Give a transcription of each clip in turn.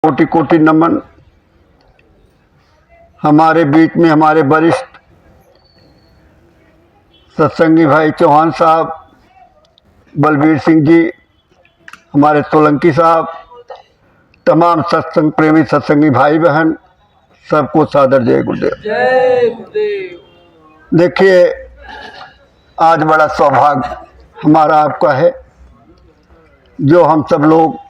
कोटि कोटि नमन। हमारे बीच में हमारे वरिष्ठ सत्संगी भाई चौहान साहब, बलबीर सिंह जी, हमारे सोलंकी साहब, तमाम सत्संग प्रेमी सत्संगी भाई बहन, सबको सादर जय गुरुदेव। जय गुरुदेव। देखिए, आज बड़ा सौभाग्य हमारा आपका है जो हम सब लोग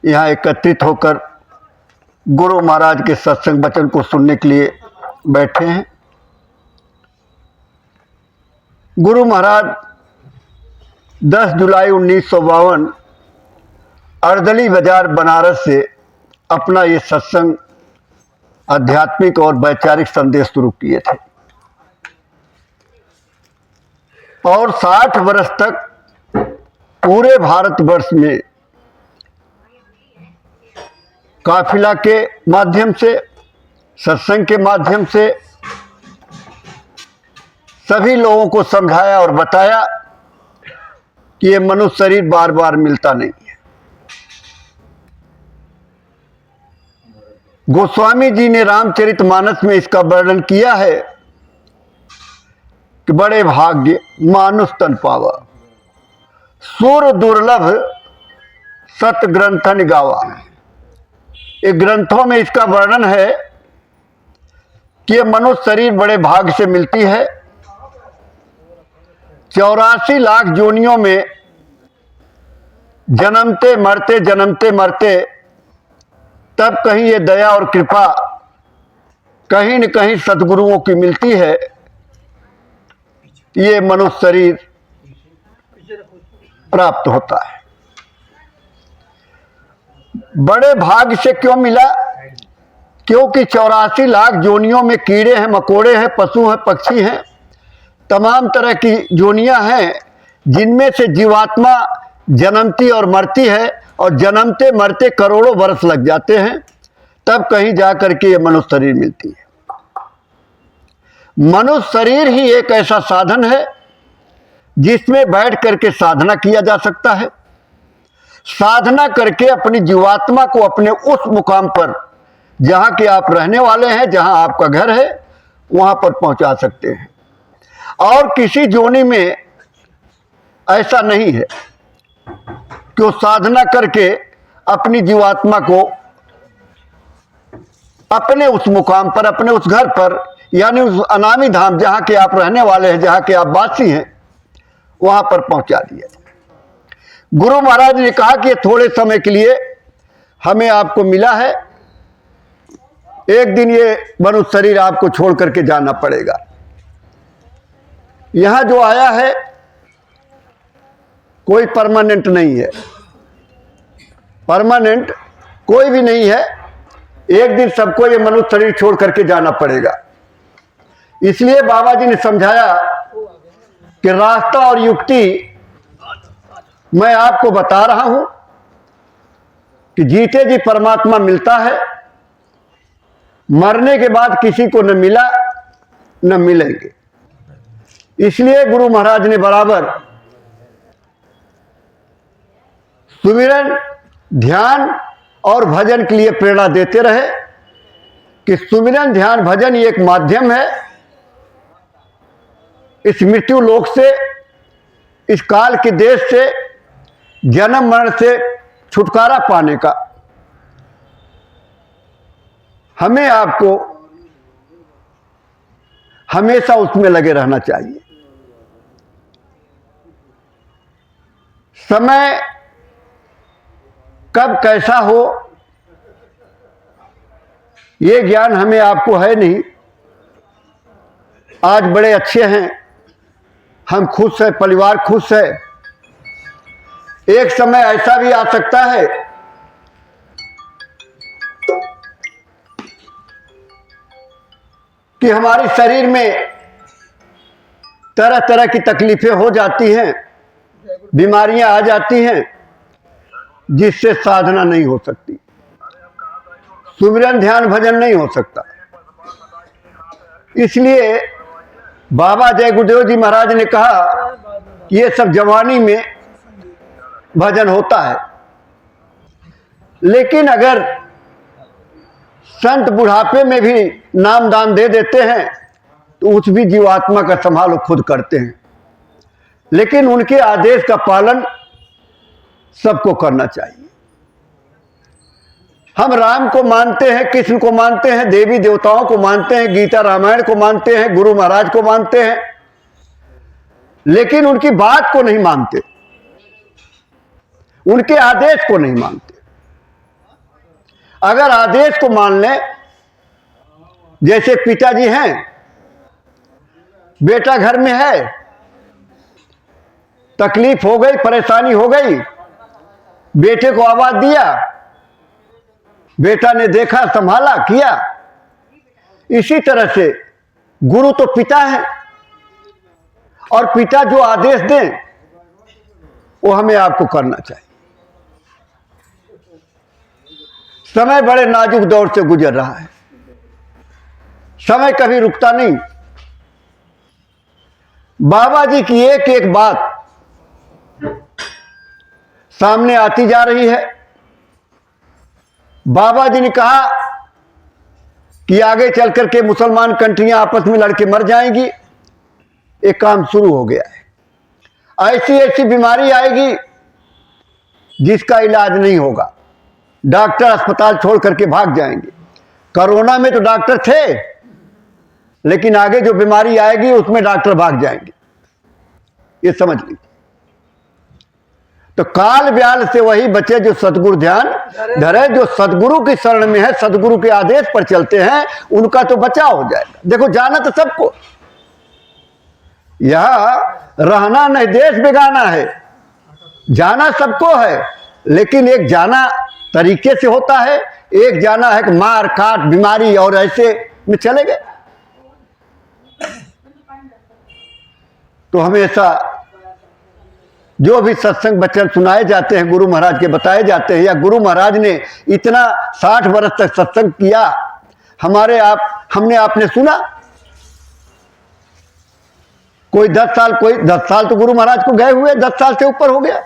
यहाँ एकत्रित होकर गुरु महाराज के सत्संग वचन को सुनने के लिए बैठे हैं। गुरु महाराज 10 जुलाई 1952 अर्दली बाजार बनारस से अपना ये सत्संग आध्यात्मिक और वैचारिक संदेश शुरू किए थे और 60 वर्ष तक पूरे भारतवर्ष में काफिला के माध्यम से, सत्संग के माध्यम से सभी लोगों को समझाया और बताया कि ये मनुष्य शरीर बार बार मिलता नहीं है। गोस्वामी जी ने रामचरितमानस में इसका वर्णन किया है कि बड़े भाग्य मानुष तन पावा, सुर दुर्लभ सत ग्रंथन गावा। ये ग्रंथों में इसका वर्णन है कि ये मनुष्य शरीर बड़े भाग्य से मिलती है। 84 लाख जोनियों में जन्मते मरते तब कहीं ये दया और कृपा कहीं न कहीं सद्गुरुओं की मिलती है। ये मनुष्य शरीर प्राप्त होता है। बड़े भाग्य से क्यों मिला? क्योंकि 84 लाख जोनियों में कीड़े हैं, मकोड़े हैं, पशु हैं, पक्षी हैं, तमाम तरह की जोनियां हैं जिनमें से जीवात्मा जन्मती और मरती है और जन्मते मरते करोड़ों वर्ष लग जाते हैं, तब कहीं जाकर के ये मनुष्य शरीर मिलती है। मनुष्य शरीर ही एक ऐसा साधन है जिसमें बैठ करके साधना किया जा सकता है। साधना करके अपनी जीवात्मा को अपने उस मुकाम पर जहां के आप रहने वाले हैं, जहां आपका घर है, वहां पर पहुंचा सकते हैं। और किसी जोनी में ऐसा नहीं है कि वो साधना करके अपनी जीवात्मा को अपने उस मुकाम पर, अपने उस घर पर, यानी उस अनामी धाम जहां के आप रहने वाले हैं, जहां के आप वासी हैं, वहां पर पहुंचा दिया। गुरु महाराज ने कहा कि थोड़े समय के लिए हमें आपको मिला है, एक दिन ये मनुष्य शरीर आपको छोड़ करके जाना पड़ेगा। यहां जो आया है कोई परमानेंट नहीं है, परमानेंट कोई भी नहीं है। एक दिन सबको ये मनुष्य शरीर छोड़ करके जाना पड़ेगा। इसलिए बाबा जी ने समझाया कि रास्ता और युक्ति मैं आपको बता रहा हूं कि जीते जी परमात्मा मिलता है, मरने के बाद किसी को न मिला न मिलेंगे। इसलिए गुरु महाराज ने बराबर सुमिरन, ध्यान और भजन के लिए प्रेरणा देते रहे कि सुमिरन, ध्यान, भजन ये एक माध्यम है इस मृत्यु लोक से, इस काल के देश से, जन्म मरण से छुटकारा पाने का। हमें आपको हमेशा उसमें लगे रहना चाहिए। समय कब कैसा हो ये ज्ञान हमें आपको है नहीं। आज बड़े अच्छे हैं, हम खुश हैं, परिवार खुश है। एक समय ऐसा भी आ सकता है कि हमारे शरीर में तरह तरह की तकलीफें हो जाती हैं, बीमारियां आ जाती हैं, जिससे साधना नहीं हो सकती, सुमिरन, ध्यान, भजन नहीं हो सकता। इसलिए बाबा जय गुरुदेव जी महाराज ने कहा कि ये सब जवानी में भजन होता है। लेकिन अगर संत बुढ़ापे में भी नाम दान दे देते हैं तो उस भी जीवात्मा का संभाल खुद करते हैं, लेकिन उनके आदेश का पालन सबको करना चाहिए। हम राम को मानते हैं, कृष्ण को मानते हैं, देवी देवताओं को मानते हैं, गीता रामायण को मानते हैं, गुरु महाराज को मानते हैं, लेकिन उनकी बात को नहीं मानते, उनके आदेश को नहीं मानते। अगर आदेश को मान लें, जैसे पिताजी हैं, बेटा घर में है, तकलीफ हो गई, परेशानी हो गई, बेटे को आवाज दिया, बेटा ने देखा, संभाला, किया। इसी तरह से गुरु तो पिता है, और पिता जो आदेश दें वो हमें आपको करना चाहिए। समय बड़े नाजुक दौर से गुजर रहा है, समय कभी रुकता नहीं। बाबा जी की एक एक बात सामने आती जा रही है। बाबा जी ने कहा कि आगे चल करके मुसलमान कंट्रियां आपस में लड़के मर जाएंगी, एक काम शुरू हो गया है। ऐसी ऐसी बीमारी आएगी जिसका इलाज नहीं होगा, डॉक्टर अस्पताल छोड़ करके भाग जाएंगे। कोरोना में तो डॉक्टर थे, लेकिन आगे जो बीमारी आएगी उसमें डॉक्टर भाग जाएंगे, ये समझ लीजिए। तो काल व्याल से वही बचे जो सदगुरु ध्यान धरे, जो सदगुरु की शरण में है, सदगुरु के आदेश पर चलते हैं, उनका तो बचाव हो जाएगा। देखो, जाना तो सबको, यहां रहना नहीं, देश बेगाना है, जाना सबको है, लेकिन एक जाना तरीके से होता है, एक जाना है कि मार काट, बीमारी और ऐसे में चले गए। तो हमेशा जो भी सत्संग वचन सुनाए जाते हैं, गुरु महाराज के बताए जाते हैं, या गुरु महाराज ने इतना 60 वर्ष तक सत्संग किया, हमने आपने सुना। कोई 10 साल, कोई 10 साल तो गुरु महाराज को गए हुए, 10 साल से ऊपर हो गया।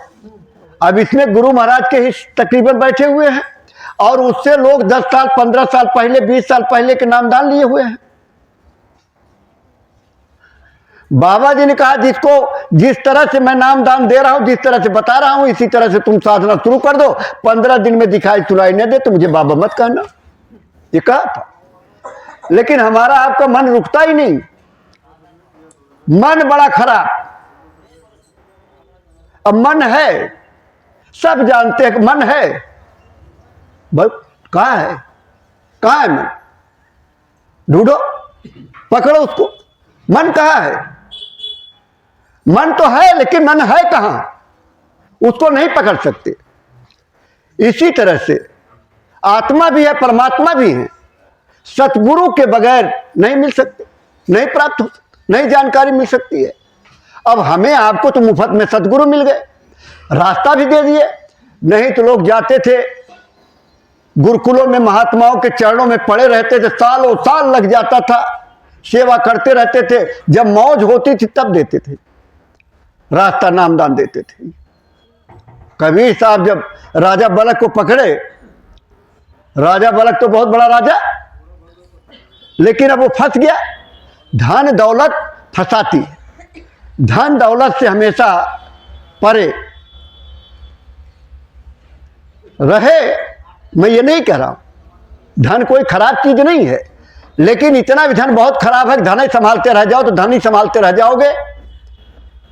अब इसमें गुरु महाराज के ही तकरीबन बैठे हुए हैं, और उससे लोग 10 साल, 15 साल पहले, 20 साल पहले के नामदान लिए हुए हैं। बाबा जी ने कहा, जिसको जिस तरह से मैं नाम दान दे रहा हूं, जिस तरह से बता रहा हूं, इसी तरह से तुम साधना शुरू कर दो। 15 दिन में दिखाई सुनाई न दे तो मुझे बाबा मत कहना, ये कहा था। लेकिन हमारा आपका मन रुकता ही नहीं, मन बड़ा खराब। अब मन है, सब जानते हैं कि मन है, बस कहां है, कहां है मन? ढूंढो, पकड़ो उसको, मन कहां है? मन तो है, लेकिन मन है कहां, उसको नहीं पकड़ सकते। इसी तरह से आत्मा भी है, परमात्मा भी है, सतगुरु के बगैर नहीं मिल सकते, नहीं प्राप्त हो सकते, नहीं जानकारी मिल सकती है। अब हमें आपको तो मुफ्त में सतगुरु मिल गए, रास्ता भी दे दिए। नहीं तो लोग जाते थे गुरुकुलों में, महात्माओं के चरणों में पड़े रहते थे, सालों साल लग जाता था, सेवा करते रहते थे, जब मौज होती थी तब देते थे, रास्ता नामदान देते थे। कबीर साहब जब राजा बलक को पकड़े, राजा बलक तो बहुत बड़ा राजा, लेकिन अब वो फंस गया। धन दौलत फंसाती है, धन दौलत से हमेशा परे रहे। मैं ये नहीं कह रहा हूं धन कोई खराब चीज नहीं है, लेकिन इतना भी धन बहुत खराब है, धन ही संभालते रह जाओ तो धन ही संभालते रह जाओगे,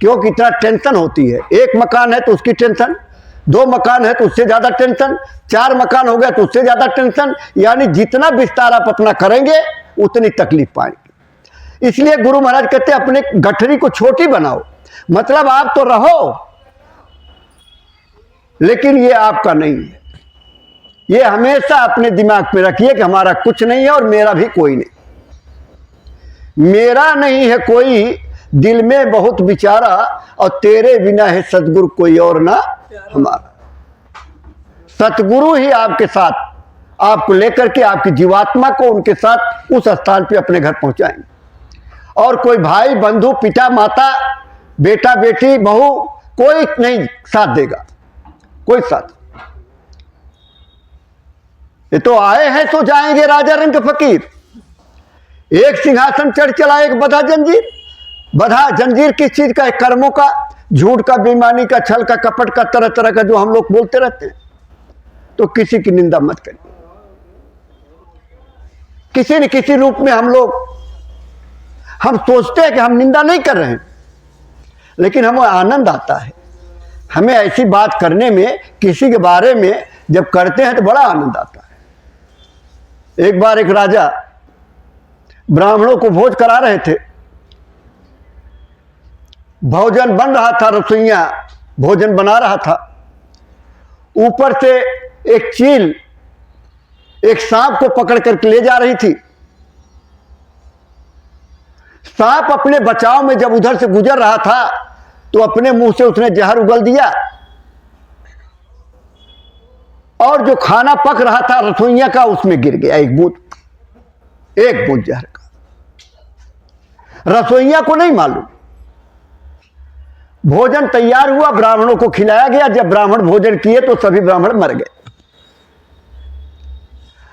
क्योंकि इतना टेंशन होती है। एक मकान है तो उसकी टेंशन, 2 मकान है तो उससे ज्यादा टेंशन, 4 मकान हो गया तो उससे ज्यादा टेंशन। यानी जितना विस्तार आप अपना करेंगे उतनी तकलीफ पाएंगे। इसलिए गुरु महाराज कहते हैं अपने गठरी को छोटी बनाओ, मतलब आप तो रहो, लेकिन ये आपका नहीं है। ये हमेशा अपने दिमाग में रखिए कि हमारा कुछ नहीं है और मेरा भी कोई नहीं, मेरा नहीं है कोई, दिल में बहुत विचारा, और तेरे बिना है सतगुरु कोई और ना हमारा। सतगुरु ही आपके साथ, आपको लेकर के आपकी जीवात्मा को उनके साथ उस स्थान पे अपने घर पहुंचाएंगे। और कोई भाई बंधु, पिता माता, बेटा बेटी, बहू, कोई नहीं साथ देगा, कोई साथ। ये तो आए हैं तो जाएंगे राजा रंग फकीर। एक सिंहासन चढ़ चला, एक बधा जंजीर। बधा जंजीर किस चीज का है? कर्मों का, झूठ का, बेईमानी का, छल का, कपट का, तरह तरह का जो हम लोग बोलते रहते हैं। तो किसी की निंदा मत करिए। किसी न किसी रूप में हम सोचते हैं कि हम निंदा नहीं कर रहे हैं, लेकिन हमें आनंद आता है। हमें ऐसी बात करने में, किसी के बारे में जब करते हैं तो बड़ा आनंद आता है। एक बार एक राजा ब्राह्मणों को भोज करा रहे थे। भोजन बन रहा था, रसोइया भोजन बना रहा था। ऊपर से एक चील एक सांप को पकड़ करके ले जा रही थी। सांप अपने बचाव में जब उधर से गुजर रहा था तो अपने मुंह से उसने जहर उगल दिया, और जो खाना पक रहा था रसोइया का, उसमें गिर गया एक बूंद जहर का। रसोइया को नहीं मालूम। भोजन तैयार हुआ, ब्राह्मणों को खिलाया गया। जब ब्राह्मण भोजन किए तो सभी ब्राह्मण मर गए।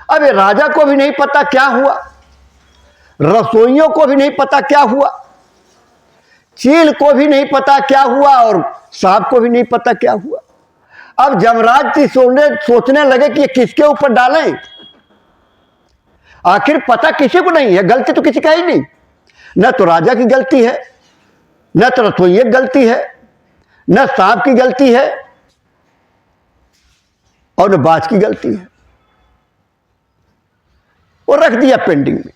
अब ये राजा को भी नहीं पता क्या हुआ, रसोइयों को भी नहीं पता क्या हुआ, चील को भी नहीं पता क्या हुआ, और सांप को भी नहीं पता क्या हुआ। अब जमराज जी सोचने लगे कि ये किसके ऊपर डालें। आखिर पता किसी को नहीं है, गलती तो किसी का ही नहीं। न तो राजा की गलती है, न तो रसोइये की गलती है, न सांप की गलती है, और न बाज की गलती है। वो रख दिया पेंडिंग में।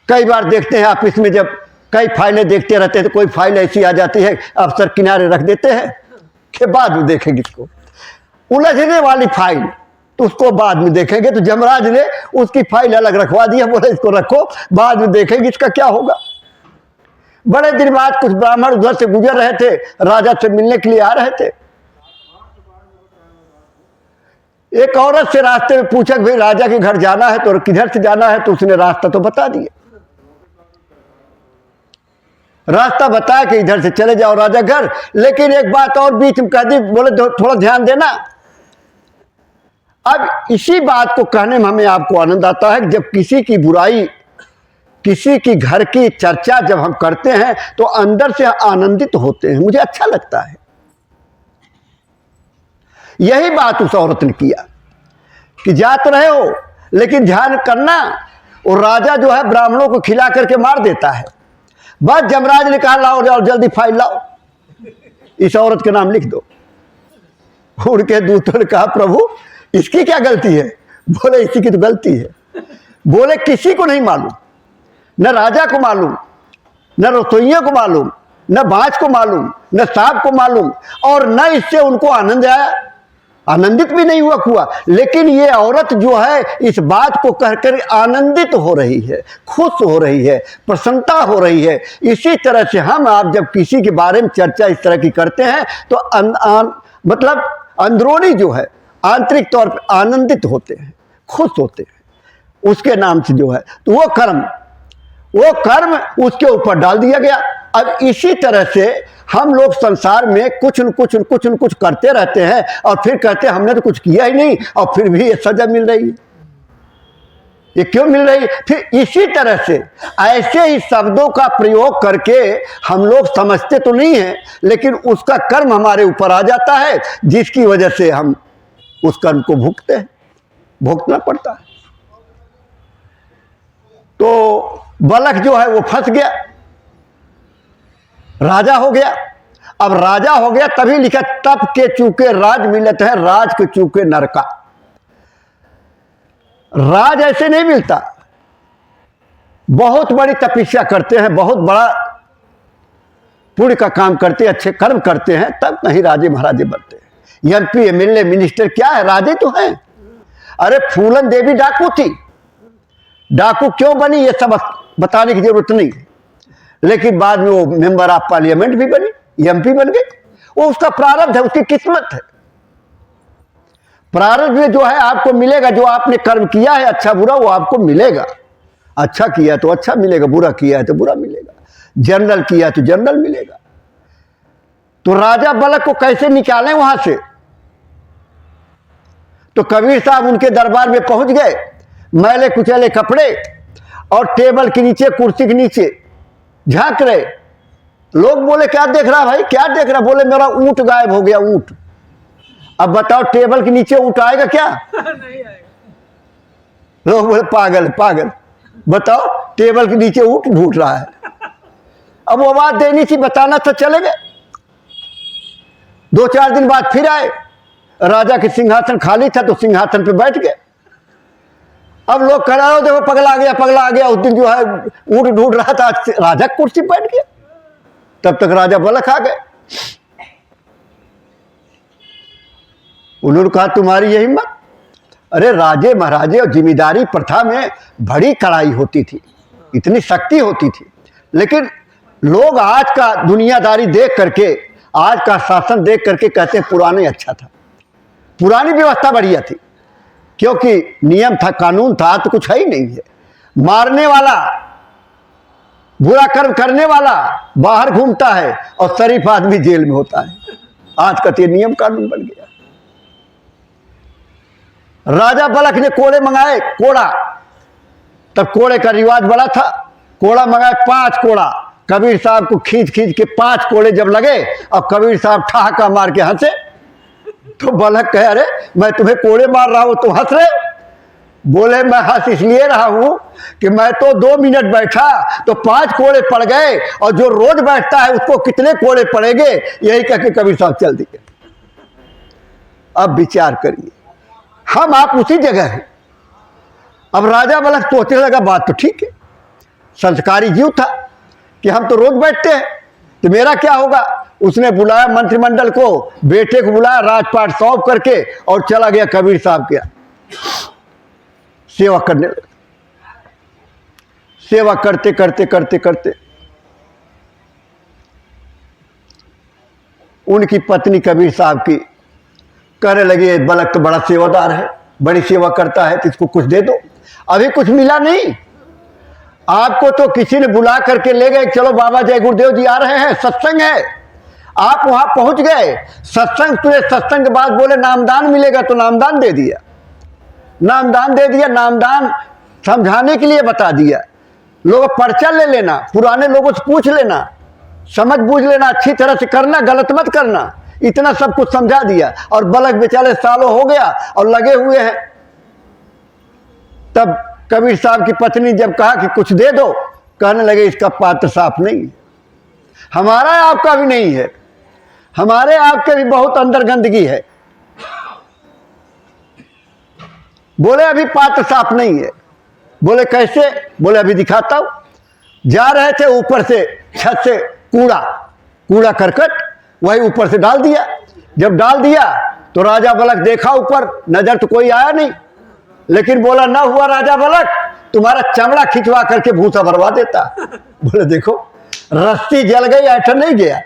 कई बार देखते हैं ऑफिस में, जब कई फाइलें देखते रहते हैं तो कोई फाइल ऐसी आ जाती है, अफसर किनारे रख देते हैं कि बाद में देखेंगे इसको। उलझने वाली फाइल तो उसको बाद में देखेंगे। तो जमराज ने उसकी फाइल अलग रखवा दिया, बोले इसको रखो, बाद में देखेंगे इसका क्या होगा। बड़े दिन बाद कुछ ब्राह्मण उधर से गुजर रहे थे, राजा से मिलने के लिए आ रहे थे। एक औरत से रास्ते में पूछा कि भाई राजा के घर जाना है तो किधर से जाना है, तो उसने रास्ता तो बता दिया। रास्ता बताया कि इधर से चले जाओ राजा घर। लेकिन एक बात और बीच में कह दी, बोले थोड़ा ध्यान देना। अब इसी बात को कहने में हमें आपको आनंद आता है कि जब किसी की बुराई, किसी की घर की चर्चा जब हम करते हैं तो अंदर से आनंदित होते हैं, मुझे अच्छा लगता है। यही बात उस औरत ने किया कि जात रहे हो, लेकिन ध्यान करना, और राजा जो है ब्राह्मणों को खिला करके मार देता है। बस जमराज ने कहा लाओ जाओ जल्दी फाइल लाओ, इस औरत के नाम लिख दो। उनके दूतों ने कहा प्रभु इसकी क्या गलती है? बोले इसी की तो गलती है। बोले किसी को नहीं मालूम, न राजा को मालूम, न रसोइयों को मालूम, न बाज को मालूम, न सांप को मालूम, और न इससे उनको आनंद आया, आनंदित भी नहीं हुआ। लेकिन ये औरत जो है इस बात को कहकर आनंदित हो रही है, खुश हो रही है, प्रसन्नता हो रही है। इसी तरह से हम आप जब किसी के बारे में चर्चा इस तरह की करते हैं तो मतलब अंदरूनी जो है, आंतरिक तौर पर आनंदित होते हैं, खुश होते हैं। उसके नाम से जो है तो वो कर्म उसके ऊपर डाल दिया गया। अब इसी तरह से हम लोग संसार में कुछ न कुछ करते रहते हैं, और फिर कहते हैं हमने तो कुछ किया ही नहीं, और फिर भी ये सजा मिल रही है। ये क्यों मिल रही है? फिर इसी तरह से ऐसे ही शब्दों का प्रयोग करके हम लोग समझते तो नहीं हैं, लेकिन उसका कर्म हमारे ऊपर आ जाता है, जिसकी वजह से हम उस कर्म को भुगतते हैं, भुगतना पड़ता है। तो बालक जो है वो फंस गया, राजा हो गया। अब राजा हो गया तभी लिखा तप के चूके राज मिलत है, राज के चूके नरका। राज ऐसे नहीं मिलता, बहुत बड़ी तपस्या करते हैं, बहुत बड़ा पुण्य का काम करते हैं, अच्छे कर्म करते हैं, तब कहीं राजे महाराजे बनते हैं। एमपी एमएलए मिनिस्टर क्या है? राजे तो हैं। अरे फूलन देवी डाकू थी, डाकू क्यों बनी ये सब बताने की जरूरत नहीं, लेकिन बाद में वो मेंबर ऑफ पार्लियामेंट भी बनी, एमपी बन गई। वो उसका प्रारब्ध है, उसकी किस्मत है। प्रारब्ध में जो है आपको मिलेगा, जो आपने कर्म किया है अच्छा बुरा वो आपको मिलेगा। अच्छा किया तो अच्छा मिलेगा, बुरा किया है तो बुरा मिलेगा, जनरल किया तो जनरल मिलेगा। तो राजा बालक को कैसे निकालें वहां से? तो कबीर साहब उनके दरबार में पहुंच गए, मैले कुचैले कपड़े और टेबल के नीचे, कुर्सी के नीचे झांक रहे। लोग बोले क्या देख रहा भाई, क्या देख रहा? बोले मेरा ऊंट गायब हो गया, ऊंट। अब बताओ टेबल के नीचे ऊंट आएगा क्या? नहीं आएगा। लोग बोले पागल पागल, बताओ टेबल के नीचे ऊंट ढूंढ रहा है। अब वो बात देनी थी, बताना था, चले गए। 2-4 दिन बाद फिर आए, राजा के सिंहासन खाली था तो सिंहासन पे बैठ गए। अब लोग कह रहे हो देखो पगला आ गया, पगला आ गया। उस दिन जो है ऊंट ढूंढ रहा था, राजा कुर्सी पर बैठ गया। तब तक राजा बलख आ गए। उन्होंने कहा तुम्हारी यही हिम्मत? अरे राजे महाराजे और जिम्मेदारी प्रथा में बड़ी कड़ाई होती थी, इतनी शक्ति होती थी, लेकिन लोग आज का दुनियादारी देख करके, आज का शासन देख करके कहते हैं पुराने अच्छा था, पुरानी व्यवस्था बढ़िया थी, क्योंकि नियम था, कानून था। तो कुछ है ही नहीं है। मारने वाला, बुरा कर्म करने वाला बाहर घूमता है और शरीफ आदमी जेल में होता है। आज का तो नियम कानून बन गया। राजा बलख ने कोड़े मंगाए, कोड़ा, तब कोड़े का रिवाज बड़ा था। कोड़ा मंगाए, 5 कोड़ा। कबीर साहब को खींच खींच के 5 कोड़े जब लगे और कबीर साहब ठहाका मार के हंसे, तो बलख कहे अरे मैं तुम्हें कोड़े मार रहा हूं, तुम हंस रहे? बोले मैं हंस इसलिए रहा हूं कि मैं तो 2 मिनट बैठा तो 5 कोड़े पड़ गए, और जो रोज बैठता है उसको कितने कोड़े पड़ेंगे, यही कह के कबीर साहब चल दिए। अब विचार करिए, हम आप उसी जगह हैं। अब राजा बलख सोचने लगा बात तो ठीक है, संस्कारी जीव था कि हम तो रोज बैठते हैं, तो मेरा क्या होगा। उसने बुलाया मंत्रिमंडल को, बेटे को बुलाया, राजपाट सौंप करके और चला गया कबीर साहब के सेवा करने लगा। सेवा करते करते करते करते उनकी पत्नी कबीर साहब की कहने लगे बलख तो बड़ा सेवादार है, बड़ी सेवा करता है, तो इसको कुछ दे दो। अभी कुछ मिला नहीं, आपको तो किसी ने बुला करके ले गए, चलो बाबा जय गुरुदेव जी आ रहे हैं, सत्संग है। आप वहां पहुंच गए, सत्संग के बाद बोले नामदान मिलेगा, तो नामदान दे दिया, नामदान दे दिया। नामदान समझाने के लिए बता दिया, लोग पर्चा ले लेना, पुराने लोगों से पूछ लेना, समझ बूझ लेना, अच्छी तरह से करना, गलत मत करना, इतना सब कुछ समझा दिया। और बलख बेचारे सालों हो गया और लगे हुए हैं। तब कबीर साहब की पत्नी जब कहा कि कुछ दे दो, कहने लगे इसका पात्र साफ नहीं है, हमारा आपका भी नहीं है, हमारे आपके भी बहुत अंदर गंदगी है। बोले अभी पात्र साफ नहीं है। बोले कैसे? बोले अभी दिखाता हूं। जा रहे थे, ऊपर से छत से कूड़ा करकट वही ऊपर से डाल दिया। जब डाल दिया तो राजा बलख देखा ऊपर, नजर तो कोई आया नहीं, लेकिन बोला ना हुआ राजा बलख, तुम्हारा चमड़ा खिंचवा करके भूसा भरवा देता। बोले देखो रस्सी जल गई, ऐठा नहीं गया,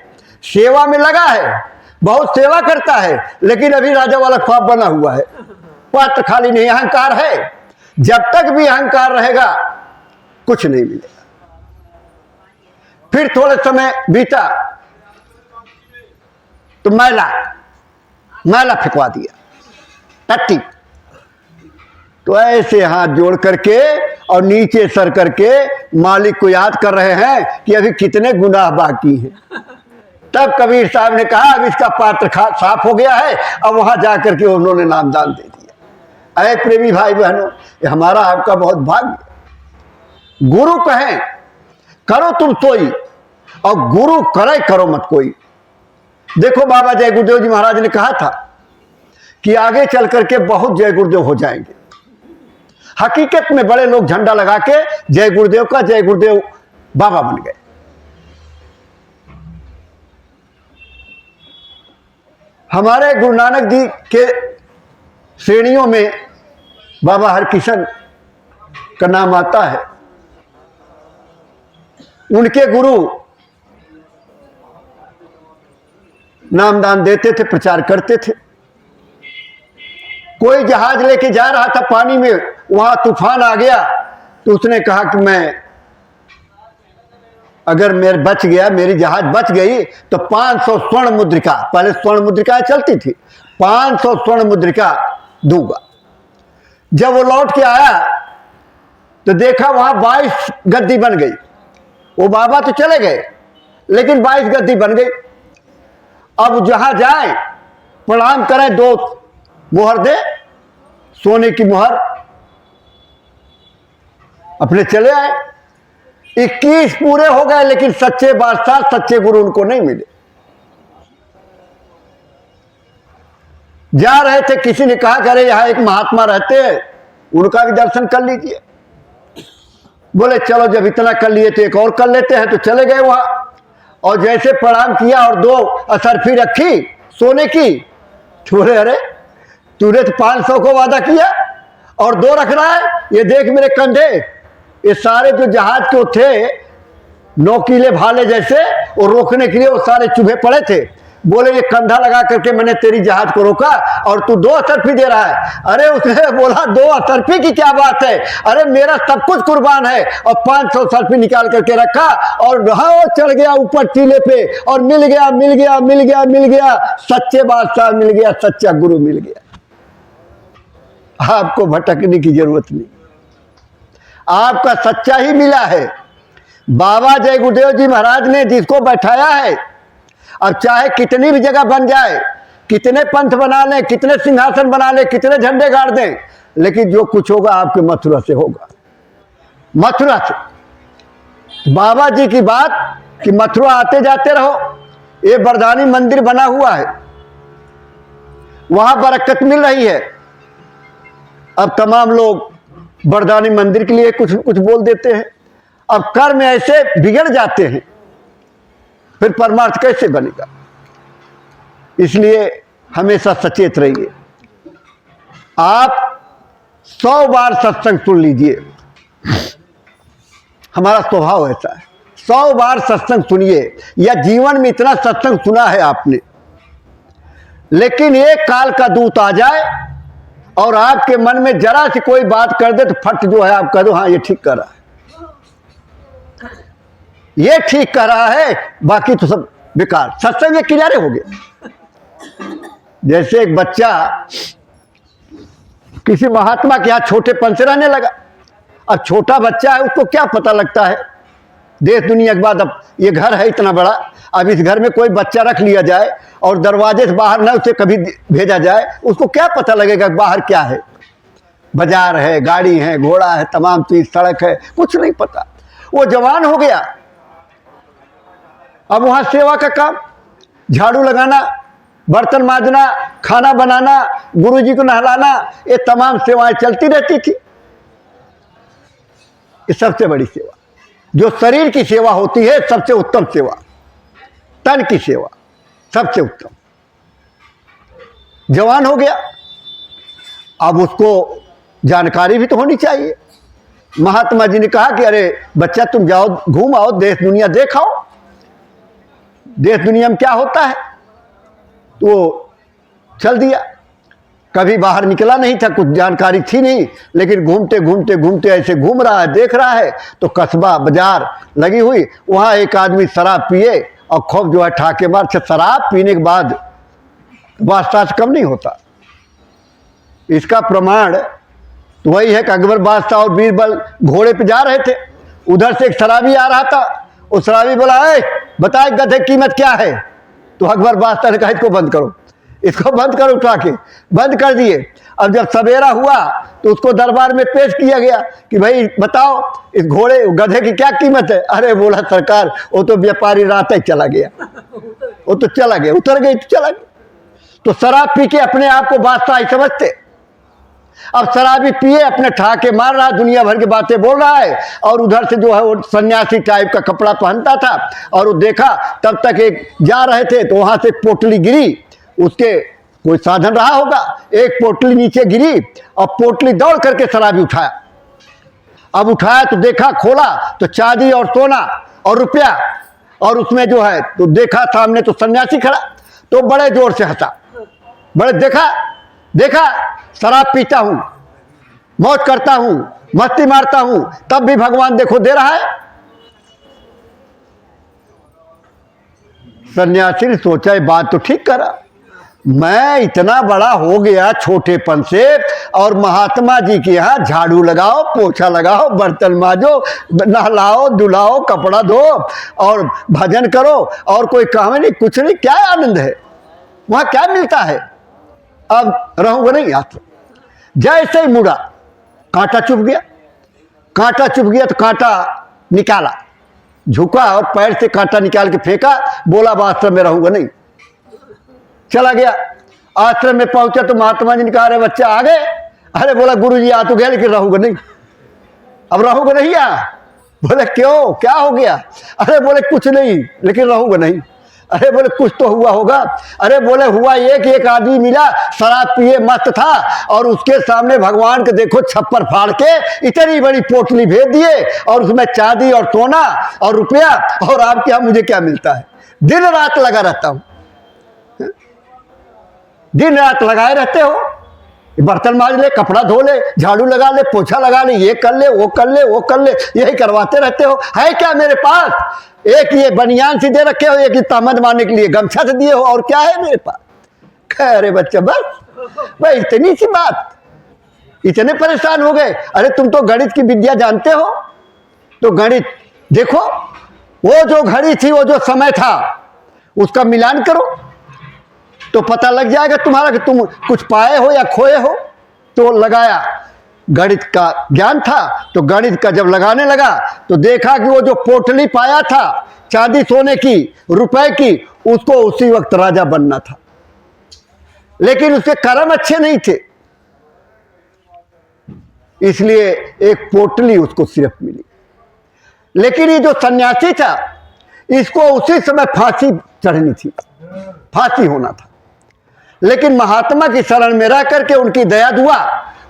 सेवा में लगा है, बहुत सेवा करता है, लेकिन अभी राजा वाला ख्वाब बना हुआ है, पात्र खाली नहीं, अहंकार है। जब तक भी अहंकार रहेगा कुछ नहीं मिलेगा। फिर थोड़े समय बीता तो मैला फेंकवा दिया, टट्टी। तो ऐसे हाथ जोड़ करके और नीचे सर करके मालिक को याद कर रहे हैं कि अभी कितने गुनाह बाकी हैं। तब कबीर साहब ने कहा अब इसका पात्र साफ हो गया है। अब वहां जाकर के उन्होंने नामदान दे दिया। ऐ प्रेमी भाई बहनों, हमारा आपका बहुत भाग्य। गुरु कहें करो तुम सोई, और गुरु करे करो मत कोई। देखो बाबा जय गुरुदेव जी महाराज ने कहा था कि आगे चल करके बहुत जय गुरुदेव हो जाएंगे। हकीकत में बड़े लोग झंडा लगा के जय गुरुदेव का जय गुरुदेव बाबा बन गए। हमारे गुरु नानक जी के श्रेणियों में बाबा हरकिशन का नाम आता है। उनके गुरु नामदान देते थे, प्रचार करते थे। कोई जहाज लेके जा रहा था पानी में, वहां तूफान आ गया, तो उसने कहा कि मैं अगर मेरे बच गया, मेरी जहाज बच गई तो 500 स्वर्ण मुद्रिका, पहले स्वर्ण मुद्रिकाएं चलती थी, 500 स्वर्ण मुद्रिका दूंगा। जब वो लौट के आया तो देखा वहां 22 गद्दी बन गई। वो बाबा तो चले गए लेकिन 22 गद्दी बन गई। अब जहां जाए प्रणाम करें, 2 मुहर दे, सोने की मुहर। अपने चले आए। 21 पूरे हो गए लेकिन सच्चे बादशाह, सच्चे गुरु उनको नहीं मिले। जा रहे थे, किसी ने कहा अरे यहां एक महात्मा रहते हैं, उनका भी दर्शन कर लीजिए। बोले चलो जब इतना कर लिए तो एक और कर लेते हैं। तो चले गए वहां और जैसे प्रणाम किया और 2 असरफी रखी सोने की। बोले अरे तूने तो 500 को वादा किया और 2 रख रहा है। ये देख मेरे कंधे, ये सारे जो जहाज के थे नौकीले भाले जैसे, वो रोकने के लिए वो सारे चूहे पड़े थे। बोले ये कंधा लगा करके मैंने तेरी जहाज को रोका और तू 2 असरफी दे रहा है। अरे उसने बोला 2 असरफी की क्या बात है, अरे मेरा सब कुछ कुर्बान है। और 500 असरफी निकाल करके रखा और हाँ चढ़ गया ऊपर टीले पे और मिल गया मिल गया मिल गया मिल गया, सच्चे बादशाह मिल गया, सच्चा गुरु मिल गया। आपको भटकने की जरूरत नहीं, आपका सच्चा ही मिला है। बाबा जय गुरुदेव जी महाराज ने जिसको बैठाया है, अब चाहे कितनी भी जगह बन जाए, कितने पंथ बना लें, कितने सिंहासन बना लें, कितने झंडे गाड़ दें, लेकिन जो कुछ होगा आपके मथुरा से होगा। मथुरा से बाबा जी की बात कि मथुरा आते जाते रहो। ये बरदानी मंदिर बना हुआ है, वहां बरकत मिल रही है। अब तमाम लोग बरदानी मंदिर के लिए कुछ कुछ बोल देते हैं। अब कर्म ऐसे बिगड़ जाते हैं, फिर परमार्थ कैसे बनेगा। इसलिए हमेशा सचेत रहिए। आप 100 बार सत्संग सुन लीजिए, हमारा स्वभाव ऐसा है। 100 बार सत्संग सुनिए, या जीवन में इतना सत्संग सुना है आपने, लेकिन एक काल का दूत आ जाए और आपके मन में जरा सी कोई बात कर दे तो फट जो है आप कह दो हाँ ये ठीक कर रहा है, ये ठीक कर रहा है, बाकी तो सब बेकार। सत्संग के किनारे हो गए। जैसे एक बच्चा किसी महात्मा के यहाँ छोटेपन से रहने लगा। अब छोटा बच्चा है, उसको क्या पता लगता है देश दुनिया के बाद। अब ये घर है इतना बड़ा, अब इस घर में कोई बच्चा रख लिया जाए और दरवाजे से बाहर ना उसे कभी भेजा जाए, उसको क्या पता लगेगा बाहर क्या है। बाजार है, गाड़ी है, घोड़ा है, तमाम चीज, सड़क है, कुछ नहीं पता। वो जवान हो गया, अब वहां सेवा का काम, झाड़ू लगाना, बर्तन मांजना, खाना बनाना, गुरुजी को नहलाना, ये तमाम सेवाएं चलती रहती थी। ये सबसे बड़ी सेवा, जो शरीर की सेवा होती है सबसे उत्तम सेवा, तन की सेवा सबसे उत्तम। जवान हो गया, अब उसको जानकारी भी तो होनी चाहिए। महात्मा जी ने कहा कि अरे बच्चा तुम जाओ, घूम आओ, देश दुनिया देखाओ, देश दुनिया में क्या होता है। तो चल दिया, कभी बाहर निकला नहीं था, कुछ जानकारी थी नहीं, लेकिन घूमते घूमते घूमते ऐसे घूम रहा है, देख रहा है तो कस्बा बाजार लगी हुई, वहां एक आदमी शराब पिए और खूब जो है ठाके मार। शराब पीने के बाद बादशाह से कम नहीं होता। इसका प्रमाण तो वही है कि अकबर बादशाह और बीरबल घोड़े पे जा रहे थे, उधर से एक शराबी आ रहा था। वो शराबी बोला ए बताए गधे की कीमत क्या है। तो अकबर बादशाह ने कहा इसको बंद करो, इसको बंद करो, उठा के बंद कर दिए। अब जब सवेरा हुआ तो उसको दरबार में पेश किया गया कि भाई बताओ इस घोड़े गधे की क्या कीमत है। अरे बोला सरकार वो तो व्यापारी रात ही चला गया, वो तो चला गया, उतर गई तो चला गया। तो शराब पी के अपने आप को बादशाह ही समझते। अब शराबी पिए अपने ठाके मार रहा, दुनिया भर की बातें बोल रहा है, और उधर से जो है वो सन्यासी टाइप का कपड़ा पहनता था। और वो देखा तब तक एक जा रहे थे तो वहां से पोटली गिरी, उसके कोई साधन रहा होगा, एक पोटली नीचे गिरी और पोटली दौड़ करके शराबी उठाया। अब उठाया तो देखा, खोला तो चांदी और सोना और रुपया, और उसमें जो है तो देखा सामने तो सन्यासी खड़ा, तो बड़े जोर से हंसा। बड़े देखा देखा शराब पीता हूं, मौज करता हूं, मस्ती मारता हूं, तब भी भगवान देखो दे रहा है। सन्यासी ने सोचा ये बात तो ठीक करा, मैं इतना बड़ा हो गया छोटेपन से, और महात्मा जी के यहाँ झाड़ू लगाओ, पोछा लगाओ, बर्तन मांजो, नहलाओ धुलाओ, कपड़ा धो और भजन करो, और कोई काम नहीं, कुछ नहीं। क्या आनंद है वहाँ, क्या मिलता है? अब रहूंगा नहीं यार। जैसे ही मुड़ा, कांटा चुभ गया, कांटा चुभ गया तो कांटा निकाला, झुका और पैर से कांटा निकाल के फेंका, बोला अब आश्रम में रहूंगा नहीं। चला गया, आश्रम में पहुंचा तो महात्मा जी ने कहा अरे बच्चा आ गए? अरे बोला गुरु जी आ तो गया लेकिन रहूंगा नहीं, अब रहूंगा नहीं यार। बोले क्यों, क्या हो गया? अरे बोले कुछ नहीं लेकिन रहूंगा नहीं। अरे बोले कुछ तो हुआ होगा। अरे बोले हुआ ये कि एक आदमी मिला, शराब पिए मस्त था, और उसके सामने भगवान के देखो छप्पर फाड़ के इतनी बड़ी पोटली भेज दिए, और उसमें चांदी और सोना और रुपया, और आपके यहाँ मुझे क्या मिलता है? दिन रात लगा रहता हूं, दिन रात लगाए रहते हो, बर्तन मांज ले, कपड़ा धो ले, झाड़ू लगा ले, पोछा लगा ले, ये कर ले, वो कर ले, वो कर ले, यही करवाते रहते हो। है क्या मेरे पास? एक ये बनियान से दे रखे हो, एक ये तामद मारने के लिए गमछा से दिए हो, और क्या है मेरे पास? अरे बच्चा बस भाई, इतनी सी बात, इतने परेशान हो गए। अरे तुम तो गणित की विद्या जानते हो, तो गणित देखो, वो जो घड़ी थी, वो जो समय था, उसका मिलान करो तो पता लग जाएगा तुम्हारा कि तुम कुछ पाए हो या खोए हो। तो लगाया, गणित का ज्ञान था, तो गणित का जब लगाने लगा तो देखा कि वो जो पोटली पाया था चांदी सोने की, रुपए की, उसको उसी वक्त राजा बनना था, लेकिन उसके कर्म अच्छे नहीं थे, इसलिए एक पोटली उसको सिर्फ मिली। लेकिन ये जो सन्यासी था, इसको उसी समय फांसी चढ़नी थी, फांसी होना था। लेकिन महात्मा की शरण में रह करके उनकी दया दुआ,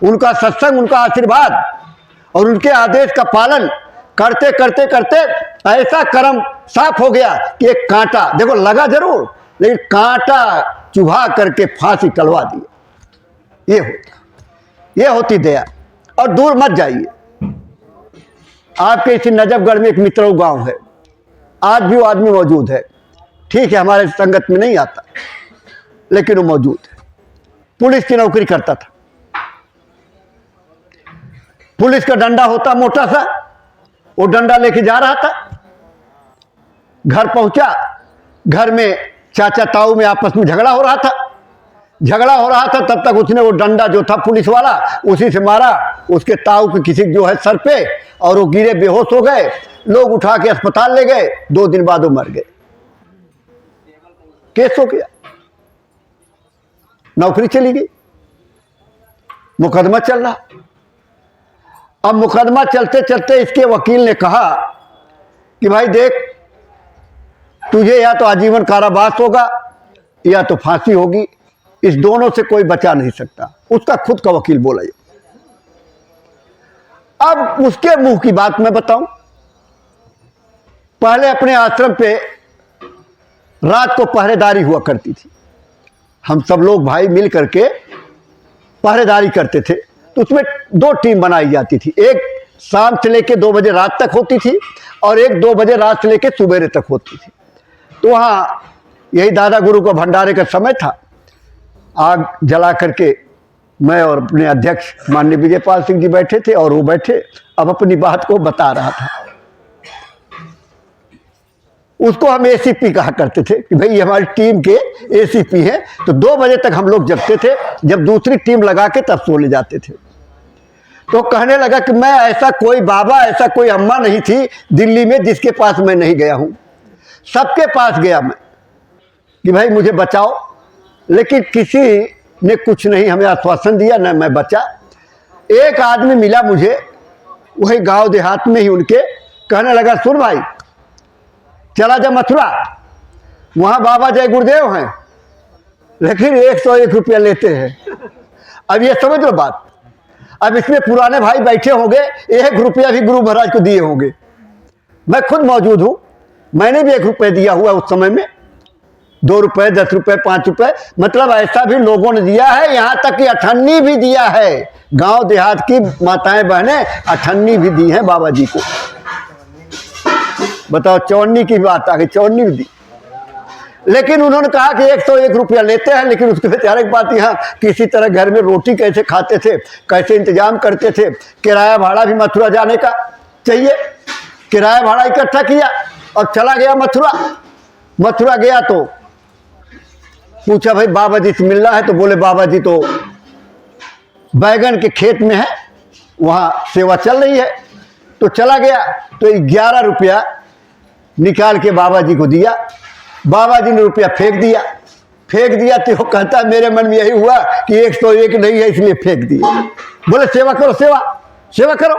उनका सत्संग, उनका आशीर्वाद और उनके आदेश का पालन करते करते करते ऐसा कर्म साफ हो गया कि एक कांटा, देखो लगा जरूर, लेकिन कांटा चुभा करके फांसी टलवा दी। ये होती दया। और दूर मत जाइए, आपके इसी नजफगढ़ में एक मित्रों गांव है, आज भी वो आदमी मौजूद है, ठीक है हमारे संगत में नहीं आता, लेकिन वो मौजूद है। पुलिस की नौकरी करता था, पुलिस का डंडा होता मोटा सा, वो डंडा लेके जा रहा था, घर पहुंचा, घर में चाचा ताऊ में आपस में झगड़ा हो रहा था, तब तक उसने वो डंडा जो था पुलिस वाला, उसी से मारा उसके ताऊ के किसी जो है सर पे, और वो गिरे, बेहोश हो गए, लोग उठा के अस्पताल ले गए, 2 दिन बाद वो मर गए, केस हो गया, नौकरी चली गई, मुकदमा चल रहा। अब मुकदमा चलते चलते इसके वकील ने कहा कि भाई देख, तुझे या तो आजीवन कारावास होगा या तो फांसी होगी, इस दोनों से कोई बचा नहीं सकता। उसका खुद का वकील बोला। अब उसके मुंह की बात मैं बताऊं, पहले अपने आश्रम पे रात को पहरेदारी हुआ करती थी, हम सब लोग भाई मिल करके पहरेदारी करते थे। तो उसमें 2 टीम बनाई जाती थी, एक शाम से लेके 2 बजे रात तक होती थी, और एक 2 बजे रात से लेके सुबेरे तक होती थी। तो वहाँ यही दादा गुरु का भंडारे का समय था, आग जला करके मैं और अपने अध्यक्ष माननीय विजयपाल सिंह जी बैठे थे, और वो बैठे अब अपनी बात को बता रहा था। उसको हम एसीपी कहा करते थे कि भाई हमारी टीम के एसीपी हैं। तो 2 बजे तक हम लोग जगते थे, जब दूसरी टीम लगा के तब सोने जाते थे। तो कहने लगा कि मैं ऐसा कोई बाबा, ऐसा कोई अम्मा नहीं थी दिल्ली में जिसके पास मैं नहीं गया हूं, सबके पास गया मैं कि भाई मुझे बचाओ, लेकिन किसी ने कुछ नहीं हमें आश्वासन दिया, न मैं बचा। एक आदमी मिला मुझे वही गांव देहात में ही उनके, कहने लगा सुन भाई चला जा मथुरा, वहां बाबा जय गुरुदेव हैं, लेकिन 101 रुपया लेते हैं। अब ये समझ लो बात, अब इसमें पुराने भाई बैठे होंगे, 1 रुपया भी गुरु महाराज को दिए होंगे, मैं खुद मौजूद हूं, मैंने भी 1 रुपया दिया हुआ उस समय में, 2 रुपए, 10 रुपए, 5 रुपए, मतलब ऐसा भी लोगों ने दिया है, यहां तक कि अठन्नी भी दिया है। गांव देहात की माताएं बहनें अठन्नी भी दी हैं बाबा जी को। बताओ, 54 की बात आ गई, 54 भी दी। लेकिन उन्होंने कहा कि 101 रुपया लेते हैं, लेकिन उसके बेचारे के पास यहाँ किसी तरह घर में रोटी कैसे खाते थे, कैसे इंतजाम करते थे, किराया भाड़ा भी मथुरा जाने का चाहिए, किराया भाड़ा इकट्ठा किया और चला गया मथुरा। मथुरा गया तो पूछा भाई बाबा जी से मिलना है, तो बोले बाबा जी तो बैगन के खेत में है, वहाँ सेवा चल रही है। तो चला गया तो 11 रुपया निकाल के बाबा जी को दिया। बाबा जी ने रुपया फेंक दिया तो वो कहता मेरे मन में यही हुआ कि 101 नहीं है इसलिए फेंक दिया। बोले सेवा करो, सेवा करो।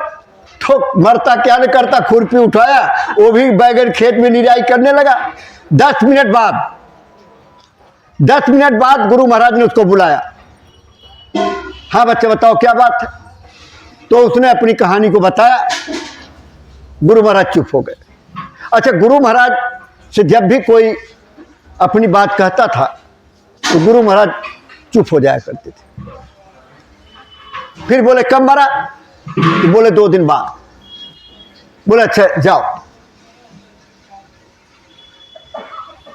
तो मरता क्या नहीं करता, खुरपी उठाया, वो भी बैगन खेत में निराई करने लगा। 10 मिनट बाद गुरु महाराज ने उसको बुलाया। हाँ बच्चे बताओ क्या बात है। तो उसने अपनी कहानी को बताया। गुरु महाराज चुप हो गए। अच्छा, गुरु महाराज से जब भी कोई अपनी बात कहता था तो गुरु महाराज चुप हो जाया करते थे। फिर बोले कब मरा, तो बोले 2 दिन बाद। बोले अच्छा जाओ।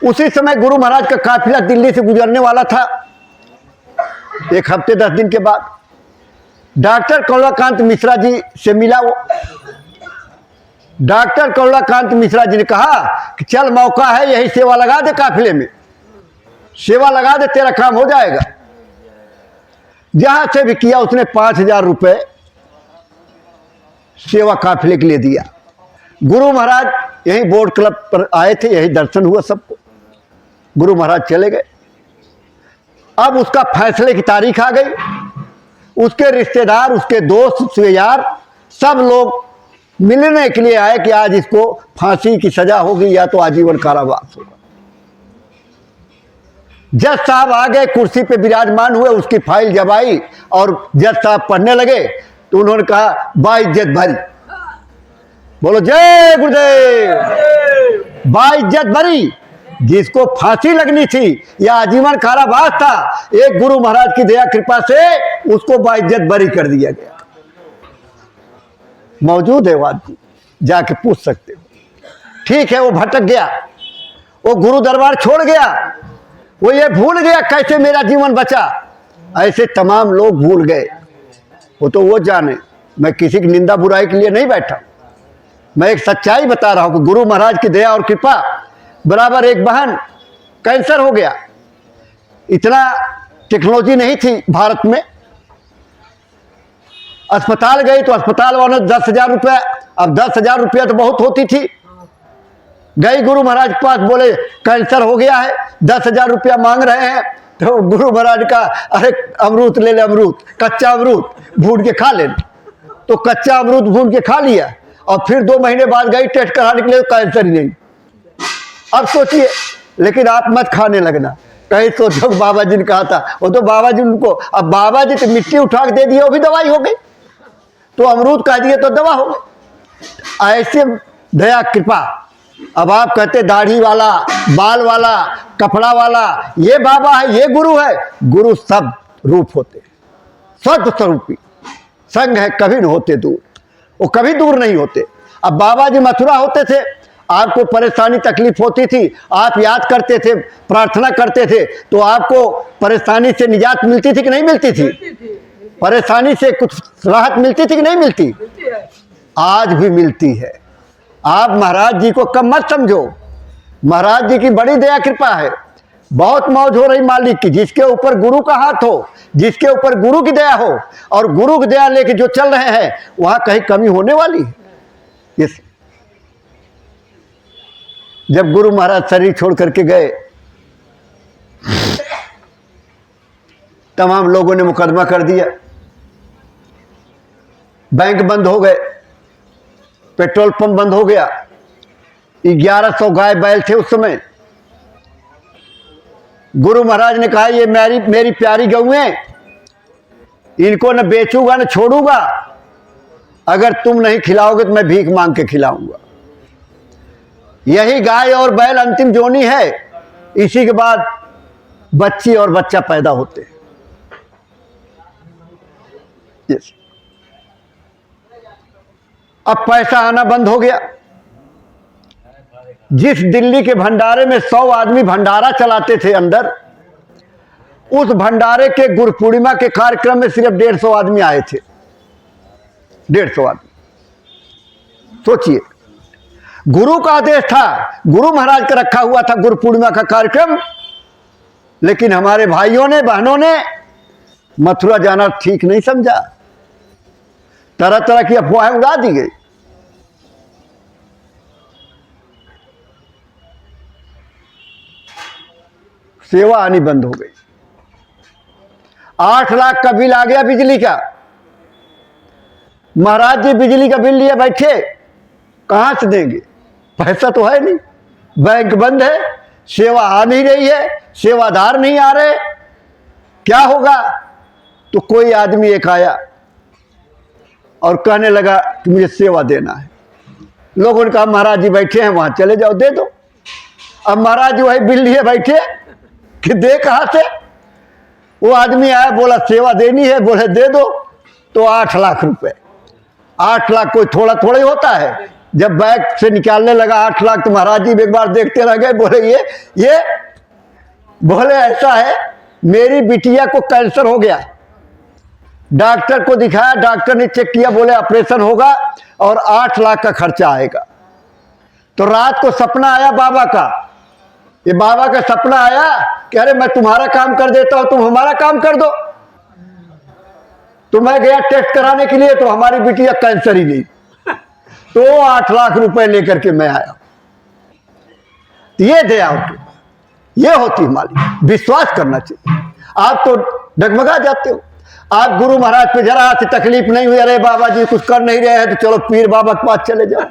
उसी समय गुरु महाराज का काफिला दिल्ली से गुजरने वाला था। 1 हफ्ते 10 दिन के बाद डॉक्टर करुणाकांत मिश्रा जी से मिला वो। डॉक्टर करुणाकांत मिश्रा जी ने कहा कि चल मौका है, यही सेवा लगा दे, काफिले में सेवा लगा दे, तेरा काम हो जाएगा। जहां से भी किया उसने 5000 रुपए सेवा काफिले के लिए दिया। गुरु महाराज यही बोर्ड क्लब पर आए थे, यही दर्शन हुआ सबको। गुरु महाराज चले गए। अब उसका फैसले की तारीख आ गई। उसके रिश्तेदार, उसके दोस्त, उसके यार सब लोग मिलने के लिए आए कि आज इसको फांसी की सजा होगी या तो आजीवन कारावास होगा। जज साहब आ गए, कुर्सी पे विराजमान हुए, उसकी फाइल जब आई और जज साहब पढ़ने लगे तो उन्होंने कहा बाइज्जत भरी। बोलो जय गुरुदेव। बाइज्जत भरी। जिसको फांसी लगनी थी या आजीवन कारावास था, एक गुरु महाराज की दया कृपा से उसको बाइज्जत बरी कर दिया गया। मौजूद है वो आदमी, जाके पूछ सकते हो। ठीक है, वो भटक गया, वो गुरु दरबार छोड़ गया, वो ये भूल गया कैसे मेरा जीवन बचा। ऐसे तमाम लोग भूल गए। वो वो जाने, मैं किसी की निंदा बुराई के लिए नहीं बैठा। मैं एक सच्चाई बता रहा हूं कि गुरु महाराज की दया और कृपा बराबर। एक बहन कैंसर हो गया। इतना टेक्नोलॉजी नहीं थी भारत में। अस्पताल गई तो अस्पताल वालों ने 10,000 रुपया, अब 10,000 रुपया तो बहुत होती थी। गई गुरु महाराज के पास, बोले कैंसर हो गया है, 10,000 रुपया मांग रहे हैं। तो गुरु महाराज का अरे अमरूद ले ले, अमरूद, कच्चा अमरूद भून के खा ले। तो कच्चा अमरूद भून के खा लिया और फिर 2 महीने बाद गई टेस्ट कराने के लिए, कैंसर ही नहीं। अब सोचिए, लेकिन आप मत खाने लगना। कहीं सोचो बाबा जी ने कहा था, वो तो बाबा जी उनको, अब बाबा जी तो मिट्टी उठा के दे दिया, वो भी दवाई हो गई। तो अमरूद कह दिए तो दवा हो गई। ऐसे दया कृपा। अब आप कहते दाढ़ी वाला, बाल वाला, कपड़ा वाला, ये बाबा है, ये गुरु है। गुरु सब रूप होते, सद स्वरूपी संग है, कभी नहीं होते दूर, वो कभी दूर नहीं होते। अब बाबा जी मथुरा होते थे, आपको परेशानी तकलीफ होती थी, आप याद करते थे, प्रार्थना करते थे, तो आपको परेशानी से निजात मिलती थी कि नहीं मिलती थी? परेशानी से कुछ राहत मिलती थी कि नहीं मिलती? आज भी मिलती है। आप महाराज जी को कम मत समझो। महाराज जी की बड़ी दया कृपा है। बहुत मौज हो रही मालिक की, जिसके ऊपर गुरु का हाथ हो, जिसके ऊपर गुरु की दया हो, और गुरु की दया लेके जो चल रहे हैं, वहां कहीं कमी होने वाली है? यस। जब गुरु महाराज शरीर छोड़ करके गए, तमाम लोगों ने मुकदमा कर दिया, बैंक बंद हो गए, पेट्रोल पंप बंद हो गया। 1100 गाय बैल थे उस समय। गुरु महाराज ने कहा ये मेरी प्यारी गऊएं, इनको न बेचूंगा न छोड़ूंगा, अगर तुम नहीं खिलाओगे तो मैं भीख मांग के खिलाऊंगा। यही गाय और बैल अंतिम जोनी है। इसी के बाद बच्ची और बच्चा पैदा होते हैं। yes. अब पैसा आना बंद हो गया। जिस दिल्ली के भंडारे में 100 आदमी भंडारा चलाते थे अंदर, उस भंडारे के गुरु पूर्णिमा के कार्यक्रम में सिर्फ 150 आदमी आए थे। 150 आदमी। सोचिए, गुरु का आदेश था, गुरु महाराज का रखा हुआ था गुरु पूर्णिमा का कार्यक्रम, लेकिन हमारे भाइयों ने, बहनों ने मथुरा जाना ठीक नहीं समझा। तरह तरह की अफवाहें उड़ा दी गई। सेवा आनी बंद हो गई। 8 लाख का बिल आ गया बिजली का। महाराज जी बिजली का बिल लिए बैठे, कहां से देंगे? पैसा तो है नहीं, बैंक बंद है, सेवा आ नहीं रही है, सेवादार नहीं आ रहे, क्या होगा? तो कोई आदमी एक आया और कहने लगा कि मुझे सेवा देना है। लोगों ने कहा महाराज जी बैठे हैं वहां, चले जाओ दे दो। अब महाराज जी वही बिल लिए बैठे कि दे कहां से? वो आदमी आया, बोला सेवा देनी है, बोले दे दो। तो 8 लाख रुपए। 8 लाख कोई थोड़ा थोड़ा ही होता है। जब बैंक से निकालने लगा 8 लाख, तो महाराज जी एक बार देखते रह गए, बोले ये बोले ऐसा है, मेरी बिटिया को कैंसर हो गया। डॉक्टर को दिखाया, डॉक्टर ने चेक किया, बोले ऑपरेशन होगा और 8 लाख का खर्चा आएगा। तो रात को सपना आया बाबा का, ये बाबा का सपना आया कि अरे मैं तुम्हारा काम कर देता हूं, तुम हमारा काम कर दो। तो मैं गया टेस्ट कराने के लिए, तो हमारी बिटिया कैंसर ही नहीं। तो 8 लाख रुपए लेकर के मैं आया। ये दया होती, ये होती हमारी। विश्वास करना चाहिए। आप तो डगमगा जाते हो। आप गुरु महाराज पे जरा से तकलीफ नहीं हुई, अरे बाबा जी कुछ कर नहीं रहे हैं, तो चलो पीर बाबा के पास चले जाओ।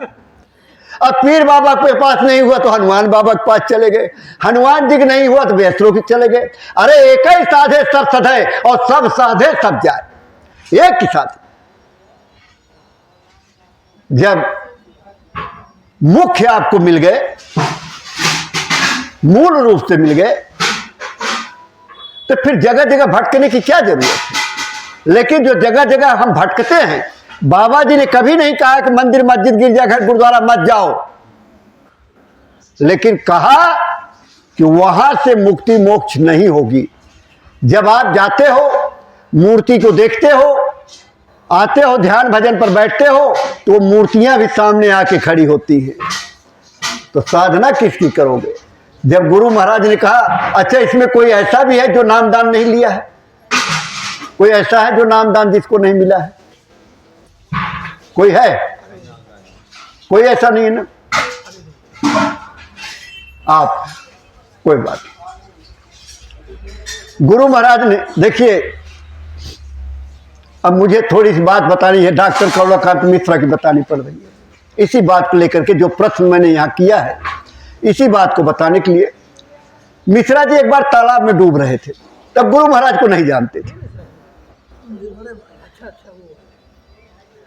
अब पीर बाबा के पास नहीं हुआ तो हनुमान बाबा के पास चले गए, हनुमान जी के नहीं हुआ तो वैष्णो के चले गए। अरे एक ही साधे सब सधे और सब साधे सब जाए, एक ही साथ। जब मुख्य आपको मिल गए, मूल रूप से मिल गए, तो फिर जगह जगह भटकने की क्या जरूरत है? लेकिन जो जगह जगह हम भटकते हैं, बाबा जी ने कभी नहीं कहा कि मंदिर मस्जिद गिरजाघर गुरुद्वारा मत जाओ, लेकिन कहा कि वहां से मुक्ति मोक्ष नहीं होगी। जब आप जाते हो, मूर्ति को देखते हो, आते हो, ध्यान भजन पर बैठते हो, तो वो मूर्तियां भी सामने आके खड़ी होती हैं। तो साधना किसकी करोगे? जब गुरु महाराज ने कहा अच्छा इसमें कोई ऐसा भी है जो नामदान नहीं लिया है? कोई ऐसा है जो नामदान जिसको नहीं मिला है? कोई है? कोई ऐसा नहीं है ना। आप कोई बात नहीं। गुरु महाराज ने, देखिए अब मुझे थोड़ी सी बात बतानी है, डॉक्टर कौलाकांत मिश्रा की बतानी पड़ रही है। इसी बात को लेकर के जो प्रश्न मैंने यहां किया है, इसी बात को बताने के लिए। मिश्रा जी एक बार तालाब में डूब रहे थे, तब गुरु महाराज को नहीं जानते थे।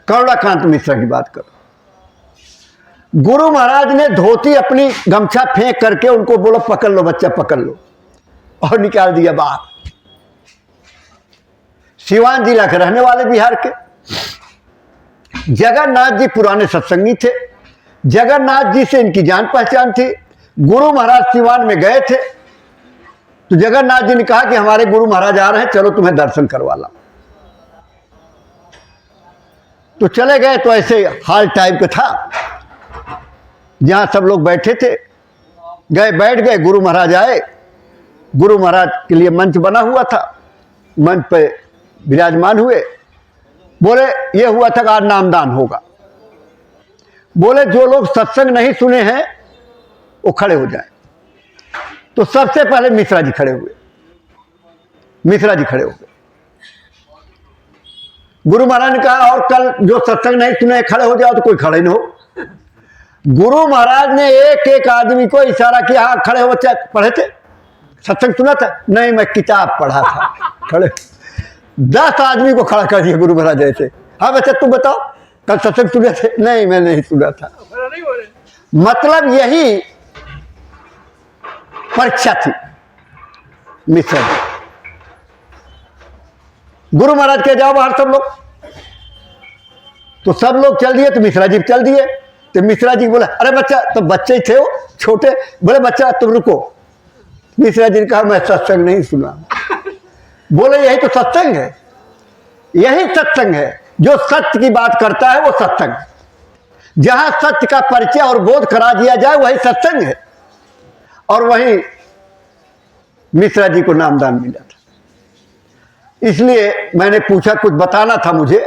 कौलाकांत मिश्रा की बात करो। गुरु महाराज ने धोती अपनी गमछा फेंक करके उनको बोला पकड़ लो बच्चा, पकड़ लो, और निकाल दिया बाहर। सिवान जिला के रहने वाले बिहार के जगन्नाथ जी पुराने सत्संगी थे। जगन्नाथ जी से इनकी जान पहचान थी। गुरु महाराज सिवान में गए थे, तो जगन्नाथ जी ने कहा कि हमारे गुरु महाराज आ रहे हैं, चलो तुम्हें दर्शन करवा ला। तो चले गए। तो ऐसे हाल टाइप का था, जहां सब लोग बैठे थे, गए बैठ गए। गुरु महाराज आए। गुरु महाराज के लिए मंच बना हुआ था, मंच पे विराजमान हुए। बोले ये हुआ था कि आज नामदान होगा। बोले जो लोग सत्संग नहीं सुने हैं वो खड़े हो जाएं। तो सबसे पहले मिश्रा जी खड़े हुए। मिश्रा जी खड़े हो गए। गुरु महाराज ने कहा और कल जो सत्संग नहीं सुने खड़े हो जाओ, तो कोई खड़े नहीं हो। गुरु महाराज ने एक एक आदमी को इशारा किया, हाँ खड़े हो बच्चा। पढ़े थे? सत्संग सुना था? नहीं, मैं किताब पढ़ा था। खड़े 10 आदमी को खड़ा कर दिया गुरु महाराज ऐसे। हाँ बच्चा तुम बताओ कल सत्संग सुने थे? नहीं मैं नहीं सुना था। मतलब यही परीक्षा थी मिश्रा जी। गुरु महाराज के जाओ बाहर सब लोग। तो सब लोग चल दिए, तो मिश्रा जी चल दिए। तो मिश्रा जी बोला अरे बच्चा, तो बच्चे ही थे वो, छोटे बोले बच्चा तुम रुको। मिश्रा जी ने कहा मैं सत्संग नहीं सुना। बोले यही तो सत्संग है, यही सत्संग है। जो सत्य की बात करता है वो सत्संग है। जहां सत्य का परिचय और बोध करा दिया जाए वही सत्संग है। और वही मिश्रा जी को नामदान मिला था। इसलिए मैंने पूछा कुछ बताना था मुझे,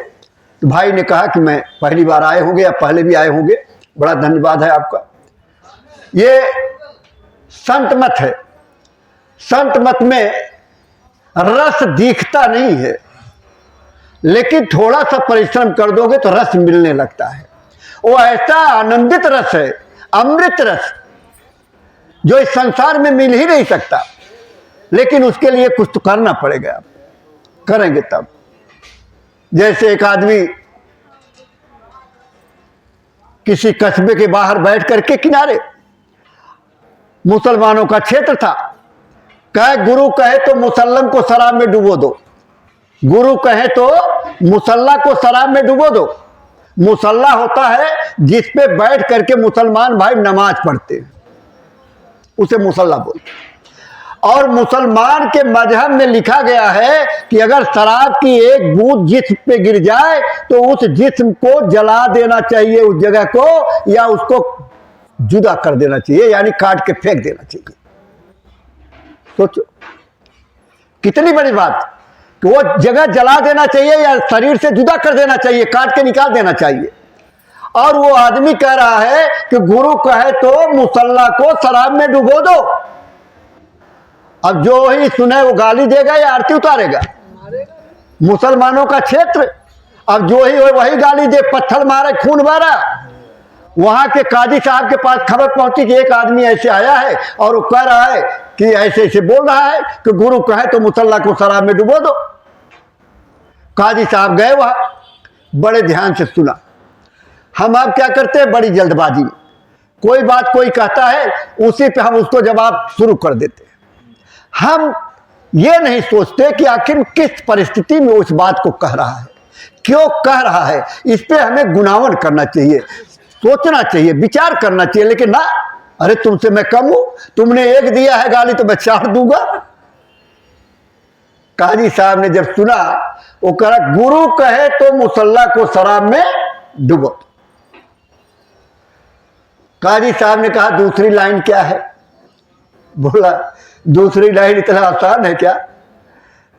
तो भाई ने कहा कि मैं पहली बार आए होंगे या पहले भी आए होंगे, बड़ा धन्यवाद है आपका। ये संत मत है। संत मत में रस दिखता नहीं है, लेकिन थोड़ा सा परिश्रम कर दोगे तो रस मिलने लगता है। वो ऐसा आनंदित रस है, अमृत रस, जो इस संसार में मिल ही नहीं सकता। लेकिन उसके लिए कुछ तो करना पड़ेगा, आप करेंगे तब। जैसे एक आदमी किसी कस्बे के बाहर बैठ करके किनारे, मुसलमानों का क्षेत्र था, कहे गुरु कहे तो मुसल्लम को शराब में डुबो दो। गुरु कहे तो मुसल्ला को शराब में डुबो दो। मुसल्ला होता है जिस पे बैठ करके मुसलमान भाई नमाज पढ़ते हैं, उसे मुसल्ला बोलते हैं। और मुसलमान के मजहब में लिखा गया है कि अगर शराब की एक बूंद जिस्म पे गिर जाए तो उस जिस्म को जला देना चाहिए, उस जगह को, या उसको जुदा कर देना चाहिए, यानी काट के फेंक देना चाहिए। सोचो कितनी बड़ी बात कि वो जगह जला देना चाहिए या शरीर से जुदा कर देना चाहिए, काट के निकाल देना चाहिए। और वो आदमी कह रहा है कि गुरु कहे तो मुसल्ला को शराब में डुबो दो। अब जो ही सुने वो गाली देगा या आरती उतारेगा? मुसलमानों का क्षेत्र, अब जो ही वही गाली दे, पत्थर मारे, खून मारा। वहां के काजी साहब के पास खबर पहुंची कि एक आदमी ऐसे आया है और वो कह रहा है कि ऐसे ऐसे बोल रहा है कि गुरु कहे तो मुसल्ला को शराब में डुबो दो। काजी साहब गए वहां, बड़े ध्यान से सुना। हम अब क्या करते हैं, बड़ी जल्दबाजी में कोई बात कोई कहता है उसी पे हम उसको जवाब शुरू कर देते हैं। हम ये नहीं सोचते कि आखिर किस परिस्थिति में उस बात को कह रहा है, क्यों कह रहा है। इस पे हमें गुनावन करना चाहिए, सोचना चाहिए, विचार करना चाहिए। लेकिन ना, अरे तुमसे मैं कम हूं, तुमने एक दिया है गाली तो मैं 4 दूंगा। काजी साहब ने जब सुना, वो कहा गुरु कहे तो मुसल्ला को शराब में डुबो। काजी साहब ने कहा दूसरी लाइन क्या है? बोला दूसरी लाइन इतना आसान है क्या?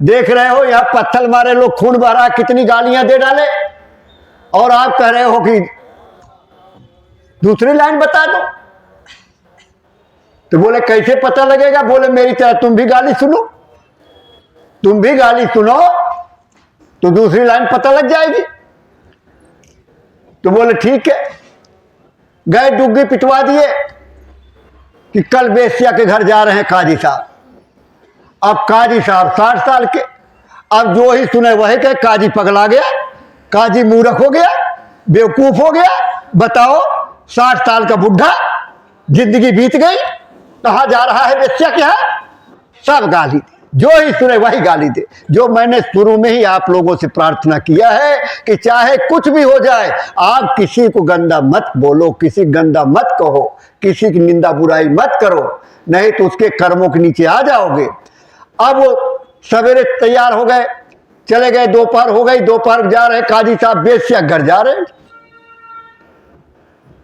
देख रहे हो यहां पत्थर मारे लोग, खून बहा, कितनी गालियां दे डाले, और आप कह रहे हो कि दूसरी लाइन बता दो। तो बोले कैसे पता लगेगा? बोले मेरी तरह तुम भी गाली सुनो, तुम भी गाली सुनो तो दूसरी लाइन पता लग जाएगी। तो बोले ठीक है। गए डुग्गी पिटवा दिए कि कल बेस्या के घर जा रहे हैं काजी साहब। अब काजी साहब 60 साल के, अब जो ही सुने वही कहे काजी पगला गया, काजी मूर्ख हो गया, बेवकूफ हो गया। बताओ 60 साल का बुढ़ा, जिंदगी बीत गई, कहां जा रहा है बेस्या के यहाँ? सब गाली दे, जो ही सुने वही गाली दे। जो मैंने शुरू में ही आप लोगों से प्रार्थना किया है कि चाहे कुछ भी हो जाए, आप किसी को गंदा मत बोलो, किसी गंदा मत कहो, किसी की निंदा बुराई मत करो, नहीं तो उसके कर्मों के नीचे आ जाओगे। अब वो सवेरे तैयार हो गए, चले गए, दोपहर हो गई, दोपहर जा रहे काजी साहब बेस्या घर जा रहे।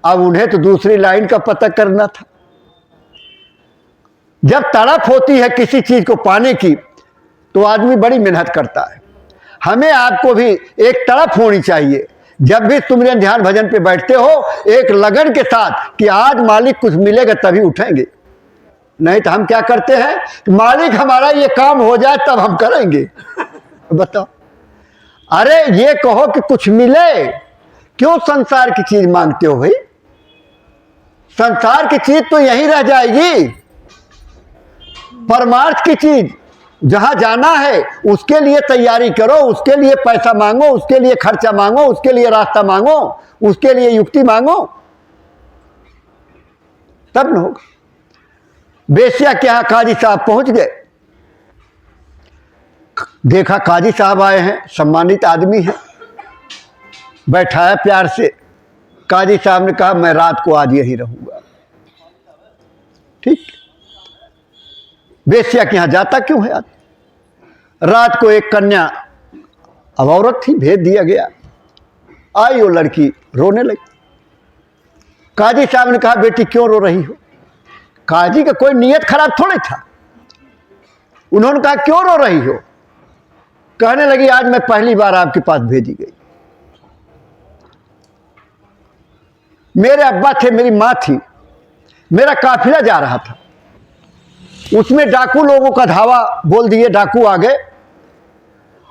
अब उन्हें तो दूसरी लाइन का पता करना था। जब तड़प होती है किसी चीज को पाने की तो आदमी बड़ी मेहनत करता है। हमें आपको भी एक तड़प होनी चाहिए। जब भी तुमने ध्यान भजन पे बैठते हो, एक लगन के साथ कि आज मालिक कुछ मिलेगा तभी उठेंगे। नहीं तो हम क्या करते हैं, मालिक हमारा ये काम हो जाए तब हम करेंगे। बताओ, अरे ये कहो कि कुछ मिले, क्यों संसार की चीज मांगते हो भाई? संसार की चीज तो यहीं रह जाएगी। परमार्थ की चीज जहां जाना है उसके लिए तैयारी करो, उसके लिए पैसा मांगो, उसके लिए खर्चा मांगो, उसके लिए रास्ता मांगो, उसके लिए युक्ति मांगो, तब न होगा। बेस्या के यहां काजी साहब पहुंच गए, देखा काजी साहब आए हैं, सम्मानित आदमी है, बैठाया प्यार से। काजी साहब ने कहा मैं रात को आज यहीं रहूंगा। ठीक, वेश्या के यहां जाता क्यों है आदमी? रात को एक कन्या, अब औरत थी, भेज दिया गया। आई वो लड़की रोने लगी। काजी साहब ने कहा बेटी क्यों रो रही हो? काजी का कोई नियत खराब थोड़े था। उन्होंने कहा क्यों रो रही हो? कहने लगी आज मैं पहली बार आपके पास भेजी गई। मेरे अब्बा थे, मेरी मां थी, मेरा काफिला जा रहा था, उसमें डाकू लोगों का धावा बोल दिए, डाकू आ गए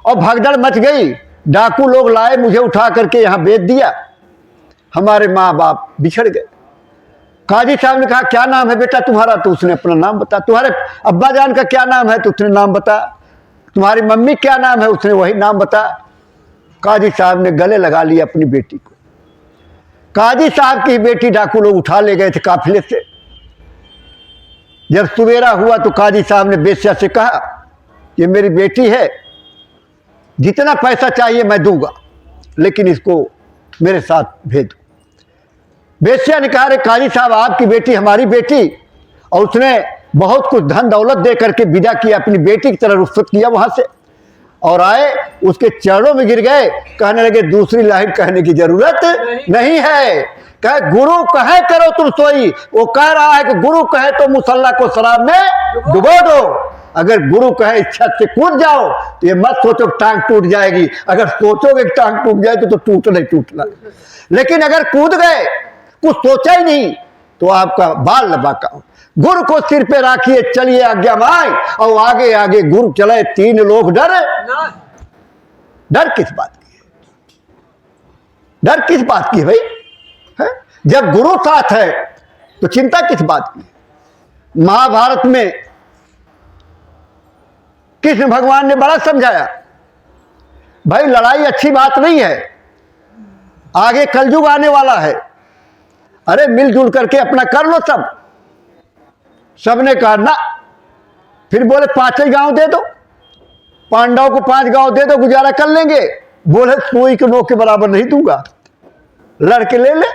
और भगदड़ मच गई। डाकू लोग लाए, मुझे उठा करके यहां बेच दिया, हमारे माँ बाप बिछड़ गए। काजी साहब ने कहा क्या नाम है बेटा तुम्हारा? तो उसने अपना नाम बता। तुम्हारे अब्बा जान का क्या नाम है? तो उसने नाम बता। तुम्हारी मम्मी क्या नाम है? उसने वही नाम बता। काजी साहब ने गले लगा लिया अपनी बेटी को। काजी साहब की बेटी डाकू लोग उठा ले गए थे काफिले से। जब सवेरा हुआ तो काजी साहब ने वेश्या से कहा ये मेरी बेटी है, जितना पैसा चाहिए मैं दूंगा, लेकिन इसको मेरे साथ भेज दो। वेश्या ने कहा अरे काजी साहब आपकी बेटी हमारी बेटी, और उसने बहुत कुछ धन दौलत दे करके विदा किया, अपनी बेटी की तरह रुखसत किया वहां से, और आए उसके चरणों में गिर गए। कहने लगे दूसरी लाइन कहने की जरूरत नहीं है। कहे गुरु कहे करो तुम सोई। वो कह रहा है कि गुरु कहे तो मुसल्ला को शराब में डुबो दो। अगर गुरु कहे छत से कूद जाओ तो ये मत सोचो टांग टूट जाएगी। अगर सोचोगे कि टांग टूट जाए तो टूट नहीं टूटना, लेकिन अगर कूद गए, कुछ सोचा ही नहीं, तो आपका बाल लबाका। गुरु को सिर पे राखिए, चलिए आज्ञा माए, और आगे आगे गुरु चले, तीन लोग डर किस बात की? डर किस बात की भाई? है? जब गुरु साथ है तो चिंता किस बात की? महाभारत में कृष्ण भगवान ने बड़ा समझाया, भाई लड़ाई अच्छी बात नहीं है, आगे कलयुग आने वाला है, अरे मिलजुल करके अपना कर लो सब। सबने कहा ना। फिर बोले 5 ही गांव दे दो, पांडवों को 5 गांव दे दो, गुजारा कर लेंगे। बोले सुई के नोक के बराबर नहीं दूंगा, लड़के ले ले।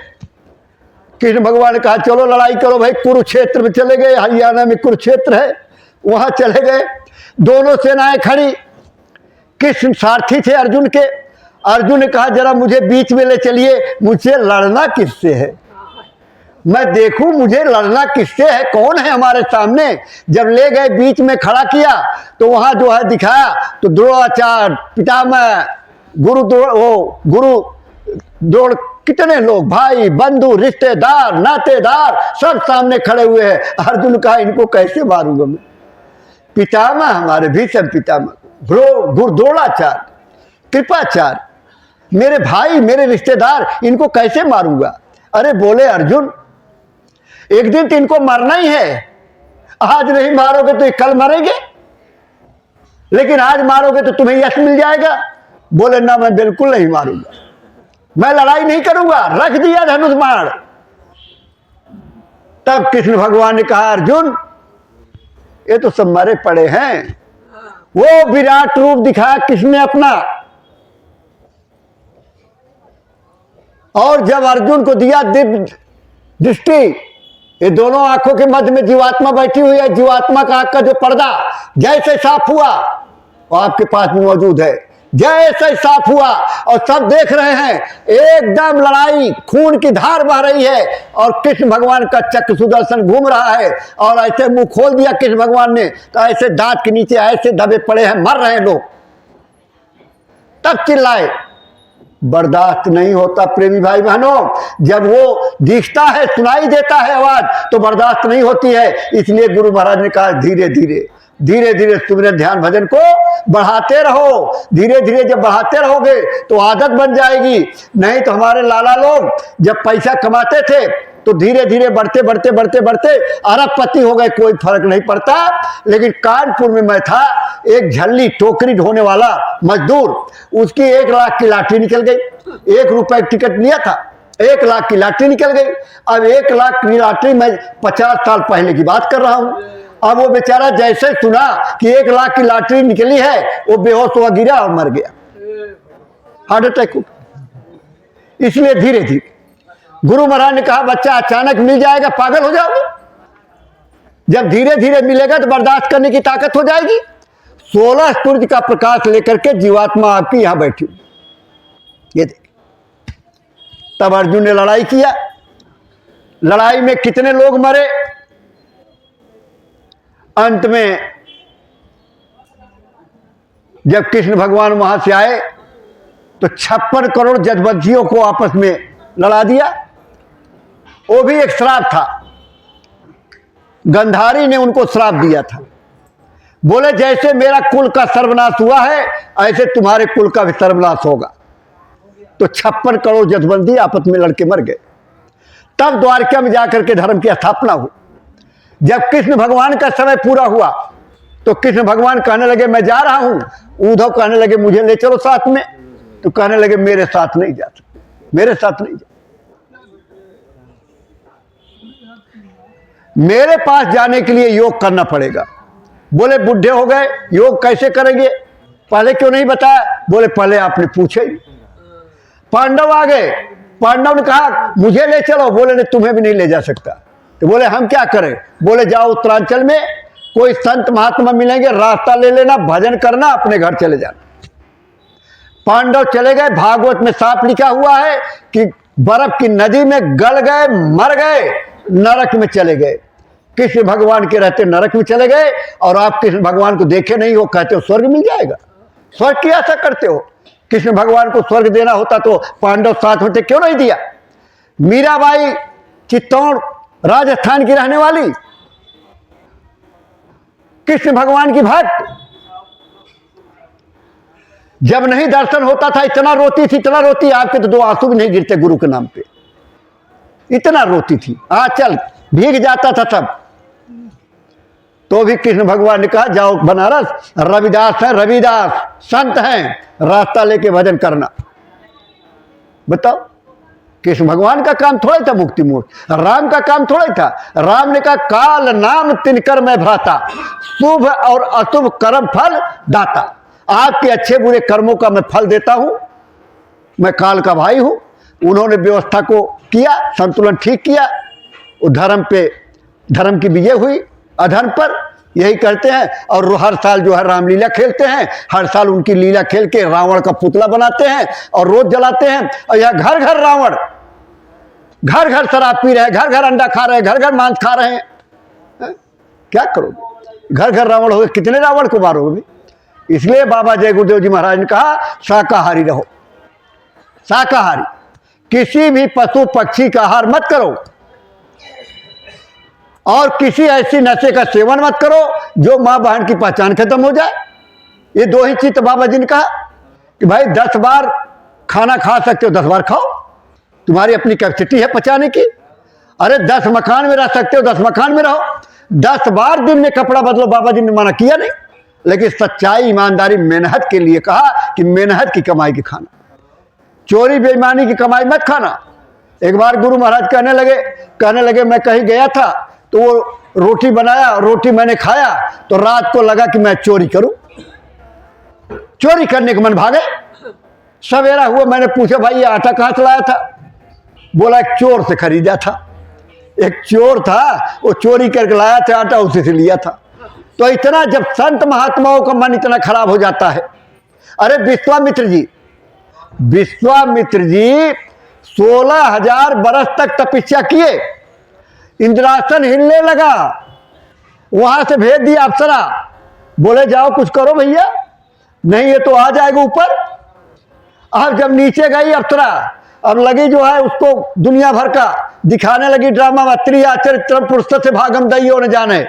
कृष्ण भगवान ने कहा चलो लड़ाई करो भाई। कुरुक्षेत्र में चले गए, हरियाणा में कुरुक्षेत्र है, वहां चले गए। दोनों सेनाएं खड़ी, कृष्ण सारथी थे अर्जुन के। अर्जुन ने कहा जरा मुझे बीच में ले चलिए, मुझे लड़ना किससे है, मैं देखूं मुझे लड़ना किससे है, कौन है हमारे सामने। जब ले गए बीच में खड़ा किया तो वहां जो है दिखाया तो द्रोणाचार्य, पितामह, गुरु द्रोण, कितने लोग, भाई बंधु रिश्तेदार नातेदार सब सामने खड़े हुए हैं। अर्जुन कहा इनको कैसे मारूंगा मैं? पितामह हमारे भीष्म पितामह, गुरु द्रोणाचार्य, कृपाचार्य, मेरे भाई मेरे रिश्तेदार, इनको कैसे मारूंगा? अरे बोले अर्जुन एक दिन तो इनको मरना ही है, आज नहीं मारोगे तो कल मरेंगे, लेकिन आज मारोगे तो तुम्हें यश मिल जाएगा। बोले ना मैं बिल्कुल नहीं मारूंगा, मैं लड़ाई नहीं करूंगा, रख दिया धनुष बाण। तब कृष्ण भगवान ने कहा अर्जुन ये तो सब मरे पड़े हैं। वो विराट रूप दिखाया कृष्ण ने अपना, और जब अर्जुन को दिया दिव्य दृष्टि, ये दोनों आंखों के मध्य में जीवात्मा बैठी हुई है, जीवात्मा का आंख का जो पर्दा जैसे साफ हुआ वो आपके पास में मौजूद है, जैसे साफ हुआ और सब देख रहे हैं, एकदम लड़ाई खून की धार बह रही है, और कृष्ण भगवान का चक्र सुदर्शन घूम रहा है, और ऐसे मुंह खोल दिया कृष्ण भगवान ने तो ऐसे दांत के नीचे ऐसे दबे पड़े हैं, मर रहे हैं लोग। तब चिल्लाए, बर्दाश्त नहीं होता प्रेमी भाई बहनों, जब वो दिखता है सुनाई देता है आवाज तो बर्दाश्त नहीं होती है। इसलिए गुरु महाराज ने कहा धीरे धीरे धीरे धीरे सुमिरन ध्यान भजन को बढ़ाते रहो। धीरे धीरे जब बढ़ाते रहोगे तो आदत बन जाएगी। नहीं तो हमारे लाला लोग जब पैसा कमाते थे तो धीरे धीरे बढ़ते बढ़ते बढ़ते बढ़ते अरबपति हो गए, कोई फर्क नहीं पड़ता। लेकिन कानपुर में मैं था, एक झल्ली टोकरी ढोने वाला मजदूर, उसकी 1 लाख की लॉटरी निकल गई। 1 रुपए टिकट लिया था, 1 लाख की लॉटरी निकल गई। अब 1 लाख की लॉटरी मैं 50 साल पहले की बात कर रहा हूं। अब वो बेचारा जैसे सुना कि 1 लाख की लॉटरी निकली है, वो बेहोश हुआ, गिरा और मर गया, हार्ट अटैक। इसलिए धीरे धीरे गुरु महाराज ने कहा बच्चा अचानक मिल जाएगा पागल हो जाओगे। जब धीरे धीरे मिलेगा तो बर्दाश्त करने की ताकत हो जाएगी। 16 सूर्य का प्रकाश लेकर के जीवात्मा आपकी यहां बैठी हुई, ये देखिए। तब अर्जुन ने लड़ाई किया। लड़ाई में कितने लोग मरे? अंत में जब कृष्ण भगवान वहां से आए तो 56 करोड़ जदबंधियों को आपस में लड़ा दिया। वो भी एक श्राप था, गंधारी ने उनको श्राप दिया था। बोले जैसे मेरा कुल का सर्वनाश हुआ है ऐसे तुम्हारे कुल का भी सर्वनाश होगा। तो 56 करोड़ जदबंदी आपस में लड़के मर गए। तब द्वारका में जाकर के धर्म की स्थापना हुई। जब कृष्ण भगवान का समय पूरा हुआ तो कृष्ण भगवान कहने लगे मैं जा रहा हूं। उद्धव कहने लगे मुझे ले चलो साथ में। तो कहने लगे मेरे साथ नहीं जा सकते, मेरे साथ नहीं जा, मेरे पास जाने के लिए योग करना पड़ेगा। बोले बुढ़े हो गए, योग कैसे करेंगे? पहले क्यों नहीं बताया? बोले पहले आपने पूछा ही। पांडव आ गए, पांडव ने कहा मुझे ले चलो। बोले नहीं, तुम्हें भी नहीं ले जा सकता। तो बोले हम क्या करें? बोले जाओ उत्तरांचल में कोई संत महात्मा मिलेंगे, रास्ता ले लेना, भजन करना, अपने घर चले जाना। पांडव चले गए। भागवत में साफ लिखा हुआ है कि बर्फ की नदी में गल गए, मर गए, नरक में चले गए। कृष्ण भगवान के रहते नरक में चले गए और आप कृष्ण भगवान को देखे नहीं हो, कहते हो स्वर्ग मिल जाएगा। स्वर्ग की आशा करते हो? कृष्ण भगवान को स्वर्ग देना होता तो पांडव साथ होते, क्यों नहीं दिया? मीराबाई चित्तौड़ राजस्थान की रहने वाली, कृष्ण भगवान की भक्त, जब नहीं दर्शन होता था इतना रोती थी, इतना रोती, आपके तो 2 आंसू भी नहीं गिरते गुरु के नाम पे, इतना रोती थी। चल भीग जाता था तब। तो भी कृष्ण भगवान ने कहा जाओ बनारस, रविदास है, रविदास संत हैं, रास्ता लेके भजन करना। बताओ, कृष्ण भगवान का काम थोड़ा था मुक्ति मोक्ष, राम का काम थोड़ा था। राम ने कहा काल नाम तिनकर मैं भ्राता, शुभ और अशुभ कर्म फल दाता। आपके अच्छे बुरे कर्मों का मैं फल देता हूं, मैं काल का भाई हूं। उन्होंने व्यवस्था को किया, संतुलन ठीक किया, वो धर्म की विजय हुई अधर्म पर, यही करते हैं। और हर साल जो है रामलीला खेलते हैं, हर साल उनकी लीला खेल के रावण का पुतला बनाते हैं और रोज जलाते हैं। और यह घर घर रावण, घर घर शराब पी रहे हैं, घर घर अंडा खा रहे हैं, घर घर मांस खा रहे हैं। क्या करोगे? घर घर रावण हो गए, कितने रावण को मारोगे? इसलिए बाबा जय गुरुदेव जी महाराज ने कहा शाकाहारी रहो, शाकाहारी। किसी भी पशु पक्षी का आहार मत करो और किसी ऐसी नशे का सेवन मत करो जो मां बहन की पहचान खत्म हो जाए। ये 2 ही चीज बाबा जी ने कहा कि भाई 10 बार खाना खा सकते हो, 10 बार खाओ, तुम्हारी अपनी कैपेसिटी है पचाने की। अरे 10 मकान में रह सकते हो, 10 मकान में रहो। 10 बार दिन में कपड़ा बदलो, बाबा जी ने मना किया नहीं। लेकिन सच्चाई, ईमानदारी, मेहनत के लिए कहा कि मेहनत की कमाई की खाना, चोरी बेईमानी की कमाई मत खाना। एक बार गुरु महाराज कहने लगे मैं कहीं गया था तो वो रोटी बनाया, रोटी मैंने खाया तो रात को लगा कि मैं चोरी करूं, चोरी करने का मन भागे। सवेरा हुआ, मैंने पूछा भाई ये आटा कहां से लाया था? बोला एक चोर से खरीदा था। एक चोर था, वो चोरी करके लाया था आटा, उसी से लिया था। तो इतना जब संत महात्माओं का मन इतना खराब हो जाता है। अरे विश्वामित्र जी 16,000 बरस तक तपस्या किए, इंद्रासन हिलने लगा, वहां से भेज दिया अप्सरा, बोले जाओ कुछ करो भैया, नहीं ये तो आ जाएगा ऊपर। अब जब नीचे गई अप्सरा, अब लगी जो है उसको दुनिया भर का दिखाने लगी ड्रामा, त्रिया चरित्र पुरुष से भागम दैयो न जाने।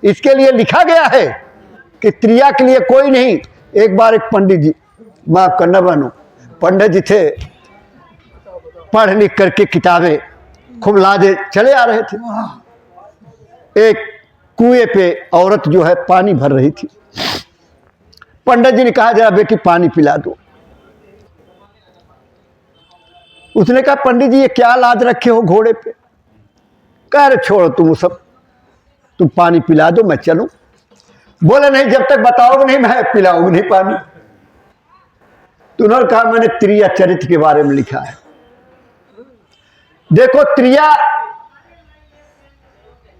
इसके लिए लिखा गया है कि त्रिया के लिए कोई नहीं। एक बार एक पंडित जी, माफ करना बनो, पंडित जी थे, पढ़ लिख करके किताबें खूब लादे चले आ रहे थे। एक कुएं पे औरत जो है पानी भर रही थी। पंडित जी ने कहा जरा बेटी पानी पिला दो। उसने कहा पंडित जी ये क्या लाद रखे हो घोड़े पे? कह रहे छोड़ो तुम सब, तुम पानी पिला दो मैं चलूं। बोले नहीं, जब तक बताओगे नहीं मैं पिलाऊंगा नहीं पानी। तो उन्होंने कहा मैंने त्रिया चरित्र के बारे में लिखा है। देखो त्रिया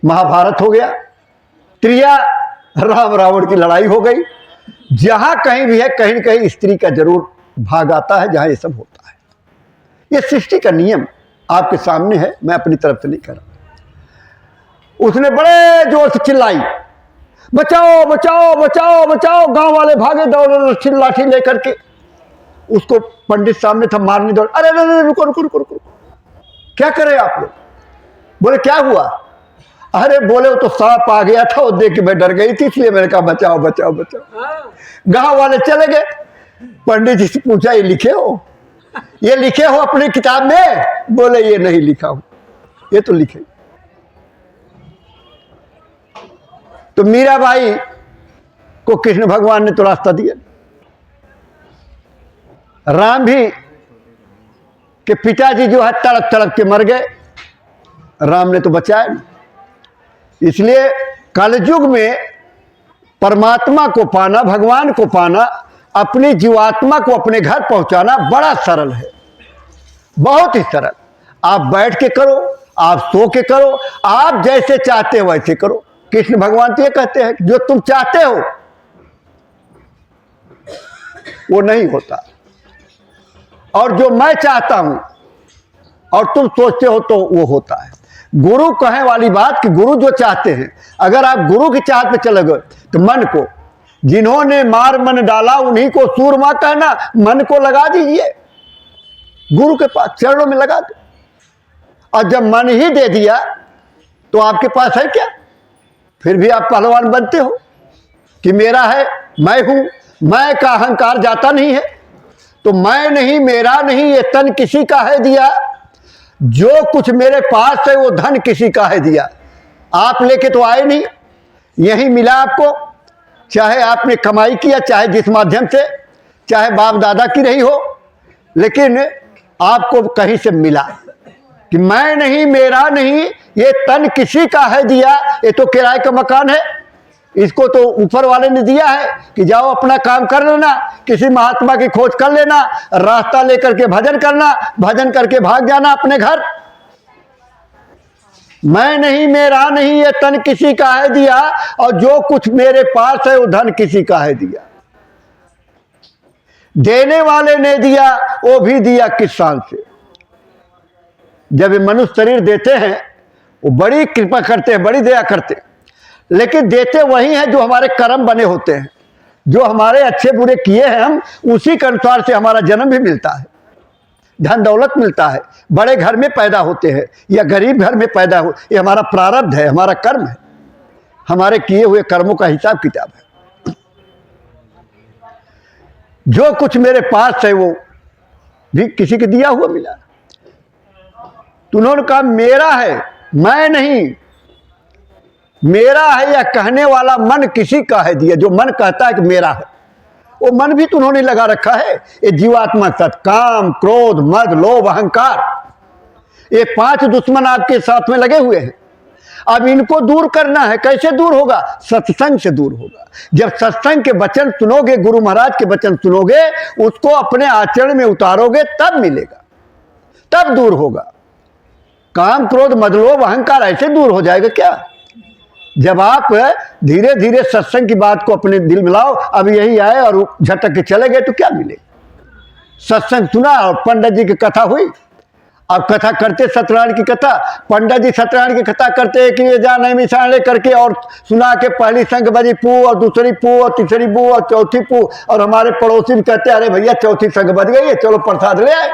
महाभारत हो गया, त्रिया राम रावण की लड़ाई हो गई। जहां कहीं भी है कहीं न कहीं स्त्री का जरूर भाग आता है, जहां ये सब होता है। ये सृष्टि का नियम आपके सामने है, मैं अपनी तरफ से नहीं कर रहा। उसने बड़े जोर से चिल्लाई, बचाओ बचाओ बचाओ बचाओ। गांव वाले भागे दौड़ लाठी लेकर के। उसको पंडित सामने था, मारने दौड़। अरे अरे रुको रुको रुको रुको, क्या करे आप लोग? बोले क्या हुआ? अरे बोले वो तो सांप आ गया था, वो देख के मैं डर गई थी, इसलिए मैंने कहा बचाओ बचाओ बचाओ। गांव वाले चले गए। पंडित जी से पूछा, ये लिखे हो? ये लिखे हो अपनी किताब में? बोले ये नहीं लिखा हूं, ये तो लिखे। तो मीराबाई को कृष्ण भगवान ने तो रास्ता दिया। राम भी के पिताजी जो है तड़प तड़प के मर गए, राम ने तो बचाया नहीं। इसलिए कलयुग में परमात्मा को पाना, भगवान को पाना, अपनी जीवात्मा को अपने घर पहुंचाना बड़ा सरल है, बहुत ही सरल। आप बैठ के करो, आप सो के करो, आप जैसे चाहते हो वैसे करो। कृष्ण भगवान तो ये कहते हैं जो तुम चाहते हो वो नहीं होता, और जो मैं चाहता हूं और तुम सोचते हो तो वो होता है। गुरु कहे वाली बात कि गुरु जो चाहते हैं, अगर आप गुरु की चाहत पे चले गए तो मन को, जिन्होंने मार मन डाला उन्हीं को सूरमा कहना, मन को लगा दीजिए गुरु के पास, चरणों में लगा दो। और जब मन ही दे दिया तो आपके पास है क्या? फिर भी आप पहलवान बनते हो कि मेरा है, मैं हूं, मैं का अहंकार जाता नहीं है। तो मैं नहीं, मेरा नहीं, ये तन किसी का है दिया, जो कुछ मेरे पास है वो धन किसी का है दिया। आप लेके तो आए नहीं, यही मिला आपको, चाहे आपने कमाई किया, चाहे जिस माध्यम से, चाहे बाप दादा की रही हो, लेकिन आपको कहीं से मिला कि मैं नहीं, मेरा नहीं, ये तन किसी का है दिया। ये तो किराए का मकान है, इसको तो ऊपर वाले ने दिया है कि जाओ अपना काम कर लेना, किसी महात्मा की खोज कर लेना, रास्ता लेकर के भजन करना, भजन करके भाग जाना अपने घर। मैं नहीं, मेरा नहीं, ये तन किसी का है दिया, और जो कुछ मेरे पास है वो धन किसी का है दिया। देने वाले ने दिया, वो भी दिया किस शान से। जब ये मनुष्य शरीर देते हैं वो बड़ी कृपा करते हैं, बड़ी दया करते हैं, लेकिन देते वही हैं जो हमारे कर्म बने होते हैं, जो हमारे अच्छे बुरे किए हैं हम, उसी के अनुसार से हमारा जन्म भी मिलता है, धन दौलत मिलता है, बड़े घर में पैदा होते हैं या गरीब घर में पैदा हो, ये हमारा प्रारब्ध है, हमारा कर्म है, हमारे किए हुए कर्मों का हिसाब किताब है। जो कुछ मेरे पास है वो भी किसी के दिया हुआ मिला। तो उन्होंने कहा मेरा है, मैं नहीं, मेरा है या कहने वाला मन किसी का है दिया। जो मन कहता है कि मेरा है, वो मन भी तो उन्होंने लगा रखा है। ये जीवात्मा सत, काम, क्रोध, मद, लोभ, अहंकार, ये 5 दुश्मन आपके साथ में लगे हुए हैं। अब इनको दूर करना है। कैसे दूर होगा? सत्संग से दूर होगा। जब सत्संग के वचन सुनोगे, गुरु महाराज के वचन सुनोगे, उसको अपने आचरण में उतारोगे, तब मिलेगा, तब दूर होगा। काम, क्रोध, मद, लोभ, अहंकार ऐसे दूर हो जाएगा क्या? जब आप धीरे धीरे सत्संग की बात को अपने दिल में लाओ। अब यही आए और झटक के चले गए तो क्या मिले? सत्संग सुना और पंडित जी की कथा हुई। अब कथा करते सत्यनारायण की कथा, पंडित जी सत्यनारायण की कथा करते कि ये जाने मिशान ले करके, और सुना के पहली शंख बजी पू, और दूसरी पू, और तीसरी पू, और चौथी पू, और हमारे पड़ोसी भी कहते अरे भैया चौथी शंख बज गई है, चलो प्रसाद ले आए।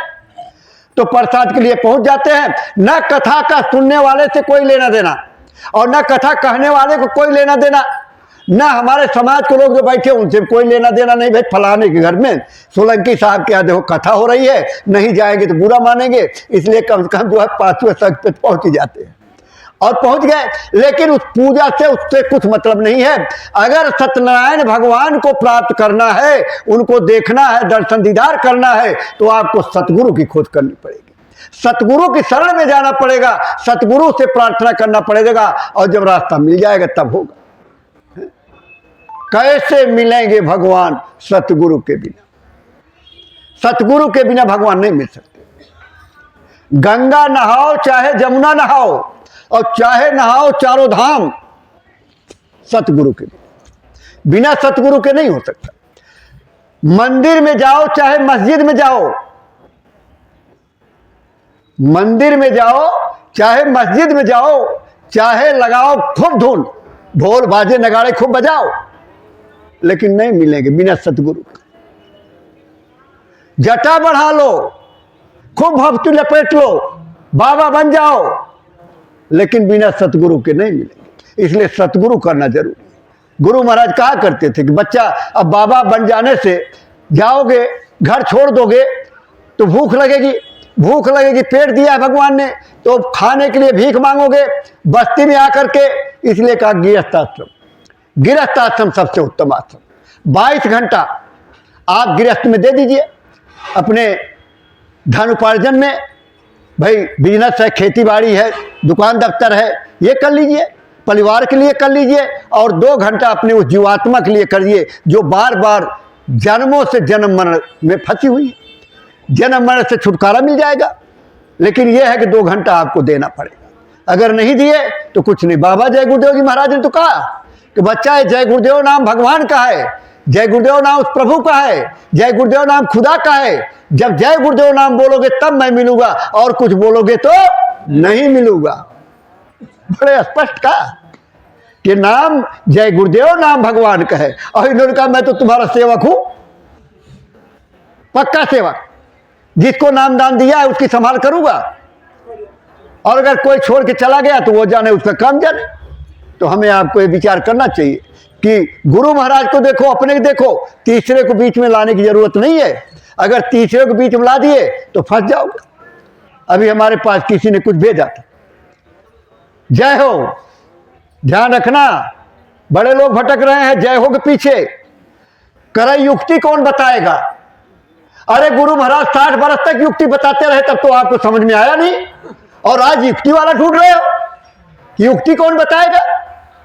तो प्रसाद के लिए पहुंच जाते हैं। न कथा का सुनने वाले से कोई लेना देना, और न कथा कहने वाले को कोई लेना देना, न हमारे समाज के लोग जो बैठे उनसे कोई लेना देना नहीं। भाई फलाने के घर में सोलंकी साहब के यहाँ देखो कथा हो रही है, नहीं जाएंगे तो बुरा मानेंगे, इसलिए कम से कम जो है 5वें शंख पे पहुंच ही जाते हैं। और पहुंच गए, लेकिन उस पूजा से उससे कुछ मतलब नहीं है। अगर सत्यनारायण भगवान को प्राप्त करना है, उनको देखना है, दर्शन दीदार करना है, तो आपको सतगुरु की खोज करनी पड़ेगी, सतगुरु की शरण में जाना पड़ेगा, सतगुरु से प्रार्थना करना पड़ेगा, और जब रास्ता मिल जाएगा तब होगा। कैसे मिलेंगे भगवान? सतगुरु के बिना। सतगुरु के बिना भगवान नहीं मिल सकते। गंगा नहाओ चाहे जमुना नहाओ, और चाहे नहाओ चारों धाम, सतगुरु के बिना सतगुरु के नहीं हो सकता। मंदिर में जाओ चाहे मस्जिद में जाओ, मंदिर में जाओ चाहे मस्जिद में जाओ, चाहे लगाओ खूब धूल, ढोल बाजे नगाड़े खूब बजाओ, लेकिन नहीं मिलेंगे बिना सतगुरु के। जटा बढ़ा लो, खूब भक्ति लपेट लो, बाबा बन जाओ, लेकिन बिना सतगुरु के नहीं मिलेंगे। इसलिए सतगुरु करना जरूरी। गुरु महाराज कहा करते थे कि बच्चा अब बाबा बन जाने से जाओगे, घर छोड़ दोगे तो भूख लगेगी, पेट दिया है भगवान ने तो खाने के लिए भीख मांगोगे बस्ती में आकर के। इसलिए कहा गृहस्थ आश्रम सबसे उत्तम आश्रम। 22 घंटा आप गृहस्थ में दे दीजिए, अपने धन उपार्जन में। भाई बिजनेस है, खेती बाड़ी है, दुकान दफ्तर है, ये कर लीजिए, परिवार के लिए कर लीजिए, और 2 घंटा अपने उस जीवात्मा के लिए करिए जो बार बार जन्मों से जन्म मरण में फंसी हुई है। जन्म मरण से छुटकारा मिल जाएगा, लेकिन यह है कि 2 घंटा आपको देना पड़ेगा। अगर नहीं दिए तो कुछ नहीं। बाबा जय गुरुदेव जी महाराज ने तो कहा कि बच्चा है, जय गुरुदेव नाम भगवान का है, जय गुरुदेव नाम उस प्रभु का है, जय गुरुदेव नाम खुदा का है। जब जय गुरुदेव नाम बोलोगे तब मैं मिलूंगा, और कुछ बोलोगे तो नहीं मिलूंगा। बड़े स्पष्ट कहा कि नाम जय गुरुदेव नाम भगवान का है। और इन्होंने कहा मैं तो तुम्हारा सेवक हूं, पक्का सेवक, जिसको नाम दान दिया है उसकी संभाल करूंगा, और अगर कोई छोड़ के चला गया तो वो जाने, उसका काम जाने। तो हमें आपको ये विचार करना चाहिए कि गुरु महाराज को देखो, अपने को देखो, तीसरे को बीच में लाने की जरूरत नहीं है। अगर तीसरे को बीच में ला दिए तो फंस जाओगे। अभी हमारे पास किसी ने कुछ भेजा था, जय हो, ध्यान रखना बड़े लोग भटक रहे हैं जय हो के पीछे। करे युक्ति कौन बताएगा? अरे गुरु महाराज 60 बरस तक युक्ति बताते रहे, तब तो आपको समझ में आया नहीं, और आज युक्ति वाला ढूंढ रहे हो। युक्ति कौन बताएगा?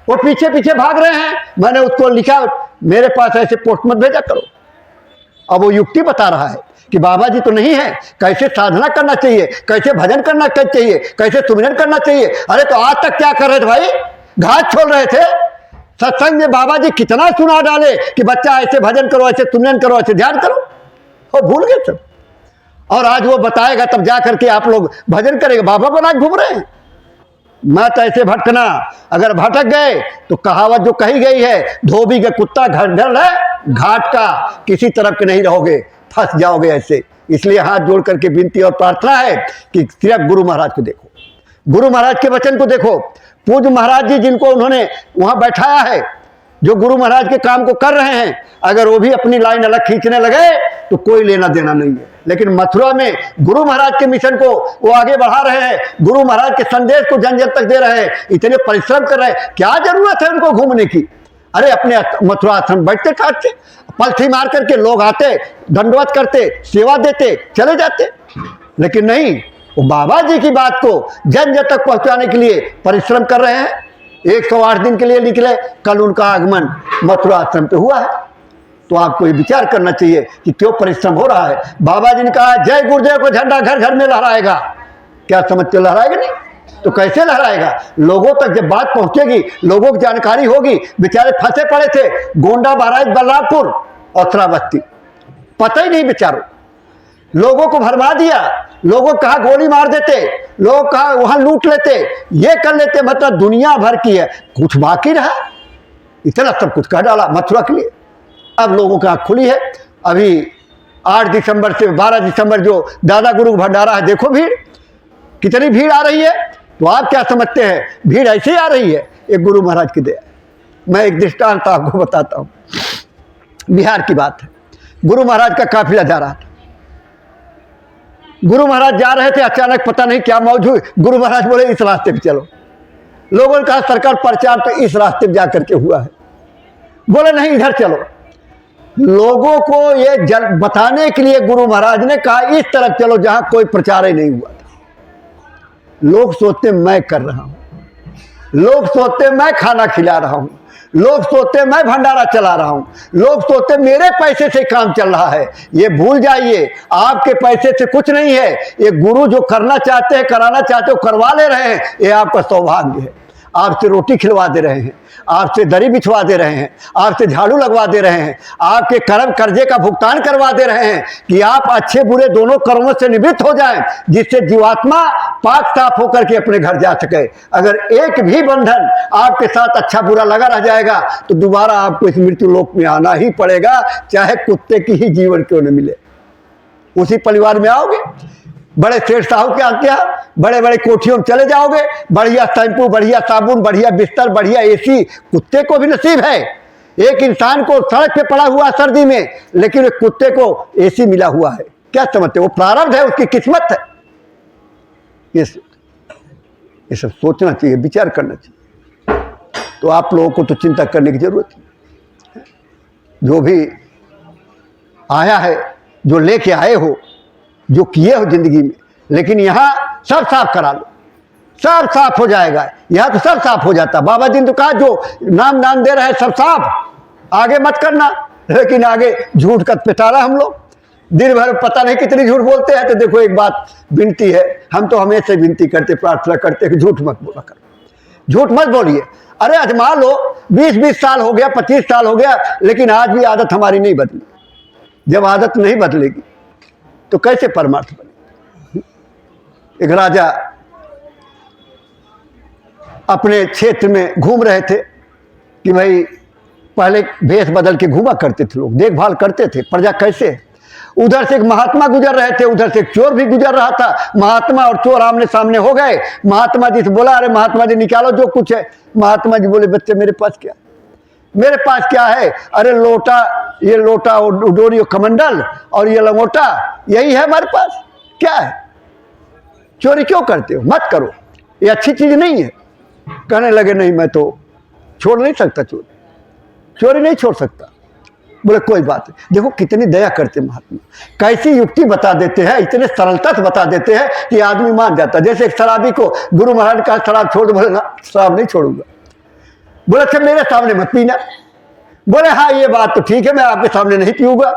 वो पीछे पीछे भाग रहे हैं। मैंने उसको लिखा, मेरे पास ऐसे पोस्ट मत भेजा करो। अब वो युक्ति बता रहा है कि बाबा जी तो नहीं है, कैसे साधना करना चाहिए, कैसे भजन करना चाहिए, कैसे सुमिरन करना चाहिए। अरे तो आज तक क्या कर रहे थे भाई? घाट छोड़ रहे थे। सत्संग में बाबा जी कितना सुना डाले कि बच्चा ऐसे भजन करो, ऐसे सुमिरन करो, ऐसे ध्यान करो, और भूल गए सब। और आज वो बताएगा तब जा करके आप लोग भजन करेंगे। बाबा बना घूम रहे हैं। मत ऐसे भटकना। अगर भटक गए तो कहावत जो कही गई है, धोबी का कुत्ता घर घर है घाट का, किसी तरफ के नहीं रहोगे, फंस जाओगे ऐसे। इसलिए हाथ जोड़ करके विनती और प्रार्थना है कि सिर्फ गुरु महाराज को देखो, गुरु महाराज के वचन को देखो। पूज्य महाराज जी जिनको उन्होंने वहां बैठाया है, जो गुरु महाराज के काम को कर रहे हैं, अगर वो भी अपनी लाइन अलग खींचने लगे तो कोई लेना देना नहीं है। लेकिन मथुरा में गुरु महाराज के मिशन को वो आगे बढ़ा रहे हैं, गुरु महाराज के संदेश को जन जन तक दे रहे हैं, इतने परिश्रम कर रहे हैं। क्या जरूरत है उनको घूमने की? अरे अपने मथुरा आश्रम बैठते ठाकते, पलथी मार करके लोग आते, दंडवत करते, सेवा देते, चले जाते। लेकिन नहीं, वो बाबा जी की बात को जन जन तक पहुंचाने के लिए परिश्रम कर रहे हैं। 108 दिन के लिए निकले, कल उनका आगमन मथुरा आश्रम पे हुआ है। तो आपको ये विचार करना चाहिए कि क्यों परिश्रम हो रहा है। बाबा जी ने कहा जय गुरुदेव को झंडा घर घर में लहराएगा। क्या समझते, लहराएगा नहीं तो कैसे लहराएगा? लोगों तक जब बात पहुंचेगी, लोगों की जानकारी होगी। बेचारे फंसे पड़े थे, गोंडा, बहराइच, बलरामपुर और श्रावस्ती, पता ही नहीं बेचारों। लोगों को भरमा दिया, लोगों कहा गोली मार देते, लोग कहा वहां लूट लेते, ये कर लेते, मतलब दुनिया भर की है, कुछ बाकी रहा? इतना सब कुछ कर डाला मथुरा के लिए। अब लोगों की आंख खुली है। अभी 8 दिसंबर से 12 दिसंबर जो दादा गुरु भंडारा है, देखो भीड़, कितनी भीड़ आ रही है। तो आप क्या समझते हैं? भीड़ ऐसे ही आ रही है, एक गुरु महाराज की दया। मैं एक दृष्टांत आपको बताता हूँ। बिहार की बात है, गुरु महाराज का काफिला जा रहा था। गुरु महाराज जा रहे थे, अचानक पता नहीं क्या मौज हुई, गुरु महाराज बोले इस रास्ते पे चलो। लोगों ने कहा सरकार प्रचार तो इस रास्ते पे जाकर के हुआ है। बोले नहीं इधर चलो। लोगों को ये बताने के लिए गुरु महाराज ने कहा इस तरफ चलो जहां कोई प्रचार ही नहीं हुआ था। लोग सोचते मैं कर रहा हूं, लोग सोचते मैं खाना खिला रहा हूं, लोग सोचते मैं भंडारा चला रहा हूं, लोग सोचते मेरे पैसे से काम चल रहा है। ये भूल जाइए, आपके पैसे से कुछ नहीं है। ये गुरु जो करना चाहते हैं, कराना चाहते हो, करवा ले रहे हैं। ये आपका सौभाग्य है। आपसे रोटी खिलवा दे रहे हैं, आपसे दरी बिछवा दे रहे हैं, आपसे झाड़ू लगवा दे रहे हैं, आपके कर्म कर्जे का भुगतान करवा दे रहे हैं कि आप अच्छे बुरे दोनों कर्मों से निवृत्त हो जाएं, जिससे जीवात्मा पाक साफ होकर के अपने घर जा सके। अगर एक भी बंधन आपके साथ अच्छा बुरा लगा रह जाएगा तो दोबारा आपको इस मृत्यु लोक में आना ही पड़ेगा, चाहे कुत्ते की ही जीवन क्यों न मिले। उसी परिवार में आओगे, बड़े सेठ साहब के आते हैं, बड़े बड़े कोठियों में चले जाओगे, बढ़िया शैम्पू, बढ़िया साबुन, बढ़िया बिस्तर, बढ़िया एसी। कुत्ते को भी नसीब है, एक इंसान को सड़क पे पड़ा हुआ सर्दी में, लेकिन एक कुत्ते को एसी मिला हुआ है। क्या समझते? वो प्रारब्ध है, उसकी किस्मत है। ये सब सोचना चाहिए, विचार करना चाहिए। तो आप लोगों को तो चिंता करने की जरूरत है। जो भी आया है, जो लेके आए हो, जो किए हो जिंदगी में, लेकिन यहाँ सब साफ करा लो, सब साफ हो जाएगा। यहाँ तो सब साफ हो जाता। बाबा जी ने तो कहा जो नाम दे रहे हैं सब साफ, आगे मत करना। लेकिन आगे झूठ का पिटारा हम लोग दिन भर पता नहीं कितनी झूठ बोलते हैं। तो देखो, एक बात विनती है, हम तो हमेशा विनती करते, प्रार्थना करते कि झूठ मत बोला करो, झूठ मत बोलिए। अरे आजमा लो, 20-20 साल हो गया, 25 साल हो गया, लेकिन आज भी आदत हमारी नहीं बदली। जब आदत नहीं बदलेगी तो कैसे परमार्थ बने? एक राजा अपने क्षेत्र में घूम रहे थे कि भाई पहले भेष बदल के घूमा करते थे लोग, देखभाल करते थे प्रजा कैसे है। उधर से एक महात्मा गुजर रहे थे, उधर से एक चोर भी गुजर रहा था। महात्मा और चोर आमने सामने हो गए। महात्मा जी से बोला, अरे महात्मा जी निकालो जो कुछ है। महात्मा जी बोले, बच्चे मेरे पास क्या, मेरे पास क्या है? अरे लोटा, ये लोटा और डोरी और कमंडल और ये लंगोटा, यही है हमारे पास, क्या है? चोरी क्यों करते हो? मत करो, ये अच्छी चीज नहीं है। कहने लगे, नहीं मैं तो छोड़ नहीं सकता, चोरी नहीं छोड़ सकता। बोले कोई बात नहीं। देखो कितनी दया करते महात्मा, कैसी युक्ति बता देते हैं, इतने सरलता से बता देते हैं कि आदमी मान जाता। जैसे एक शराबी को गुरु महाराज का शराब छोड़ दो, बोले ना शराब नहीं छोड़ूंगा। बोले अच्छा मेरे सामने मत पीना। बोले हाँ ये बात तो ठीक है, मैं आपके सामने नहीं पीऊंगा।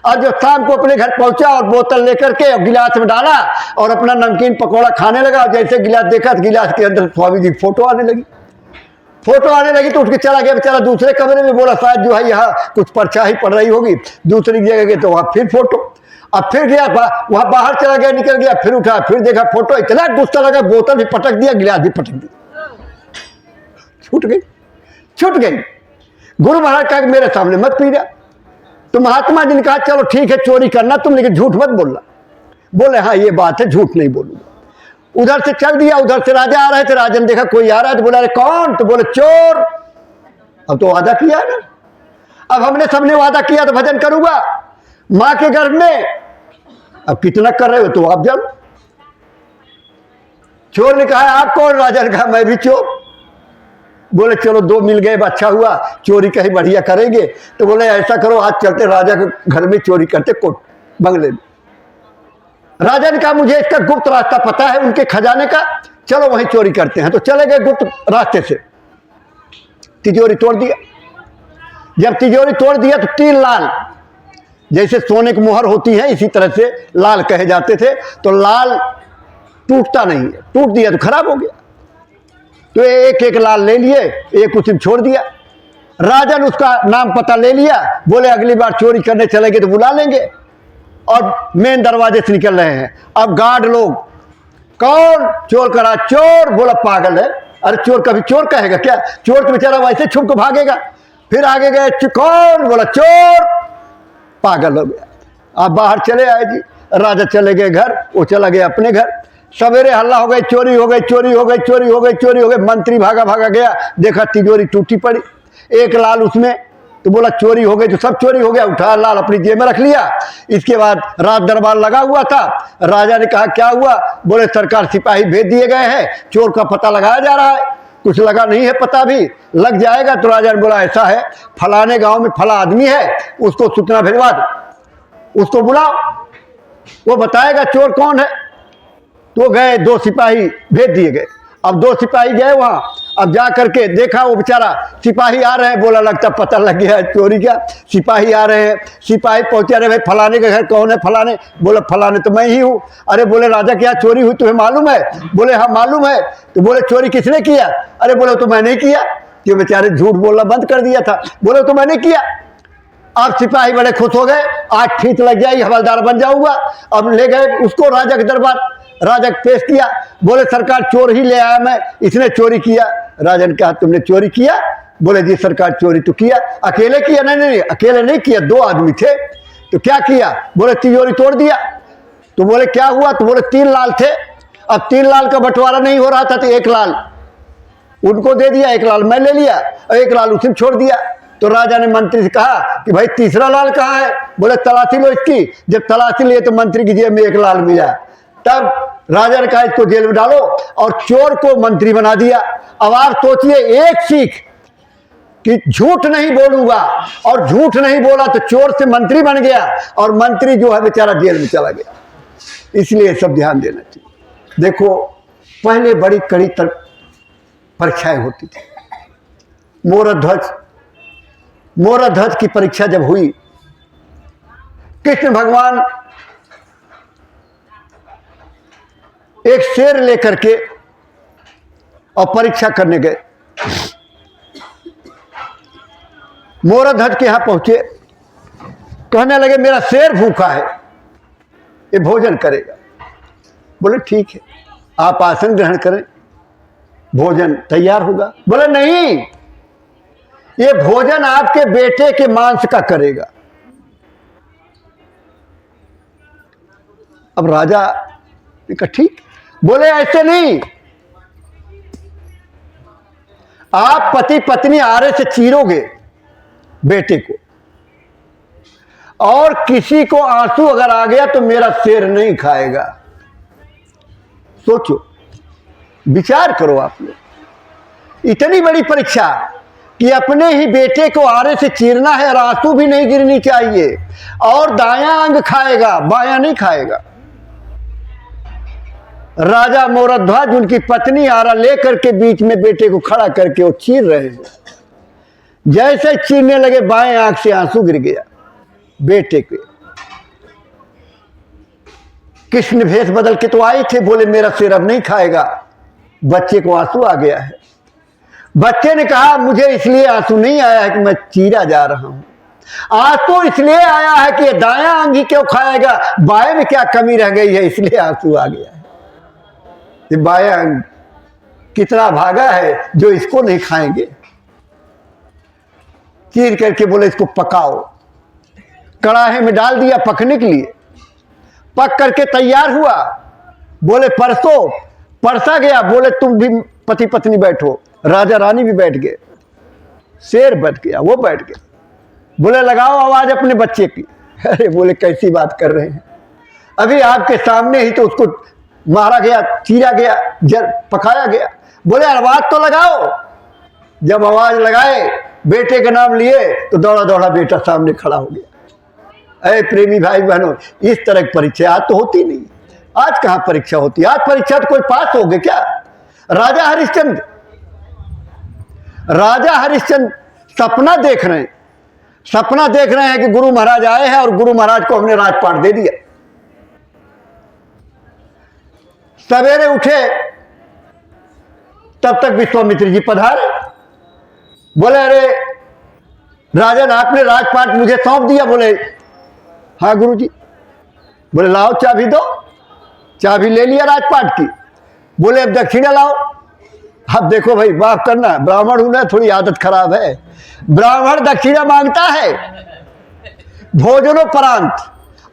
और जब शाम को अपने घर पहुंचा और बोतल लेकर के गिलास में डाला और अपना नमकीन पकौड़ा खाने लगा, जैसे गिलास देखा तो गिलास के अंदर स्वामी जी फोटो आने लगी। तो उठ के चला गया बेचारा दूसरे कमरे में। बोला शायद जो है यहाँ कुछ परछाई पड़ रही होगी। दूसरी जगह गए तो वहाँ फिर फोटो। अब फिर गया वहाँ बाहर चला गया, निकल गया, फिर उठा, फिर देखा फोटो। इतना गुस्सा लगा, बोतल भी पटक दिया, गिलास भी पटक दिया, छूट गई। गुरु महाराज कहा मेरे सामने मत पी जा। तो महात्मा जी ने कहा चलो ठीक है चोरी करना तुम, लेकिन झूठ मत बोलना। बोले हाँ ये बात है, झूठ नहीं बोलूंगा। उधर से चल दिया। उधर से राजा आ रहे थे, राजा ने देखा कोई आ रहा है तो बोला अरे कौन? तो बोले चोर। अब तो वादा किया ना, अब हमने सबने वादा किया तो भजन करूंगा मां के गर्भ में। अब कितना कर रहे हो तो आप जानो। चोर ने कहा आप कौन? राजा ने कहा मैं भी चोर। बोले चलो दो मिल गए, अच्छा हुआ, चोरी कहीं बढ़िया करेंगे। तो बोले ऐसा करो आज चलते राजा के घर में चोरी करते, कोट बंगले में। राजा ने कहा मुझे इसका गुप्त रास्ता पता है उनके खजाने का, चलो वहीं चोरी करते हैं। तो चले गए गुप्त रास्ते से, तिजोरी तोड़ दिया। जब तिजोरी तोड़ दिया तो 3 लाल, जैसे सोने की मुहर होती है इसी तरह से लाल कहे जाते थे। तो लाल टूटता नहीं है, टूट दिया तो खराब हो गया। तो एक एक लाल ले लिए, एक उसी में छोड़ दिया। राजा ने उसका नाम पता ले लिया। बोले अगली बार चोरी करने चलेंगे तो बुला लेंगे। और मेन दरवाजे से निकल रहे हैं। अब गार्ड लोग, कौन? चोर करा चोर। बोला पागल है, अरे चोर कभी चोर कहेगा क्या? चोर तो बेचारा वैसे छुप के भागेगा। फिर आगे गए, कौन? बोला चोर। पागल हो गया। आप बाहर चले आए जी। राजा चले गए घर, वो चला गया अपने घर। सवेरे हल्ला हो गई, चोरी हो गई, चोरी हो गई, चोरी हो गई, चोरी हो गई। मंत्री भागा भागा गया, देखा तिजोरी टूटी पड़ी, एक लाल उसमें। तो बोला चोरी हो गई तो सब चोरी हो गया। उठा लाल अपनी जेब में रख लिया। इसके बाद रात दरबार लगा हुआ था। राजा ने कहा क्या हुआ? बोले सरकार सिपाही भेज दिए गए हैं, चोर का पता लगाया जा रहा है। कुछ लगा नहीं है पता, भी लग जाएगा। तो राजा ने बोला ऐसा है, फलाने गांव में फला आदमी है, उसको सूचना भिजवा दो, उसको बुलाओ, वो बताएगा चोर कौन है। तो गए, 2 सिपाही भेज दिए गए। अब 2 सिपाही गए वहां। अब जा करके देखा वो बेचारा, सिपाही आ रहे हैं। बोला लगता पता लग गया है चोरी का। सिपाही आ रहे हैं, सिपाही पहुंचे, अरे भाई फलाने के घर कौन है? फलाने। बोले फलाने तो मैं ही हूँ। अरे बोले राजा क्या चोरी हुई तुम्हें मालूम है? बोले हाँ मालूम है। तो बोले चोरी किसने किया? अरे बोले तो मैंने ही किया। कि बेचारे झूठ बोलना बंद कर दिया था। बोले तो मैंने किया। अब सिपाही बड़े खुश हो गए, आज ठीक लग जाएगी, हवलदार बन जाऊंगा। अब ले गए उसको राजा के दरबार, राजा पेश किया। बोले सरकार चोर ही ले आया मैं, इसने चोरी किया। राजा ने कहा तुमने चोरी किया? बोले जी सरकार चोरी तो किया। अकेले किया? नहीं नहीं अकेले नहीं किया, 2 आदमी थे। तो क्या किया? बोले तिजोरी तोड़ दिया। तो बोले क्या हुआ? तो बोले 3 लाल थे, अब 3 लाल का बंटवारा नहीं हो रहा था तो 1 लाल उनको दे दिया, 1 लाल मैं ले लिया और 1 लाल उसने छोड़ दिया। तो राजा ने मंत्री से कहा कि भाई तीसरा लाल कहाँ है? बोले तलाशी लो इसकी। जब तलाशी लिए तो मंत्री की जेब में 1 लाल मिला। तब राजा ने कहा इसको जेल में डालो और चोर को मंत्री बना दिया। अब आप सोचिए एक सीख कि झूठ नहीं बोलूंगा, और झूठ नहीं बोला तो चोर से मंत्री बन गया और मंत्री जो है बेचारा जेल में चला गया। इसलिए सब ध्यान देना चाहिए। देखो पहले बड़ी कड़ी परीक्षाएं होती थी। मोरध्वज की परीक्षा जब हुई, कृष्ण भगवान एक शेर लेकर के और परीक्षा करने गए। मोरध्वज के यहां पहुंचे, कहने लगे मेरा शेर भूखा है, ये भोजन करेगा। बोले ठीक है आप आसन ग्रहण करें, भोजन तैयार होगा। बोले नहीं, ये भोजन आपके बेटे के मांस का करेगा। अब राजा ने कहा ठीक। बोले ऐसे नहीं, आप पति पत्नी आरे से चीरोगे बेटे को, और किसी को आंसू अगर आ गया तो मेरा शेर नहीं खाएगा। सोचो, विचार करो आप लोग। इतनी बड़ी परीक्षा कि अपने ही बेटे को आरे से चीरना है और आंसू भी नहीं गिरनी चाहिए, और दायां अंग खाएगा, बायां नहीं खाएगा। राजा मोरध्वज उनकी पत्नी आरा लेकर के बीच में बेटे को खड़ा करके वो चीर रहे हैं। जैसे चीरने लगे बाएं आंख से आंसू गिर गया बेटे के। कृष्ण भेष बदल के तो आए थे, बोले मेरा सिर अब नहीं खाएगा। बच्चे को आंसू आ गया है। बच्चे ने कहा मुझे इसलिए आंसू नहीं आया है कि मैं चीरा जा रहा हूं, आंसू इसलिए आया है कि दायां अंग ही क्यों खाएगा, बाएं में क्या कमी रह गई है, इसलिए आंसू आ गया है। ये बायां अंग कितना भागा है जो इसको नहीं खाएंगे। चीर करके बोले इसको पकाओ। कड़ाहे में डाल दिया पकने के लिए, पक करके तैयार हुआ। बोले परसा गया। बोले तुम भी पति पत्नी बैठो। राजा रानी भी बैठ गए, शेर बैठ गया, वो बैठ गया। बोले लगाओ आवाज अपने बच्चे की। अरे बोले कैसी बात कर रहे हैं, अभी आपके सामने ही तो उसको मारा गया, चीरा गया, पकाया गया। बोले आवाज तो लगाओ। जब आवाज लगाए, बेटे का नाम लिए, तो दौड़ा दौड़ा बेटा सामने खड़ा हो गया। अरे प्रेमी भाई बहनों, इस तरह की परीक्षा आज तो होती नहीं। आज कहां परीक्षा होती है? आज परीक्षा तो कोई पास हो गए क्या? राजा हरिश्चंद्र सपना देख रहे हैं कि गुरु महाराज आए हैं और गुरु महाराज को हमने राजपाट दे दिया। सवेरे उठे तब तक विश्वामित्र जी पधारे। बोले अरे राजन आपने राजपाट मुझे सौंप दिया। बोले हाँ गुरु जी। बोले लाओ चाबी दो। चाबी ले लिया राजपाट की। बोले अब दक्षिणा लाओ। अब देखो भाई, माफ करना, ब्राह्मण हूं ना, थोड़ी आदत खराब है। ब्राह्मण दक्षिणा मांगता है भोजनोपरांत।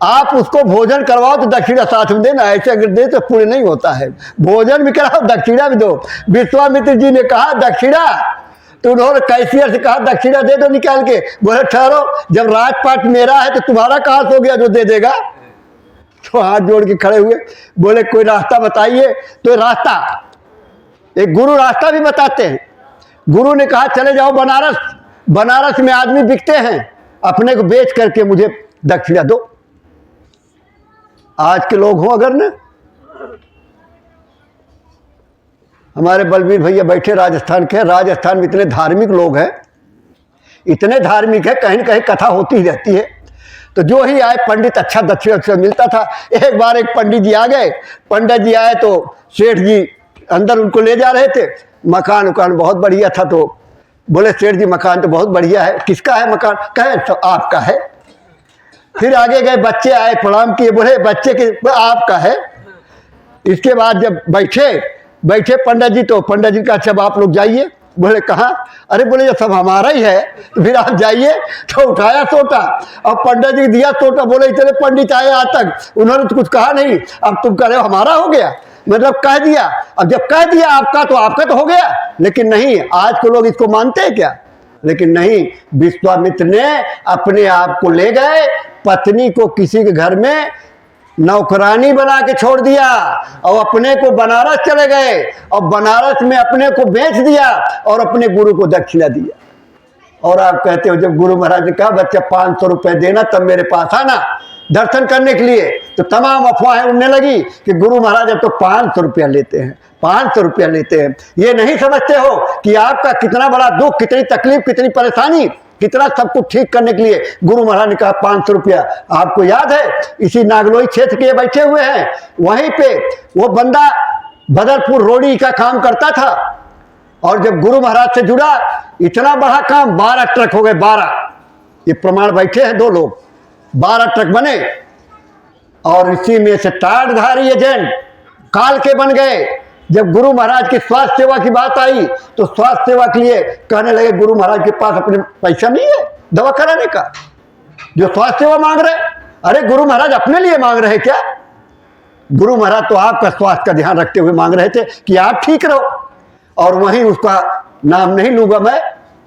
आप उसको भोजन करवाओ तो दक्षिणा साथ में देना, ऐसे अगर दे तो पूरे नहीं होता है। भोजन भी कराओ, दक्षिणा भी दो। विश्वामित्र जी ने कहा दक्षिणा, तो उन्होंने कैशियर से कहा दक्षिणा दे दो निकाल के। बोले ठहरो, जब राजपाट मेरा है तो तुम्हारा कहां सो गया जो दे देगा? तो हाथ जोड़ के खड़े हुए। बोले कोई रास्ता बताइए। तो रास्ता, एक गुरु रास्ता भी बताते हैं। गुरु ने कहा चले जाओ बनारस में आदमी बिकते हैं, अपने को बेच करके मुझे दक्षिणा दो। आज के लोग हो अगर ना, हमारे बलबीर भैया बैठे राजस्थान के, राजस्थान में इतने धार्मिक लोग हैं, इतने धार्मिक है, कहीं न कहीं कथा होती ही रहती है। तो जो ही आए पंडित अच्छा दक्षिणा मिलता था। एक बार एक पंडित जी आ गए। पंडित जी आए तो सेठ जी अंदर उनको ले जा रहे थे। मकान उकान बहुत बढ़िया था। तो बोले सेठ जी मकान तो बहुत बढ़िया है। किसका है मकान? कहे तो आपका है। फिर आगे गए, बच्चे आए, प्रणाम किए, बोले बच्चे के आपका है। इसके बाद जब बैठे पंडित जी, तो पंडित जी का अच्छा आप लोग जाइए। बोले कहाँ? अरे बोले ये सब हमारा ही है, तो फिर आप जाइए। तो उठाया सोटा और पंडित जी दिया सोटा। बोले इतने पंडित आए आज तक, उन्होंने तो कुछ कहा नहीं, अब तुम कह रहे हो हमारा हो गया। मतलब कह दिया, अब जब कह दिया आपका तो आपका तो हो गया। लेकिन नहीं, आज के लोग इसको मानते हैं क्या? लेकिन नहीं, विश्वामित्र ने अपने आप को ले गए, पत्नी को किसी के घर में नौकरानी बना के छोड़ दिया और अपने को बनारस चले गए और बनारस में अपने को बेच दिया और अपने गुरु को दक्षिणा दिया। और आप कहते हो जब गुरु महाराज ने कहा बच्चा 500 रुपए देना तब मेरे पास आना दर्शन करने के लिए, तो तमाम अफवाहें उड़ने लगी कि गुरु महाराज अब तो 500 रुपया लेते हैं, 500 रुपया लेते हैं। ये नहीं समझते हो कि आपका कितना बड़ा दुख, कितनी तकलीफ, कितनी परेशानी, कितना सब कुछ ठीक करने के लिए गुरु महाराज ने कहा 500 रुपया। आपको याद है, इसी नागलोई क्षेत्र के बैठे हुए हैं, वहीं पे वो बंदा बदरपुर रोड़ी का काम करता था और जब गुरु महाराज से जुड़ा, इतना बड़ा काम, 12 ट्रक हो गए, 12। ये प्रमाण बैठे हैं 2 लोग, 12 ट्रक बने और इसी में से टाटधारी एजेंट काल के बन गए। जब गुरु महाराज की स्वास्थ्य सेवा की बात आई तो स्वास्थ्य सेवा के लिए कहने लगे गुरु महाराज के पास अपने पैसा नहीं है दवा कराने का, जो स्वास्थ्य सेवा मांग रहे। अरे गुरु महाराज अपने लिए मांग रहे क्या? गुरु महाराज तो आपका स्वास्थ्य का ध्यान रखते हुए मांग रहे थे कि आप ठीक रहो। और वहीं उसका नाम नहीं लूंगा मैं,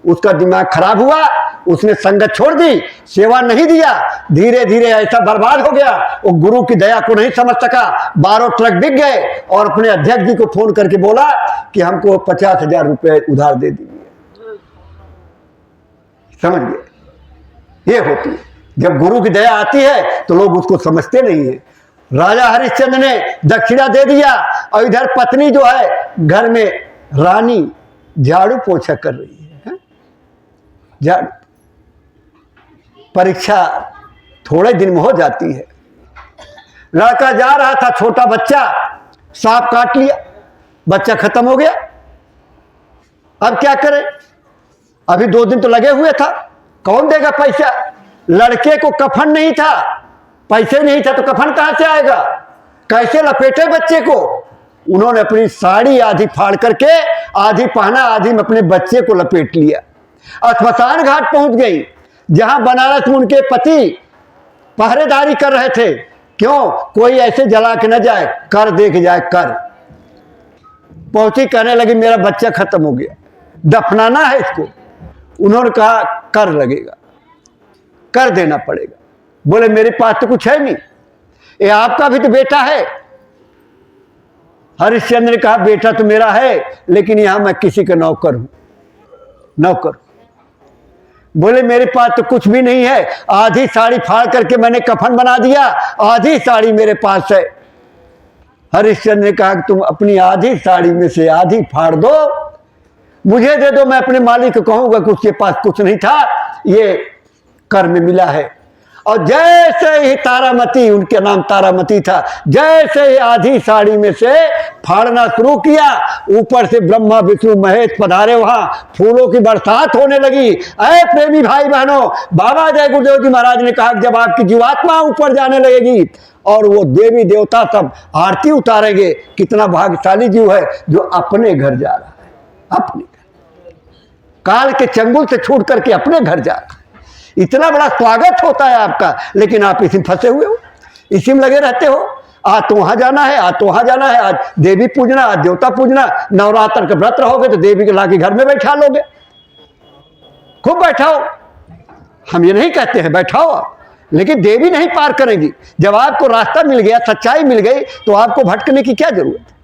उसका दिमाग खराब हुआ, उसने संगत छोड़ दी, सेवा नहीं दिया, धीरे धीरे ऐसा बर्बाद हो गया। वो गुरु की दया को नहीं समझ सका, 12 ट्रक बिक गए और अपने अध्यक्ष जी को फोन करके बोला कि हमको 50,000 रुपए उधार दे दीजिए। समझ गए? ये होती है जब गुरु की दया आती है तो लोग उसको समझते नहीं है। राजा हरिश्चंद्र ने दक्षिणा दे दिया और इधर पत्नी जो है घर में रानी झाड़ू पोछा कर रही है। झाड़ू परीक्षा थोड़े दिन में हो जाती है। लड़का जा रहा था, छोटा बच्चा, सांप काट लिया, बच्चा खत्म हो गया। अब क्या करे? अभी 2 दिन तो लगे हुए था, कौन देगा पैसा? लड़के को कफन नहीं था, पैसे नहीं था तो कफन कहां से आएगा? कैसे लपेटे बच्चे को? उन्होंने अपनी साड़ी आधी फाड़ करके आधी पहना, आधी में अपने बच्चे को लपेट लिया। श्मशान घाट पहुंच गई जहां बनारस में उनके पति पहरेदारी कर रहे थे। क्यों? कोई ऐसे जला के न जाए, कर दे के जाए, कर। पहुंची, कहने लगी मेरा बच्चा खत्म हो गया, दफनाना है इसको। उन्होंने कहा कर लगेगा, कर देना पड़ेगा। बोले मेरे पास तो कुछ है नहीं, ये आपका भी तो बेटा है। हरिश्चंद्र ने कहा बेटा तो मेरा है, लेकिन यहां मैं किसी का नौकर हूं, नौकर। बोले मेरे पास तो कुछ भी नहीं है, आधी साड़ी फाड़ करके मैंने कफन बना दिया, आधी साड़ी मेरे पास है। हरिश्चंद्र ने कहा कि तुम अपनी आधी साड़ी में से आधी फाड़ दो, मुझे दे दो, मैं अपने मालिक को कहूंगा कि उसके पास कुछ नहीं था, ये कर में मिला है। और जैसे ही तारामती, उनके नाम तारामती था, जैसे ही आधी साड़ी में से फाड़ना शुरू किया, ऊपर से ब्रह्मा विष्णु महेश पधारे, वहां फूलों की बरसात होने लगी। अरे प्रेमी भाई बहनों, बाबा जय गुरुदेव जी महाराज ने कहा जब आपकी जीवात्मा ऊपर जाने लगेगी और वो देवी देवता सब आरती उतारेंगे, कितना भाग्यशाली जीव है जो अपने घर जा रहा है, अपने घर, काल के चंगुल से छूट करके अपने घर जा रहा है। इतना बड़ा स्वागत होता है आपका, लेकिन आप इसी में फंसे हुए हो, इसी में लगे रहते हो। आज तो वहां जाना है, आज तो वहां जाना है, आज देवी पूजना, आज देवता पूजना, नवरात्र का व्रत रहोगे तो देवी के लाके घर में बैठा लोगे, खूब बैठाओ। हम ये नहीं कहते हैं बैठाओ आप, लेकिन देवी नहीं पार करेंगी। जब आपको रास्ता मिल गया, सच्चाई मिल गई, तो आपको भटकने की क्या जरूरत है?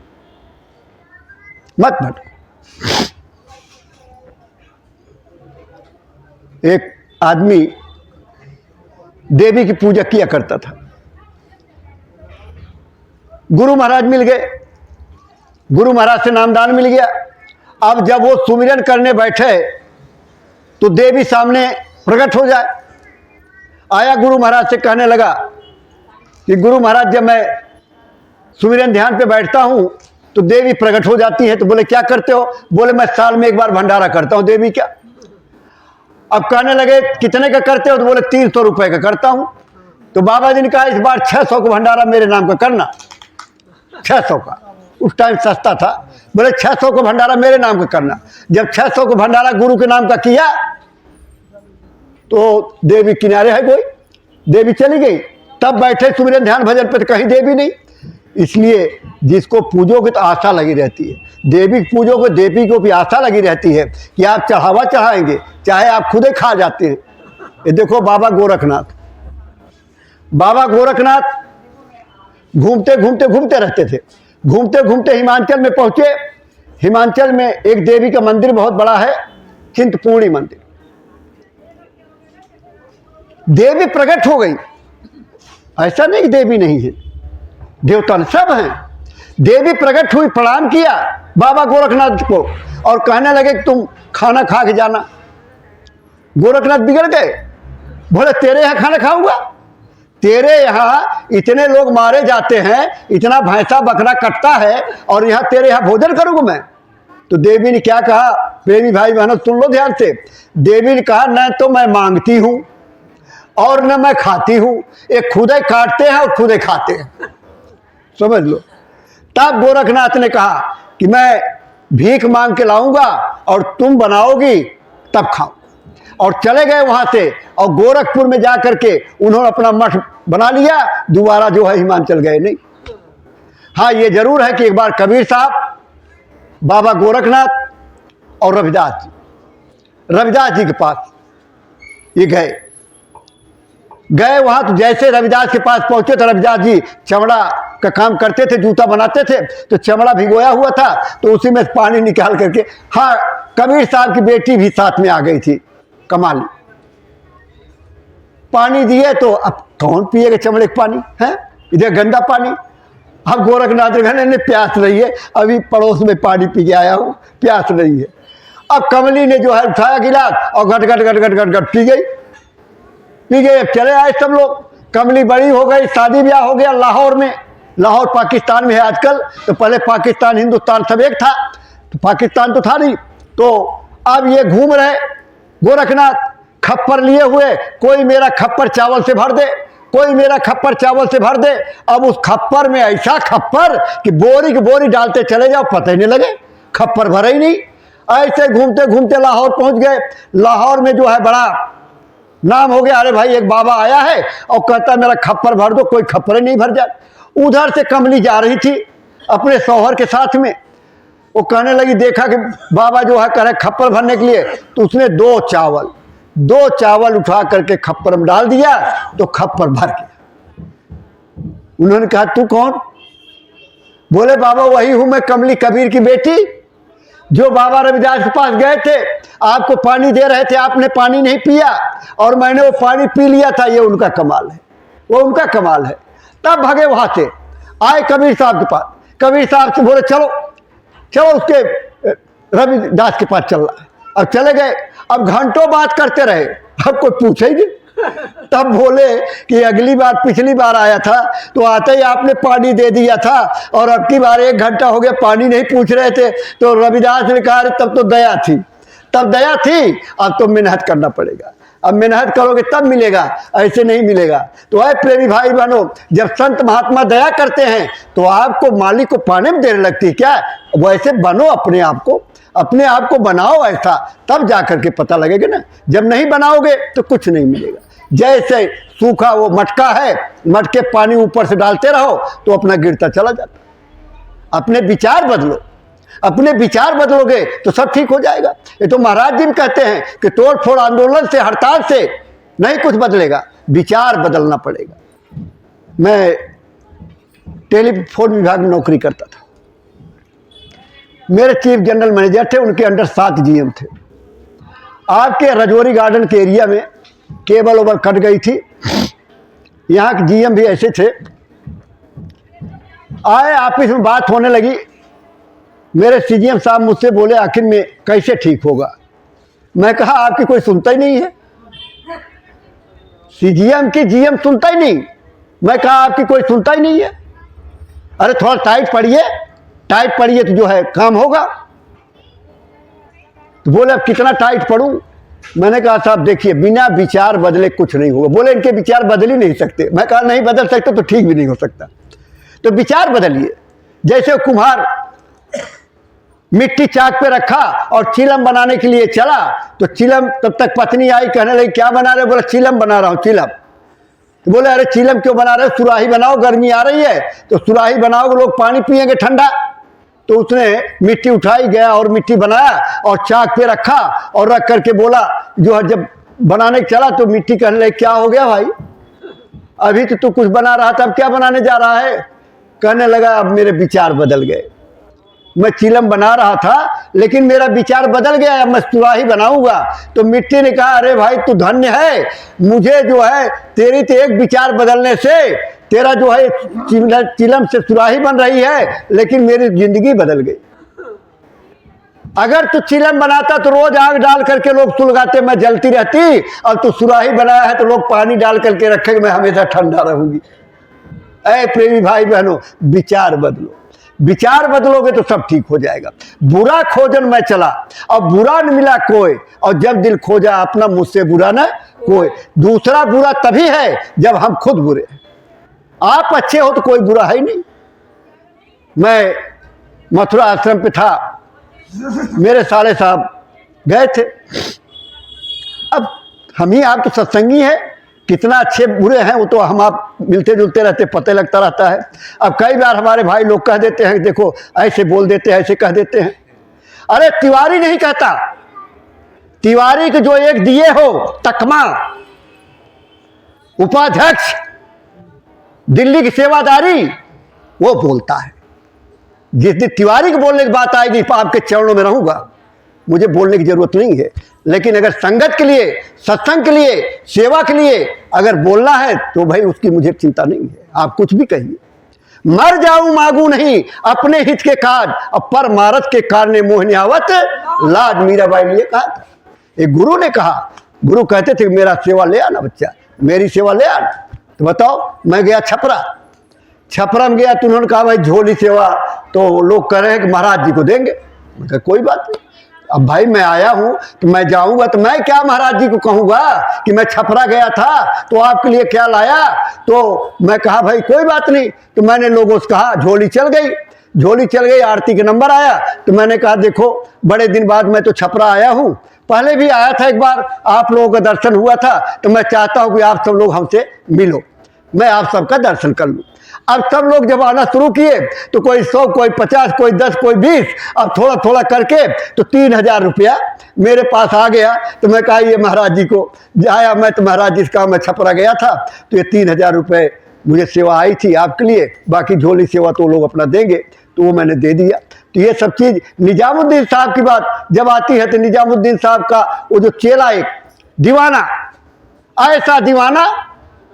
मत भटको। एक आदमी देवी की पूजा किया करता था, गुरु महाराज मिल गए, गुरु महाराज से नामदान मिल गया। अब जब वो सुमिरन करने बैठे तो देवी सामने प्रकट हो जाए। आया गुरु महाराज से, कहने लगा कि गुरु महाराज जब मैं सुमिरन ध्यान पे बैठता हूं तो देवी प्रकट हो जाती है। तो बोले क्या करते हो? बोले मैं साल में एक बार भंडारा करता हूं देवी का। अब कहने लगे कितने का करते हो? तो बोले 300 रुपए का करता हूं। तो बाबा जी ने कहा इस बार 600 का भंडारा मेरे नाम का करना। 600 का, उस टाइम सस्ता था। बोले 600 का भंडारा मेरे नाम का करना। जब 600 का भंडारा गुरु के नाम का किया तो देवी किनारे है कोई, देवी चली गई। तब बैठे सुमिरन ध्यान भजन पर, कहीं देवी नहीं। इसलिए जिसको पूजोगे तो आशा लगी रहती है। देवी पूजोगे, देवी को भी आशा लगी रहती है कि आप चढ़ावा चढ़ाएंगे, चाहे आप खुदे खा जाते हैं। ये देखो बाबा गोरखनाथ, बाबा गोरखनाथ घूमते घूमते घूमते रहते थे। घूमते घूमते हिमाचल में पहुंचे। हिमाचल में एक देवी का मंदिर बहुत बड़ा है, चिंतपूर्णी मंदिर। देवी प्रकट हो गई। ऐसा नहीं कि देवी नहीं है, देवता सब हैं। देवी प्रकट हुई, प्रणाम किया बाबा गोरखनाथ को और कहने लगे कि तुम खाना खा के जाना। गोरखनाथ बिगड़ गए, बोले तेरे यहाँ खाना खाऊंगा? तेरे यहाँ इतने लोग मारे जाते हैं, इतना भैंसा बकरा कटता है और यहाँ तेरे यहाँ भोजन करूंगा मैं? तो देवी ने क्या कहा? प्रेमी भाई बहनों सुन लो ध्यान से। देवी ने कहा न तो मैं मांगती हूं और न मैं खाती हूं, ये खुदे काटते हैं और खुदे खाते हैं, समझ लो। तब गोरखनाथ ने कहा कि मैं भीख मांग के लाऊंगा और तुम बनाओगी तब खाओ। और चले गए वहां से और गोरखपुर में जाकर के उन्होंने अपना मठ बना लिया। दोबारा जो है हिमाचल गए नहीं। हाँ ये जरूर है कि एक बार कबीर साहब, बाबा गोरखनाथ और रविदास जी के पास ये गए वहां। तो जैसे रविदास के पास पहुंचे तो रविदास जी चमड़ा का काम करते थे, जूता बनाते थे। तो चमड़ा भिगोया हुआ था तो उसी में पानी निकाल करके, हाँ कबीर साहब की बेटी भी साथ में आ गई थी, कमाली। पानी दिए तो अब कौन पिएगा चमड़े का पानी है, इधर गंदा पानी। अब गोरखनाथ कहने ने प्यास रही है, अभी पड़ोस में पानी पी के आया हूं, प्यास रही है। अब कमली ने जो है उठाया गिलास और गट गट गट गट गट गट पी गई। अब चले आए सब लोग। कमली बड़ी हो गई, शादी ब्याह हो गया लाहौर में। लाहौर पाकिस्तान में है आजकल, तो पहले पाकिस्तान हिंदुस्तान सब एक था, तो पाकिस्तान तो था नहीं। तो अब ये घूम रहे गोरखनाथ खप्पर लिए हुए, कोई मेरा खप्पर चावल से भर दे, कोई मेरा खप्पर चावल से भर दे। अब उस खप्पर में ऐसा खप्पर कि बोरी की बोरी डालते चले जाओ, पता ही नहीं लगे खप्पर भरे ही नहीं। ऐसे घूमते घूमते लाहौर पहुंच गए। लाहौर में जो है बड़ा नाम हो गया, अरे भाई एक बाबा आया है और कहता है मेरा खप्पर भर दो, कोई खप्पर नहीं भर जाए। उधर से कमली जा रही थी अपने शौहर के साथ में। वो कहने लगी, देखा कि बाबा जो है कह रहे खप्पर भरने के लिए, तो उसने दो चावल उठा करके खप्पर में डाल दिया तो खप्पर भर गया। उन्होंने कहा तू कौन? बोले बाबा वही हूं मैं, कमली कबीर की बेटी, जो बाबा रविदास के पास गए थे, आपको पानी दे रहे थे, आपने पानी नहीं पिया और मैंने वो पानी पी लिया था। ये उनका कमाल है, वो उनका कमाल है। तब भागे वहां से, आए कबीर साहब के पास। कबीर साहब से बोले चलो चलो उसके रविदास के पास चल रहा है। अब चले गए। अब घंटों बात करते रहे, अब कोई पूछे ही नहीं। तब बोले कि अगली बार, पिछली बार आया था तो आते ही आपने पानी दे दिया था और अब की बार 1 घंटा हो गया पानी नहीं पूछ रहे थे। तो रविदास ने कहा तब तो दया थी, तब दया थी, अब तो मेहनत करना पड़ेगा। अब मेहनत करोगे तब मिलेगा, ऐसे नहीं मिलेगा। तो है प्रेमी भाई बहनों, जब संत महात्मा दया करते हैं तो आपको मालिक को पाने में देर लगती है क्या? वैसे बनो अपने आप को बनाओ ऐसा, तब जाकर के पता लगेगा ना। जब नहीं बनाओगे तो कुछ नहीं मिलेगा। जैसे सूखा वो मटका है, मटके पानी ऊपर से डालते रहो तो अपना गिरता चला जाता। अपने विचार बदलो, अपने विचार बदलोगे तो सब ठीक हो जाएगा। ये तो महाराज जी कहते हैं कि तोड़ फोड़ आंदोलन से, हड़ताल से नहीं कुछ बदलेगा, विचार बदलना पड़ेगा। मैं टेलीफोन विभाग में नौकरी करता था। मेरे चीफ जनरल मैनेजर थे, उनके अंडर 7 जीएम थे। आपके रजौरी गार्डन के एरिया में केबल ओबल कट गई थी। यहाँ के जीएम भी ऐसे थे। आए ऑफिस में बात होने लगी। मेरे सीजीएम साहब मुझसे बोले आखिर में कैसे ठीक होगा? मैं कहा आपकी कोई सुनता ही नहीं है। सीजीएम की जीएम सुनता ही नहीं। मैं कहा आपकी कोई सुनता ही नहीं है। अरे थोड़ा टाइट पड़िए तो जो है काम होगा। तो बोले अब कितना टाइट पड़ूं? मैंने कहा साहब देखिए, बिना विचार बदले कुछ नहीं होगा। बोले इनके विचार बदल ही नहीं सकते। मैं कहा नहीं बदल सकते तो ठीक भी नहीं हो सकता, तो विचार बदलिए। जैसे कुम्हार मिट्टी चाक पे रखा और चिलम बनाने के लिए चला, तो चिलम, तब तक पत्नी आई, कहने लगी क्या बना रहे? बोला चिलम बना रहा हूँ, चिलम। तो बोले अरे चिलम क्यों बना रहे हो? सुराही बनाओ, गर्मी आ रही है तो सुराही बनाओ, लोग पानी पिएंगे ठंडा। तो उसने मिट्टी उठाई, गया और मिट्टी बनाया और चाक पे रखा और रख करके बोला, जो है जब बनाने चला तो मिट्टी कहने लगी क्या हो गया भाई, अभी तो तू कुछ बना रहा था, अब क्या बनाने जा रहा है? कहने लगा अब मेरे विचार बदल गए, मैं चिलम बना रहा था लेकिन मेरा विचार बदल गया, अब मैं सुराही बनाऊंगा। तो मिट्टी ने कहा अरे भाई तू धन्य है, मुझे जो है तेरी तो एक विचार बदलने से तेरा जो है चिलम से सुराही बन रही है, लेकिन मेरी जिंदगी बदल गई। अगर तू चिलम बनाता तो रोज आग डाल करके लोग सुलगाते, मैं जलती रहती, और तू सुराही बनाया है तो लोग पानी डाल करके रखेंगे, मैं हमेशा ठंडा रहूंगी। ऐ प्रेमी भाई बहनों, विचार बदलो, विचार बदलोगे तो सब ठीक हो जाएगा। बुरा खोजन मैं चला और बुरा न मिला कोई, और जब दिल खोजा अपना मुझसे बुरा न कोई। दूसरा बुरा तभी है जब हम खुद बुरे हैं। आप अच्छे हो तो कोई बुरा है ही नहीं। मैं मथुरा आश्रम पे था, मेरे साले साहब गए थे। अब हम ही आप तो सत्संगी हैं, कितना अच्छे बुरे हैं वो तो हम आप मिलते जुलते रहते, पता लगता रहता है। अब कई बार हमारे भाई लोग कह देते हैं देखो ऐसे बोल देते हैं, ऐसे कह देते हैं। अरे तिवारी नहीं कहता, तिवारी को जो एक दिए हो तकमा, उपाध्यक्ष, दिल्ली की सेवादारी, वो बोलता है। जिस दिन तिवारी को बोलने की बात आएगी आपके चरणों में रहूंगा, मुझे बोलने की जरूरत नहीं है। लेकिन अगर संगत के लिए, सत्संग के लिए, सेवा के लिए अगर बोलना है तो भाई उसकी मुझे चिंता नहीं है, आप कुछ भी कहिए। मर जाऊं मांगू नहीं अपने हित के काज, अब पर मारत के कारणे मोहनी आवत लाज, मीराबाई ने कहा था। एक गुरु ने कहा, गुरु कहते थे मेरा सेवा ले आना बच्चा, मेरी सेवा ले आना। तो बताओ, मैं गया छपरा, छपरा में गया तो उन्होंने कहा भाई झोली सेवा तो लोग कह रहे हैं कि महाराज जी को देंगे। मैं कहा कोई बात नहीं, अब भाई मैं आया हूं तो मैं जाऊंगा तो मैं क्या महाराज जी को कहूंगा कि मैं छपरा गया था तो आपके लिए क्या लाया। तो मैं कहा भाई कोई बात नहीं, तो मैंने लोगों से कहा झोली चल गई, झोली चल गई। आरती के नंबर आया तो मैंने कहा देखो बड़े दिन बाद मैं तो छपरा आया हूं, पहले भी आया था एक बार, आप लोगों का दर्शन हुआ था, तो मैं चाहता हूं कि आप सब लोग हमसे मिलो, मैं आप सबका दर्शन कर लूं। अब सब लोग जब आना शुरू किए तो कोई 100, कोई 50, कोई 10, कोई 20, अब थोड़ा थोड़ा करके तो 3000 रुपया मेरे पास आ गया। तो मैं कहा ये महाराज जी को जाया, मैं तो महाराज जी का मैं छपरा गया था तो ये 3000 रुपये मुझे सेवा आई थी आपके लिए, बाकी झोली सेवा तो लोग अपना देंगे, तो वो मैंने दे दिया। तो ये सब चीज़ निजामुद्दीन साहब की बात जब आती है तो निजामुद्दीन साहब का वो जो चेला एक दीवाना, ऐसा दीवाना,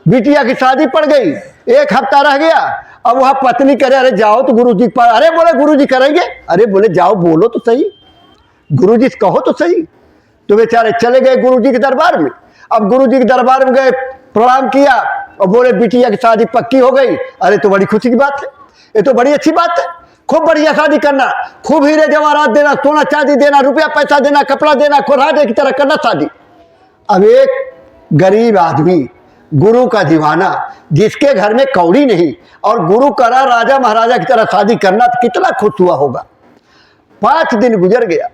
बिटिया की शादी पड़ गई, 1 हफ्ता रह गया। अब वह पत्नी करे अरे जाओ तो गुरु जी पर, अरे बोले गुरु जी करेंगे, अरे बोले जाओ बोलो तो सही, गुरु जी कहो तो सही। तो बेचारे चले गए गुरु जी के दरबार में। अब गुरु जी के दरबार में गए, प्रणाम किया और बोले बिटिया की शादी पक्की हो गई। अरे तो बड़ी खुशी की बात है, ये तो बड़ी अच्छी बात है, खूब बढ़िया शादी करना, खूब हीरे जवाहरात देना, सोना चांदी देना, रुपया पैसा देना, कपड़ा देना, खुराडे की तरह करना शादी। अब एक गरीब आदमी, गुरु का दीवाना, जिसके घर में कौड़ी नहीं और गुरु करा राजा महाराजा की तरह शादी करना, तो कितना खुश हुआ होगा। 5 दिन गुजर गया।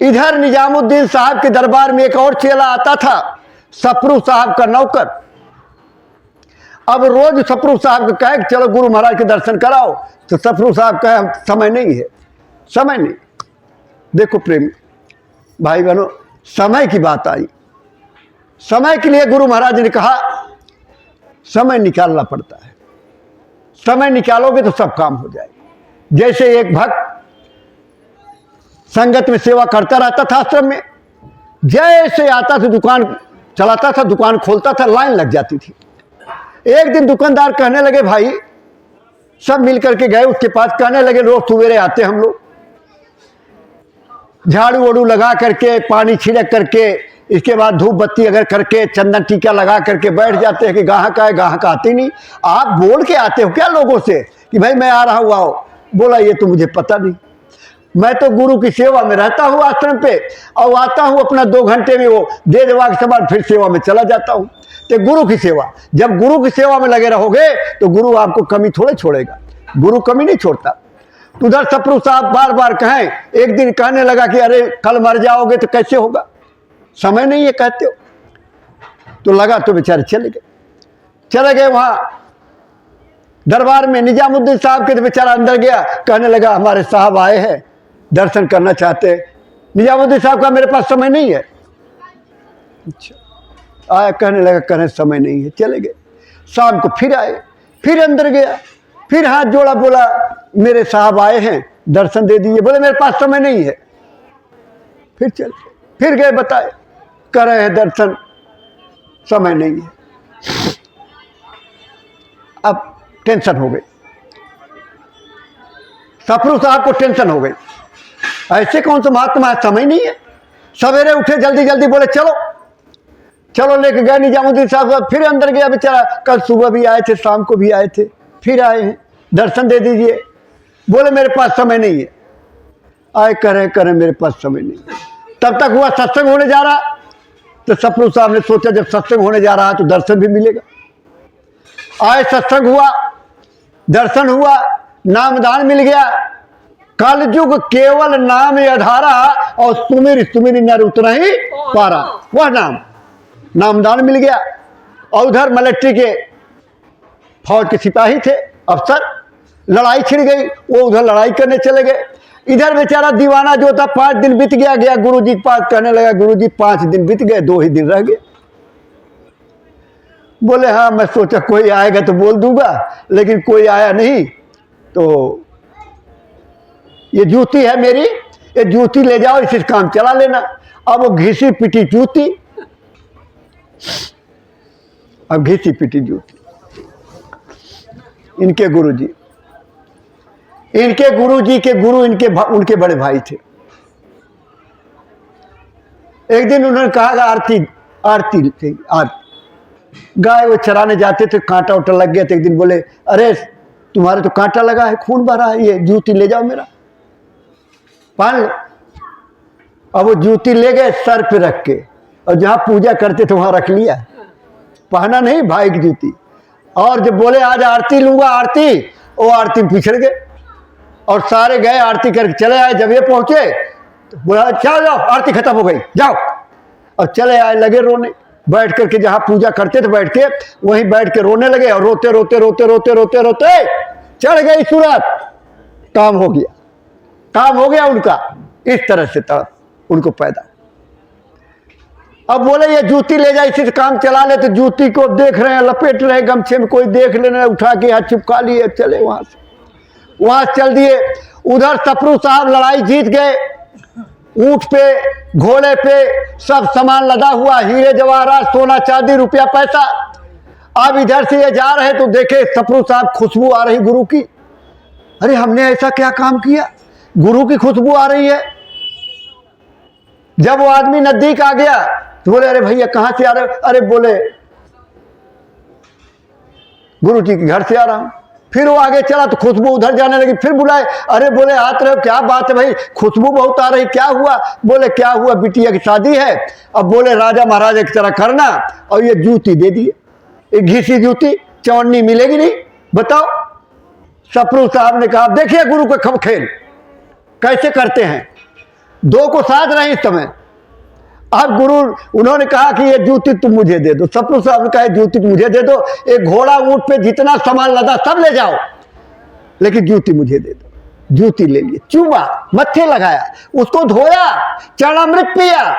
इधर निजामुद्दीन साहब के दरबार में एक और चेला आता था, सफरू साहब का नौकर। अब रोज सफरू साहब को कहे चलो गुरु महाराज के दर्शन कराओ, तो सफरू साहब कहे समय नहीं है, समय नहीं। देखो प्रेमी भाई बहनों, समय की बात आई, समय के लिए गुरु महाराज ने कहा समय निकालना पड़ता है, समय निकालोगे तो सब काम हो जाएगा। जैसे एक भक्त संगत में सेवा करता रहता था आश्रम में, जैसे आता था दुकान चलाता था, दुकान खोलता था, लाइन लग जाती थी। एक दिन दुकानदार कहने लगे भाई, सब मिल करके गए उसके पास, कहने लगे रोज सवेरे आते हम लोग, झाड़ू वाड़ू लगा करके, पानी छिड़क करके, इसके बाद धूप बत्ती अगर करके, चंदन टीका लगा करके बैठ जाते हैं कि गाहक आए, गाहक आते नहीं। आप बोल के आते हो क्या लोगों से कि भाई मैं आ रहा हूँ आओ? बोला ये तो मुझे पता नहीं। मैं तो गुरु की सेवा में रहता हूँ आश्रम पे, और आता हूँ अपना 2 घंटे में वो दे देवा के समान फिर सेवा में चला जाता हूँ। तो गुरु की सेवा, जब गुरु की सेवा में लगे रहोगे तो गुरु आपको कमी थोड़े छोड़ेगा, गुरु कमी नहीं छोड़ता। तो उधर सप्रू साहब बार बार कहें, एक दिन कहने लगा कि अरे कल मर जाओगे तो कैसे होगा, समय नहीं है कहते हो। तो लगा तो बेचारे चले गए वहां दरबार में। निजामुद्दीन साहब के तो बेचारा अंदर गया, कहने लगा हमारे साहब आए हैं, दर्शन करना चाहते हैं। निजामुद्दीन साहब का मेरे पास समय नहीं है। अच्छा आया, कहने लगा कहने समय नहीं है, चले गए। शाम को फिर आए, फिर अंदर गया, फिर हाथ जोड़ा, बोला मेरे साहब आए हैं, दर्शन दे दीजिए। बोले मेरे पास समय नहीं है। फिर चले, फिर गए, बताए कर रहे हैं दर्शन, समय नहीं है। अब टेंशन हो गई, सफरू साहब को टेंशन हो गई, ऐसे कौन सा महात्मा है, समय नहीं है। सवेरे उठे जल्दी जल्दी, बोले चलो चलो, लेके गए निजामुद्दीन साहब। फिर अंदर गया बेचारा, कल सुबह भी आए थे, शाम को भी आए थे, फिर आए हैं, दर्शन दे दीजिए। बोले मेरे पास समय नहीं है। आए करें मेरे पास समय नहीं है। तब तक हुआ सत्संग होने जा रहा, तो सफरू साहब ने सोचा जब सत्संग होने जा रहा है तो दर्शन भी मिलेगा। आए, सत्संग हुआ, दर्शन हुआ, नामदान मिल गया। कलयुग केवल नाम आधारा, और सुमिर सुमिर नर उतना ही पारा, वह नामदान मिल गया। और उधर मिलिट्री के फौज के सिपाही थे, अफसर, लड़ाई छिड़ गई, वो उधर लड़ाई करने चले गए। इधर बेचारा दीवाना जो था 5 दिन बीत गया, गया गुरु जी के पास, कहने लगा गुरु जी 5 दिन बीत गए, 2 ही दिन रह गए। बोले हाँ, मैं सोचा कोई आएगा तो बोल दूंगा, लेकिन कोई आया नहीं। तो ये जूती है मेरी, ये जूती ले जाओ, इसी काम चला लेना। अब वो घिसी पिटी जूती, अब घिसी पिटी जूती। इनके गुरुजी के गुरु उनके बड़े भाई थे। एक दिन उन्होंने कहा आरती गाय वो चराने जाते थे, कांटा उटा लग गया। तो एक दिन बोले अरे तुम्हारे तो कांटा लगा है, खून भरा है, ये जूती ले जाओ मेरा, पहन लो। अब वो जूती ले गए सर पे रख के, और जहां पूजा करते थे वहां रख लिया, पहना नहीं भाई की जूती। और जब बोले आज आरती लूंगा, आरती, वो आरती में पिछड़ गए। और सारे गए आरती करके चले आए। जब ये पहुंचे तो बोला चलो जाओ, आरती खत्म हो गई, जाओ। और चले आए, लगे रोने, बैठ करके जहां पूजा करते थे बैठ के, वहीं बैठ के रोने लगे। और रोते रोते रोते रोते रोते रोते चढ़ गई सूरत, काम हो गया उनका। इस तरह से तड़प उनको पैदा। अब बोले ये जूती ले जाए, इसी से काम चला ले। तो जूती को देख रहे हैं, लपेट रहे गमछे में, कोई देख लेना, उठा के हाथ चिपका लिए, चले वहां चल दिए। उधर सफरू साहब लड़ाई जीत गए, ऊंट पे, घोड़े पे, सब सामान लदा हुआ, हीरे जवाहरात, सोना चांदी, रुपया पैसा। अब इधर से ये जा रहे तो देखे सफरू साहब, खुशबू आ रही गुरु की। अरे हमने ऐसा क्या काम किया, गुरु की खुशबू आ रही है। जब वो आदमी नजदीक आ गया तो बोले अरे भैया कहां से आ रहे हो? अरे बोले गुरु जी के घर से आ रहा हूं। फिर वो आगे चला तो खुशबू उधर जाने लगी, फिर बुलाए, अरे बोले आते रहो, क्या बात है भाई, खुशबू बहुत आ रही, क्या हुआ? बोले क्या हुआ, बिटिया की शादी है। अब बोले राजा महाराजा की तरह करना, और ये जूती दे दिए, एक घिसी जूती, चौड़नी मिलेगी नहीं, बताओ। सफरू साहब ने कहा देखिए गुरु का खब खेल कैसे करते हैं, 2 को साथ रहे इस समय। अब गुरु उन्होंने कहा कि ये जूती तुम मुझे दे दो। सफरू साहब ने कहा जूती तुम मुझे दे दो, एक घोड़ा ऊंट पे जितना सामान लदा सब ले जाओ, लेकिन जूती मुझे दे दो। जूती ले लिए, चूमा मत्थे लगाया, उसको धोया, चरणामृत पिया,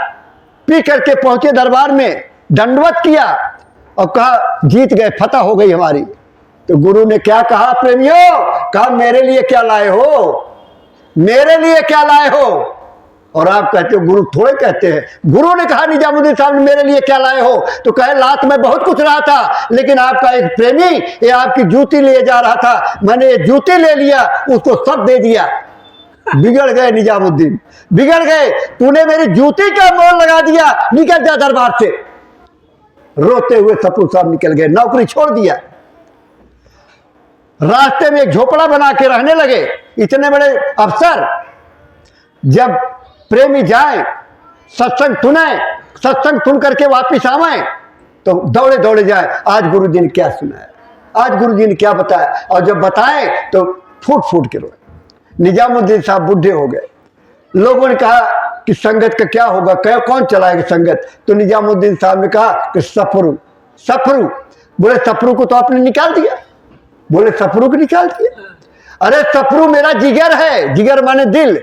पी करके पहुंचे दरबार में, दंडवत किया और कहा जीत गए, फतह हो गई हमारी। तो गुरु ने क्या कहा प्रेमियों, कहा मेरे लिए क्या लाए हो, मेरे लिए क्या लाए हो। और आप कहते हो गुरु थोड़े कहते हैं। गुरु ने कहा निजामुद्दीन साहब ने मेरे लिए क्या लाए हो, तो कहे लात में बहुत कुछ रहा था, लेकिन आपका एक प्रेमी ये आपकी जूती ले जा रहा था, मैंने ये जूती ले लिया, उसको सब दे दिया। बिगड़ गए निजामुद्दीन, बिगड़ गए, तूने मेरी जूती का मोल लगा दिया, निकल जा दरबार से। रोते हुए सफरू साहब निकल गए, नौकरी छोड़ दिया। रास्ते में एक झोपड़ा बना के रहने लगे। इतने बड़े अफसर, जब प्रेमी जाए, सत्संग सुने, सत्संग सुन करके वापिस आवे तो दौड़े दौड़े जाए, आज गुरु जी ने क्या सुनाया, आज गुरु जी ने क्या बताया, और जब बताए तो फूट फूट के रोए। निजामुद्दीन साहब बूढ़े हो गए, लोगों ने कहा कि संगत का क्या होगा, क्या कौन चलाएगा संगत, तो निजामुद्दीन साहब ने कहा कि सफरू। सफरू बोले सफरू को तो आपने निकाल दिया, बोले सफरू को निकाल दिया, अरे सफरू मेरा जिगर है, जिगर माने दिल,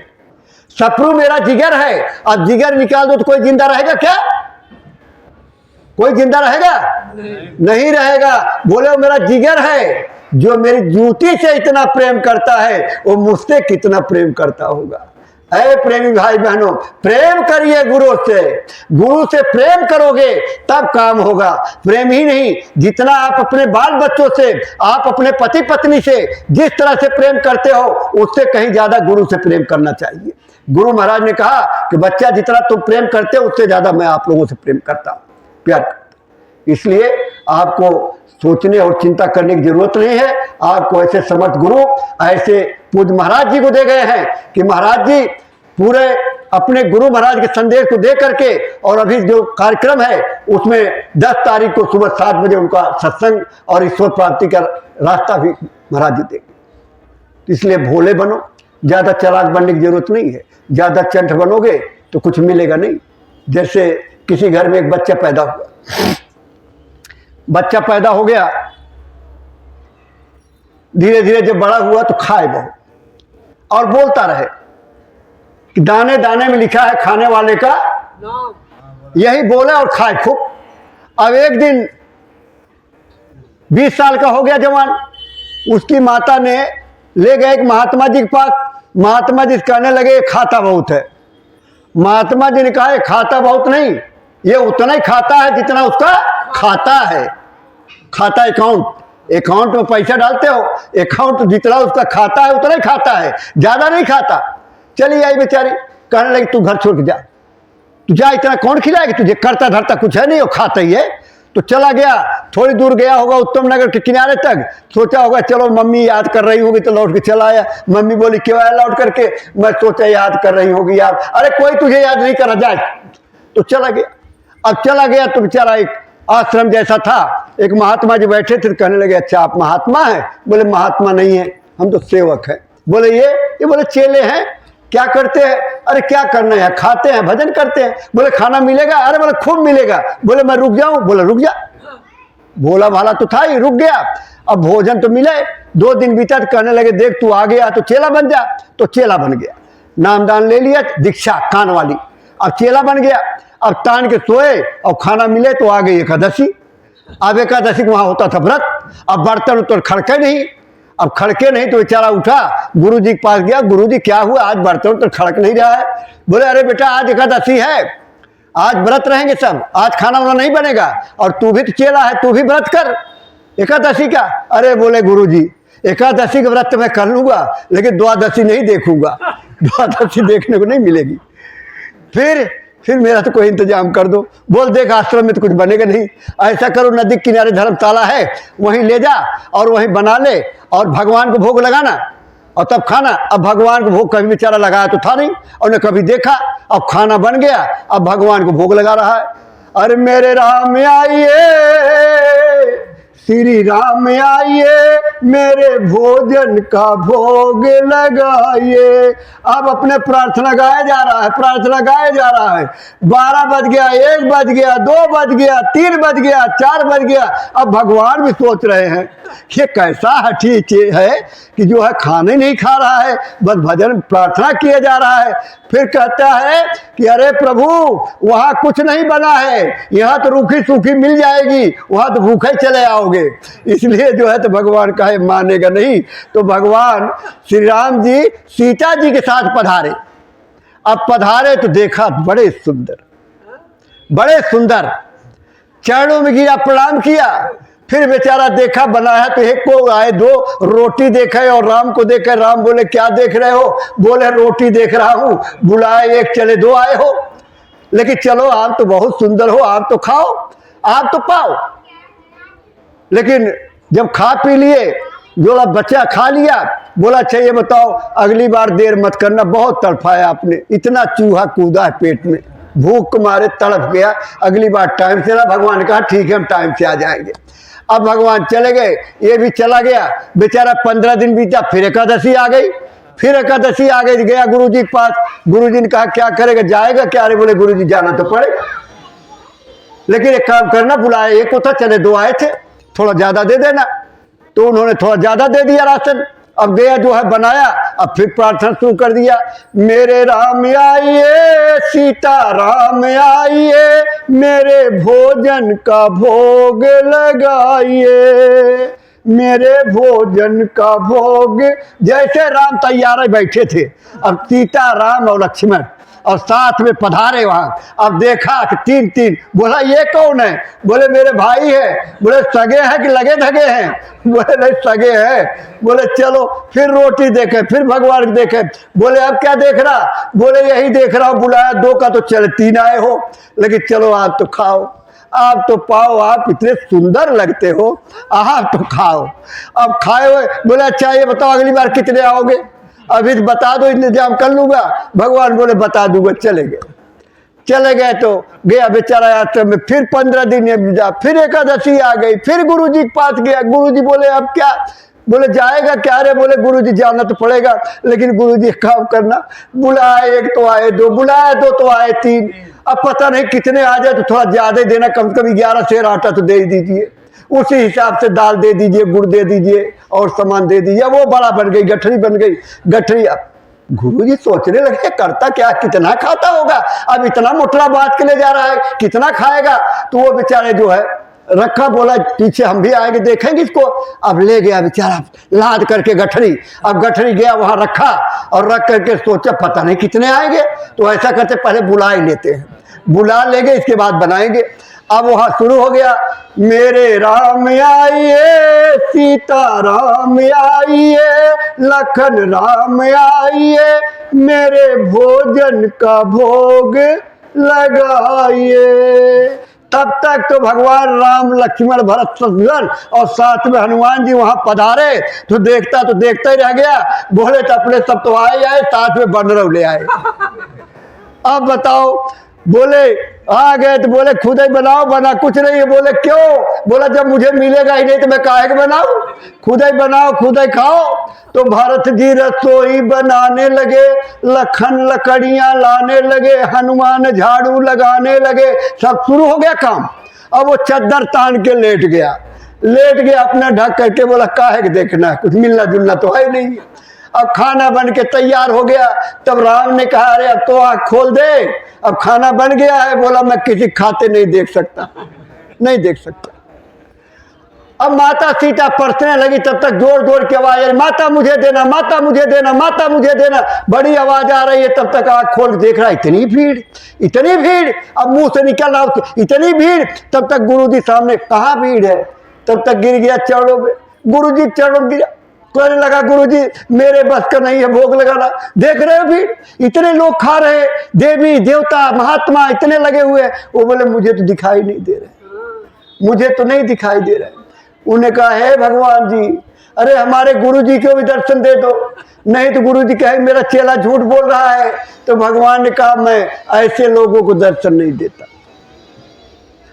सफरू मेरा जिगर है, अब जिगर निकाल दो तो कोई जिंदा रहेगा क्या, कोई जिंदा रहेगा नहीं रहेगा। बोले वो मेरा जिगर है, जो मेरी जूती से इतना प्रेम करता है वो मुझसे कितना प्रेम करता होगा। ऐ प्रेमी भाई बहनों, प्रेम करिए गुरु से, गुरु से प्रेम करोगे तब काम होगा। प्रेम ही नहीं, जितना आप अपने बाल बच्चों से, आप अपने पति पत्नी से जिस तरह से प्रेम करते हो उससे कहीं ज्यादा गुरु से प्रेम करना चाहिए। गुरु महाराज ने कहा कि बच्चा जितना तुम प्रेम करते हो उससे ज्यादा मैं आप लोगों से प्रेम करता हूं, प्यार करता हूं। इसलिए आपको सोचने और चिंता करने की जरूरत नहीं है। आपको ऐसे समर्थ गुरु, ऐसे पूज्य महाराज जी को दे गए हैं कि महाराज जी पूरे अपने गुरु महाराज के संदेश को दे करके, और अभी जो कार्यक्रम है उसमें 10 तारीख को सुबह 7 बजे उनका सत्संग और ईश्वर प्राप्ति का रास्ता भी महाराज जी देंगे। इसलिए भोले बनो, ज्यादा चालाक बनने की जरूरत नहीं है। ज्यादा चंट बनोगे तो कुछ मिलेगा नहीं। जैसे किसी घर में एक बच्चा पैदा हुआ, बच्चा पैदा हो गया, धीरे धीरे जब बड़ा हुआ तो खाए बहुत और बोलता रहे कि दाने दाने में लिखा है खाने वाले का नाम, यही बोले और खाए खूब। अब एक दिन 20 साल का हो गया जवान, उसकी माता ने ले गए एक महात्मा जी के पास। महात्मा जी कहने लगे खाता बहुत है। महात्मा जी ने कहा खाता बहुत नहीं, ये उतना ही खाता है जितना उसका खाता है। खाता अकाउंट, अकाउंट में पैसा डालते हो, अकाउंट जितना उसका खाता है उतना ही खाता है, ज्यादा नहीं खाता। चली आई बेचारी, कहने लगी तू घर छोड़ के जा, तू जा, इतना कौन खिलाएगा तुझे, करता धरता कुछ है नहीं, वो खाता ही है। तो चला गया, थोड़ी दूर गया होगा उत्तम नगर के किनारे तक, सोचा होगा चलो मम्मी याद कर रही होगी तो लौट के चला आया। मम्मी बोली क्यों आया लौट करके, मैं सोचा याद कर रही होगी यार। अरे कोई तुझे याद नहीं कर रहा, जाए। तो चला गया। अब चला गया तो बेचारा एक आश्रम जैसा था, एक महात्मा जी बैठे थे, कहने लगे अच्छा आप महात्मा हैं? बोले महात्मा नहीं है, हम तो सेवक हैं। बोले ये बोले चेले हैं, क्या करते हैं? अरे क्या करना है, खाते हैं, भजन करते हैं। बोले खाना मिलेगा? अरे बोले खूब मिलेगा। बोले मैं रुक जाऊं? बोले रुक जा। भोला भाला तो था ही, रुक गया। अब भोजन तो मिले, 2 दिन बीता, कहने लगे देख तू आ गया तो चेला बन जा। तो चेला बन गया, नामदान ले लिया, दीक्षा कान वाली, अब चेला बन गया। अब तान के सोए और खाना मिले तो आ गई एकादशी। अब एकादशी वहां होता था व्रत, अब बर्तन तो खड़के नहीं, अब खड़के नहीं तो बेचारा उठा, गुरु जी के पास गया, गुरु जी क्या हुआ, आज बर्तन तो खड़क नहीं रहा है। बोले अरे बेटा आज एकादशी है, आज व्रत रहेंगे सब, आज खाना वाना नहीं बनेगा, और तू भी तो चेला है, तू भी व्रत कर एकादशी का। अरे बोले गुरु जी एकादशी का व्रत मैं कर लूंगा, लेकिन द्वादशी नहीं देखूंगा, द्वादशी देखने को नहीं मिलेगी। फिर मेरा तो कोई इंतजाम कर दो। बोल देख आश्रम में तो कुछ बनेगा नहीं, ऐसा करो नदी किनारे धर्मशाला है, वहीं ले जा और वहीं बना ले और भगवान को भोग लगाना और तब खाना। अब भगवान को भोग कभी बेचारा लगाया तो था नहीं और न कभी देखा, अब खाना बन गया, अब भगवान को भोग लगा रहा है। अरे मेरे राम आइए, श्री राम आइए, मेरे भोजन का भोग लगाइए। अब अपने प्रार्थना गाया जा रहा है, प्रार्थना गाया जा रहा है। 12 बज गया, 1 बज गया, 2 बज गया, 3 बज गया, 4 बज गया। अब भगवान भी सोच रहे हैं ये कैसा ठीक है कि जो है खाने नहीं खा रहा है, बस भजन प्रार्थना किया जा रहा है। फिर कहता है कि अरे प्रभु वहां कुछ नहीं बना है, यहाँ तो रूखी सूखी मिल जाएगी, वहां तो भूखे चले आओगे। इसलिए जो है तो भगवान कहे मानेगा नहीं। तो भगवान श्री राम जी सीता जी के साथ पधारे। अब पधारे तो देखा बड़े सुंदर, चरणों में गिरा, प्रणाम किया। फिर बेचारा देखा बना है तो एक को आए, 2 रोटी देखे और राम को देखे। राम बोले क्या देख रहे हो? बोले रोटी देख रहा हूं, बुलाए 1 चले 2 आए हो, लेकिन चलो आप तो बहुत सुंदर हो, आप तो खाओ, आप तो पाओ। लेकिन जब खा पी लिए बोला बच्चा खा लिया। बोला अच्छा ये बताओ अगली बार देर मत करना, बहुत तड़फाया आपने, इतना चूहा कूदा है पेट में, भूख के मारे तड़फ गया, अगली बार टाइम से ना। भगवान ने कहा ठीक है हम टाइम से आ जाएंगे। अब भगवान चले गए, ये भी चला गया बेचारा। 15 दिन बीता, फिर एकादशी आ गई, फिर एकादशी आ गई। गया गुरुजी के पास, गुरुजी ने कहा क्या करेगा, जाएगा क्या? अरे बोले गुरुजी जाना तो पड़ेगा, लेकिन एक काम करना, बुलाए एक को था, चले 2 आए थे, थोड़ा ज्यादा दे देना। तो उन्होंने थोड़ा ज्यादा दे दिया राशन। अब गया जो है बनाया, अब फिर प्रार्थना शुरू कर दिया, मेरे राम आइए सीता राम आइए, मेरे भोजन का भोग लगाइए, मेरे भोजन का भोग। जैसे राम तैयार बैठे थे, अब सीता राम और लक्ष्मण और साथ में पधारे वहां। अब देखा कि 3-3। बोला ये कौन है? बोले मेरे भाई है। बोले सगे हैं कि लगे धगे हैं? बोले नहीं सगे हैं। बोले चलो फिर रोटी देखे, फिर भगवान देखे। बोले अब क्या देख रहा? बोले यही देख रहा हूं, बुलाया 2 का तो चले 3 आए हो, लेकिन चलो आज तो खाओ, आप तो पाओ, आप इतने सुंदर लगते हो, आप तो खाओ। अब खाए हुए। बोले अच्छा ये बताओ अगली बार कितने आओगे? अभी तो बता दो, इंतजाम कर लूंगा। भगवान बोले बता दूंगा। चले गए, चले गए तो गया बेचारा आश्रम में। फिर 15 दिन जा, फिर एकादशी आ गई, फिर गुरुजी के पास गया। गुरुजी बोले अब क्या? बोले जाएगा क्या? रे बोले गुरुजी जाना तो पड़ेगा, लेकिन गुरुजी काम करना, बुलाए 1 तो आए 2, बुलाए 2 तो आए 3। अब पता नहीं कितने आ जाए तो थोड़ा ज्यादा देना, कम से कम 11 सेर आटा तो दे ही दीजिए, उसी हिसाब से दाल दे दीजिए, गुड़ दे दीजिए और सामान दे दीजिए। वो बड़ा बन गई, गठरी बन गई, गठरी। अब गुरुजी सोचने लगे करता क्या, कितना खाता होगा, अब इतना मोटला बात के ले जा रहा है, कितना खाएगा? तो वो बेचारे जो है रखा, बोला पीछे हम भी आएंगे देखेंगे इसको। अब ले गया बेचारा लाद करके गठरी। अब गठरी गया वहां रखा, और रख करके सोचा पता नहीं कितने आएंगे, तो ऐसा करते पहले बुला ही लेते हैं, बुला लेंगे इसके बाद बनाएंगे। अब वहां शुरू हो गया, मेरे राम आइए सीता राम आइए, लखन राम आइए, मेरे भोजन का भोग लगाइए। तब तक तो भगवान राम लक्ष्मण भरत शत्रुघ्न और साथ में हनुमान जी वहां पधारे। तो देखता ही रह गया। बोले तो अपने सब तो आए, साथ में बनरव ले आए। अब बताओ, बोले आ गए तो बोले खुद ही बनाओ। बना कुछ नहीं है। बोले क्यों? बोला जब मुझे मिलेगा ही नहीं तो मैं काहे के बनाऊं, खुद ही बनाओ खुद ही खाओ। तो भरत जी रसोई बनाने लगे, लखन लकड़ियां लाने लगे, हनुमान झाड़ू लगाने लगे, सब शुरू हो गया काम। अब वो चद्दर तान के लेट गया अपना ढक करके। बोला काहे के देखना है, कुछ मिलना जुलना तो है नहीं। अब खाना बन के तैयार हो गया। तब राम ने कहा अरे अब तो आँख खोल दे, अब खाना बन गया है। बोला मैं किसी खाते नहीं देख सकता, नहीं देख सकता। अब माता सीता परसने लगी, तब तक जोर जोर की आवाज है, माता मुझे देना, माता मुझे देना, माता मुझे देना। बड़ी आवाज आ रही है। तब तक आँख खोल देख रहा, इतनी भीड़, इतनी भीड़। अब मुंह से निकल रहा इतनी भीड़। तब तक गुरुजी सामने, कहाँ भीड़ है? तब तक गिर गया चरणों में, गुरुजी चरणों में गिरा। कहने लगा गुरुजी मेरे बस का नहीं है भोग लगाना, देख रहे हो भीड़, इतने लोग खा रहे, देवी देवता महात्मा इतने लगे हुए। वो बोले मुझे तो दिखाई नहीं दे रहे, मुझे तो नहीं दिखाई दे रहे। उन्हें कहा हे भगवान जी, अरे हमारे गुरुजी को भी दर्शन दे दो। नहीं तो गुरुजी कहे मेरा चेला झूठ बोल रहा है। तो भगवान ने कहा मैं ऐसे लोगों को दर्शन नहीं देता,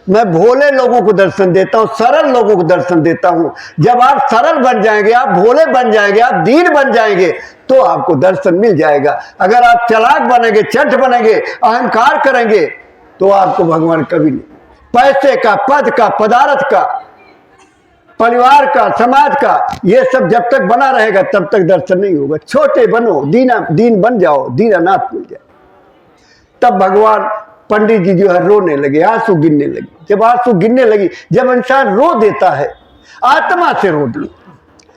मैं भोले लोगों को दर्शन देता हूं, सरल लोगों को दर्शन देता हूं। जब आप सरल बन जाएंगे, आप भोले बन जाएंगे, आप दीन बन जाएंगे, तो आपको दर्शन मिल जाएगा। अगर आप चालाक बनेंगे, चट बनेंगे, अहंकार करेंगे, तो आपको भगवान कभी नहीं। पैसे का, पद का, पदार्थ का, परिवार का, समाज का, ये सब जब तक बना रहेगा तब तक दर्शन नहीं होगा। छोटे बनो, दीन बन जाओ, दीनानाथ मिल जाए। तब भगवान पंडित जी जो है रोने लगे, आंसू गिरने लगे। जब आंसू गिरने लगी, जब इंसान रो देता है, आत्मा से रो दिए,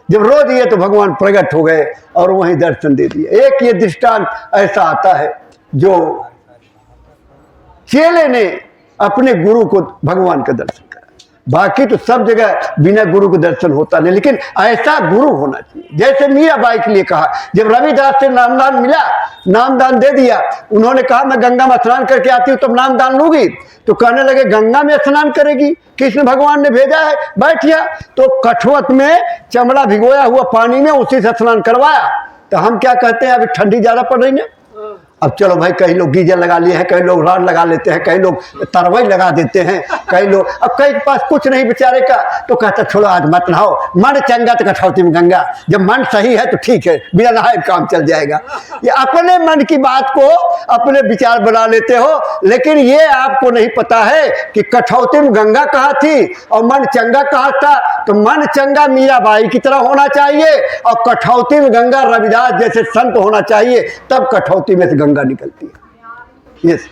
जब रो दिए तो भगवान प्रकट हो गए और वहीं दर्शन दे दिए। एक ये दृष्टांत ऐसा आता है जो चेले ने अपने गुरु को भगवान का दर्शन करा। बाकी तो सब जगह बिना गुरु के दर्शन होता नहीं, लेकिन ऐसा गुरु होना चाहिए। जैसे मीराबाई के लिए कहा, जब रविदास से नामदान मिला, नामदान दे दिया, उन्होंने कहा मैं गंगा में स्नान करके आती हूँ तब नामदान लूंगी, तो कहने लगे गंगा में स्नान करेगी, कृष्ण भगवान ने भेजा है, बैठिया। तो कठवत में चमड़ा भिगोया हुआ पानी में उसी से स्नान करवाया। तो हम क्या कहते हैं, अभी ठंडी ज्यादा पड़ रही है, अब चलो भाई, कई लोग गीजर लगा लिए हैं, कई लोग राड लगा लेते हैं, कई लोग तरवई लगा देते हैं, कई लोग, अब कई के पास कुछ नहीं बेचारे का, तो कहता छोड़ो आज मत नहाओ, मन चंगा तो कठौती में गंगा। जब मन सही है तो ठीक है, बिना नहाए काम चल जाएगा। ये अपने मन की बात को अपने विचार बना लेते हो, लेकिन ये आपको नहीं पता है कि कठौती में गंगा कहाँ थी और मन चंगा कहाँ था। तो मन चंगा मीराबाई की तरह होना चाहिए और कठौती में गंगा रविदास जैसे संत होना चाहिए, तब कठौती में से गंगा निकलती है। यस,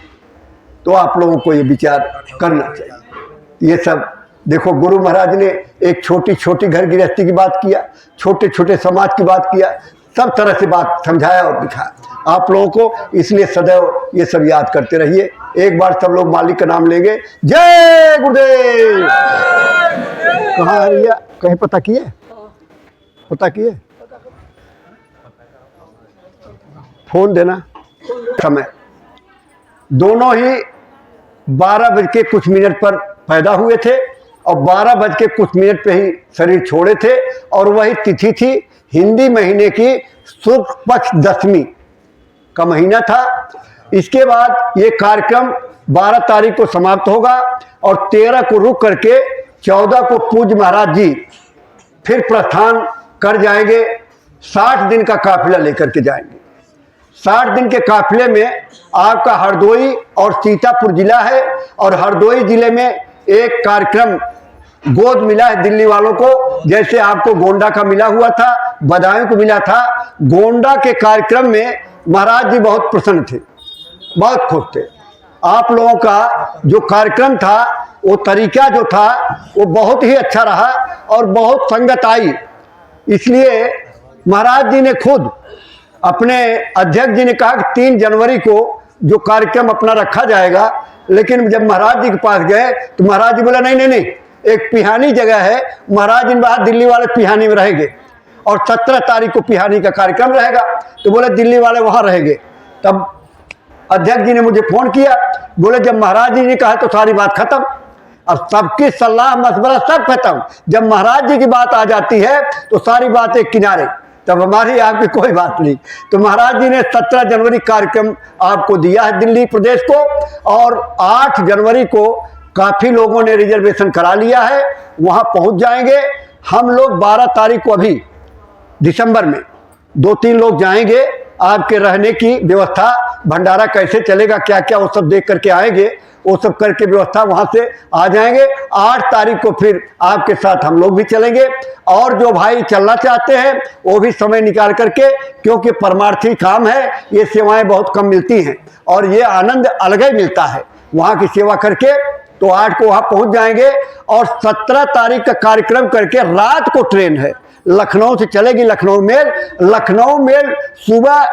तो आप लोगों को ये विचार करना चाहिए। ये सब देखो, गुरु महाराज ने एक छोटी छोटी घर गृहस्थी की बात किया, छोटे छोटे समाज की बात किया, सब तरह से बात समझाया और दिखाया आप लोगों को। इसलिए सदैव ये सब याद करते रहिए। एक बार सब लोग मालिक का नाम लेंगे, जय गुरुदेव। कहाँ है भैया, कहीं पता किए, पता किए, फोन देना। समय दोनों ही 12 बज के कुछ मिनट पर पैदा हुए थे और 12 बज के कुछ मिनट पे ही शरीर छोड़े थे, और वही तिथि थी हिंदी महीने की शुक्ल पक्ष 10वीं का महीना था। इसके बाद ये कार्यक्रम 12 तारीख को समाप्त होगा और 13 को रुक करके 14 को पूज्य महाराज जी फिर प्रस्थान कर जाएंगे। 60 दिन का काफिला लेकर के जाएंगे। 60 दिन के काफिले में आपका हरदोई और सीतापुर जिला है, और हरदोई जिले में एक कार्यक्रम गोद मिला है दिल्ली वालों को, जैसे आपको गोंडा का मिला हुआ था, बदायूं को मिला था। गोंडा के कार्यक्रम में महाराज जी बहुत प्रसन्न थे, बहुत खुश थे। आप लोगों का जो कार्यक्रम था, वो तरीका जो था, वो बहुत ही अच्छा रहा और बहुत संगत आई। इसलिए महाराज जी ने खुद अपने अध्यक्ष जी ने कहा कि 3 जनवरी को जो कार्यक्रम अपना रखा जाएगा, लेकिन जब महाराज जी के पास गए तो महाराज जी बोला नहीं नहीं नहीं, एक पिहानी जगह है, महाराज जी बाहर दिल्ली वाले पिहानी में रहेंगे और 17 तारीख को पिहानी का कार्यक्रम रहेगा, तो बोले दिल्ली वाले वहां रहेंगे। तब अध्यक्ष जी ने मुझे फोन किया, बोले जब महाराज जी ने कहा तो सारी बात खत्म। अब सबकी सलाह मशवरा सब खत्म, जब महाराज जी की बात आ जाती है तो सारी बातें किनारे, तब हमारी आपकी कोई बात नहीं। तो महाराज जी ने 17 जनवरी कार्यक्रम आपको दिया है दिल्ली प्रदेश को, और 8 जनवरी को काफी लोगों ने रिजर्वेशन करा लिया है, वहां पहुंच जाएंगे। हम लोग 12 तारीख को अभी दिसंबर में 2-3 लोग जाएंगे। आपके रहने की व्यवस्था, भंडारा कैसे चलेगा, क्या क्या, वो सब देख करके आएंगे, वो सब करके व्यवस्था वहां से आ जाएंगे। 8 तारीख को फिर आपके साथ हम लोग भी चलेंगे, और जो भाई चलना चाहते हैं वो भी समय निकाल करके, क्योंकि परमार्थी काम है, ये सेवाएं बहुत कम मिलती हैं और ये आनंद अलग ही मिलता है वहां की सेवा करके। तो 8 को वहां पहुंच जाएंगे और 17 तारीख का कार्यक्रम करके रात को ट्रेन है, लखनऊ से चलेगी लखनऊ मेल। लखनऊ मेल सुबह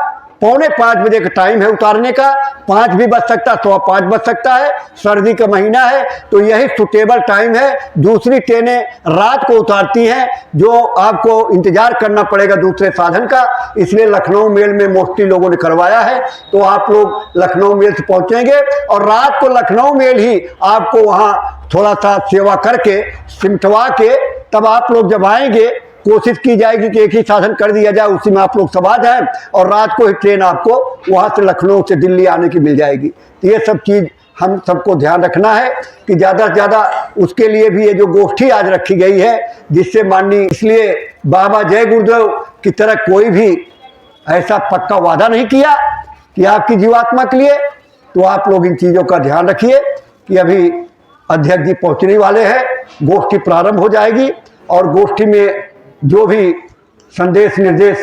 4:45 बजे का टाइम है उतारने का, 5 भी बज सकता है, 5:15 बज सकता है, सर्दी का महीना है तो यही सुटेबल टाइम है। दूसरी ट्रेनें रात को उतारती हैं, जो आपको इंतजार करना पड़ेगा दूसरे साधन का, इसलिए लखनऊ मेल में मोस्टली लोगों ने करवाया है। तो आप लोग लखनऊ मेल से पहुंचेंगे और रात को लखनऊ मेल ही आपको वहां थोड़ा सा सेवा करके सिमटवा के, तब आप लोग जब आएंगे कोशिश की जाएगी कि एक ही साधन कर दिया जाए, उसी में आप लोग सवार जाए और रात को ही ट्रेन आपको वहां से लखनऊ से दिल्ली आने की मिल जाएगी। तो ये सब चीज़ हम सबको ध्यान रखना है कि ज़्यादा से ज़्यादा उसके लिए भी ये जो गोष्ठी आज रखी गई है, जिससे माननीय, इसलिए बाबा जय गुरुदेव की तरह कोई भी ऐसा पक्का वादा नहीं किया कि आपकी जीवात्मा के लिए। तो आप लोग इन चीज़ों का ध्यान रखिए कि अभी अध्यक्ष जी पहुँचने वाले हैं, गोष्ठी प्रारंभ हो जाएगी और गोष्ठी में जो भी संदेश निर्देश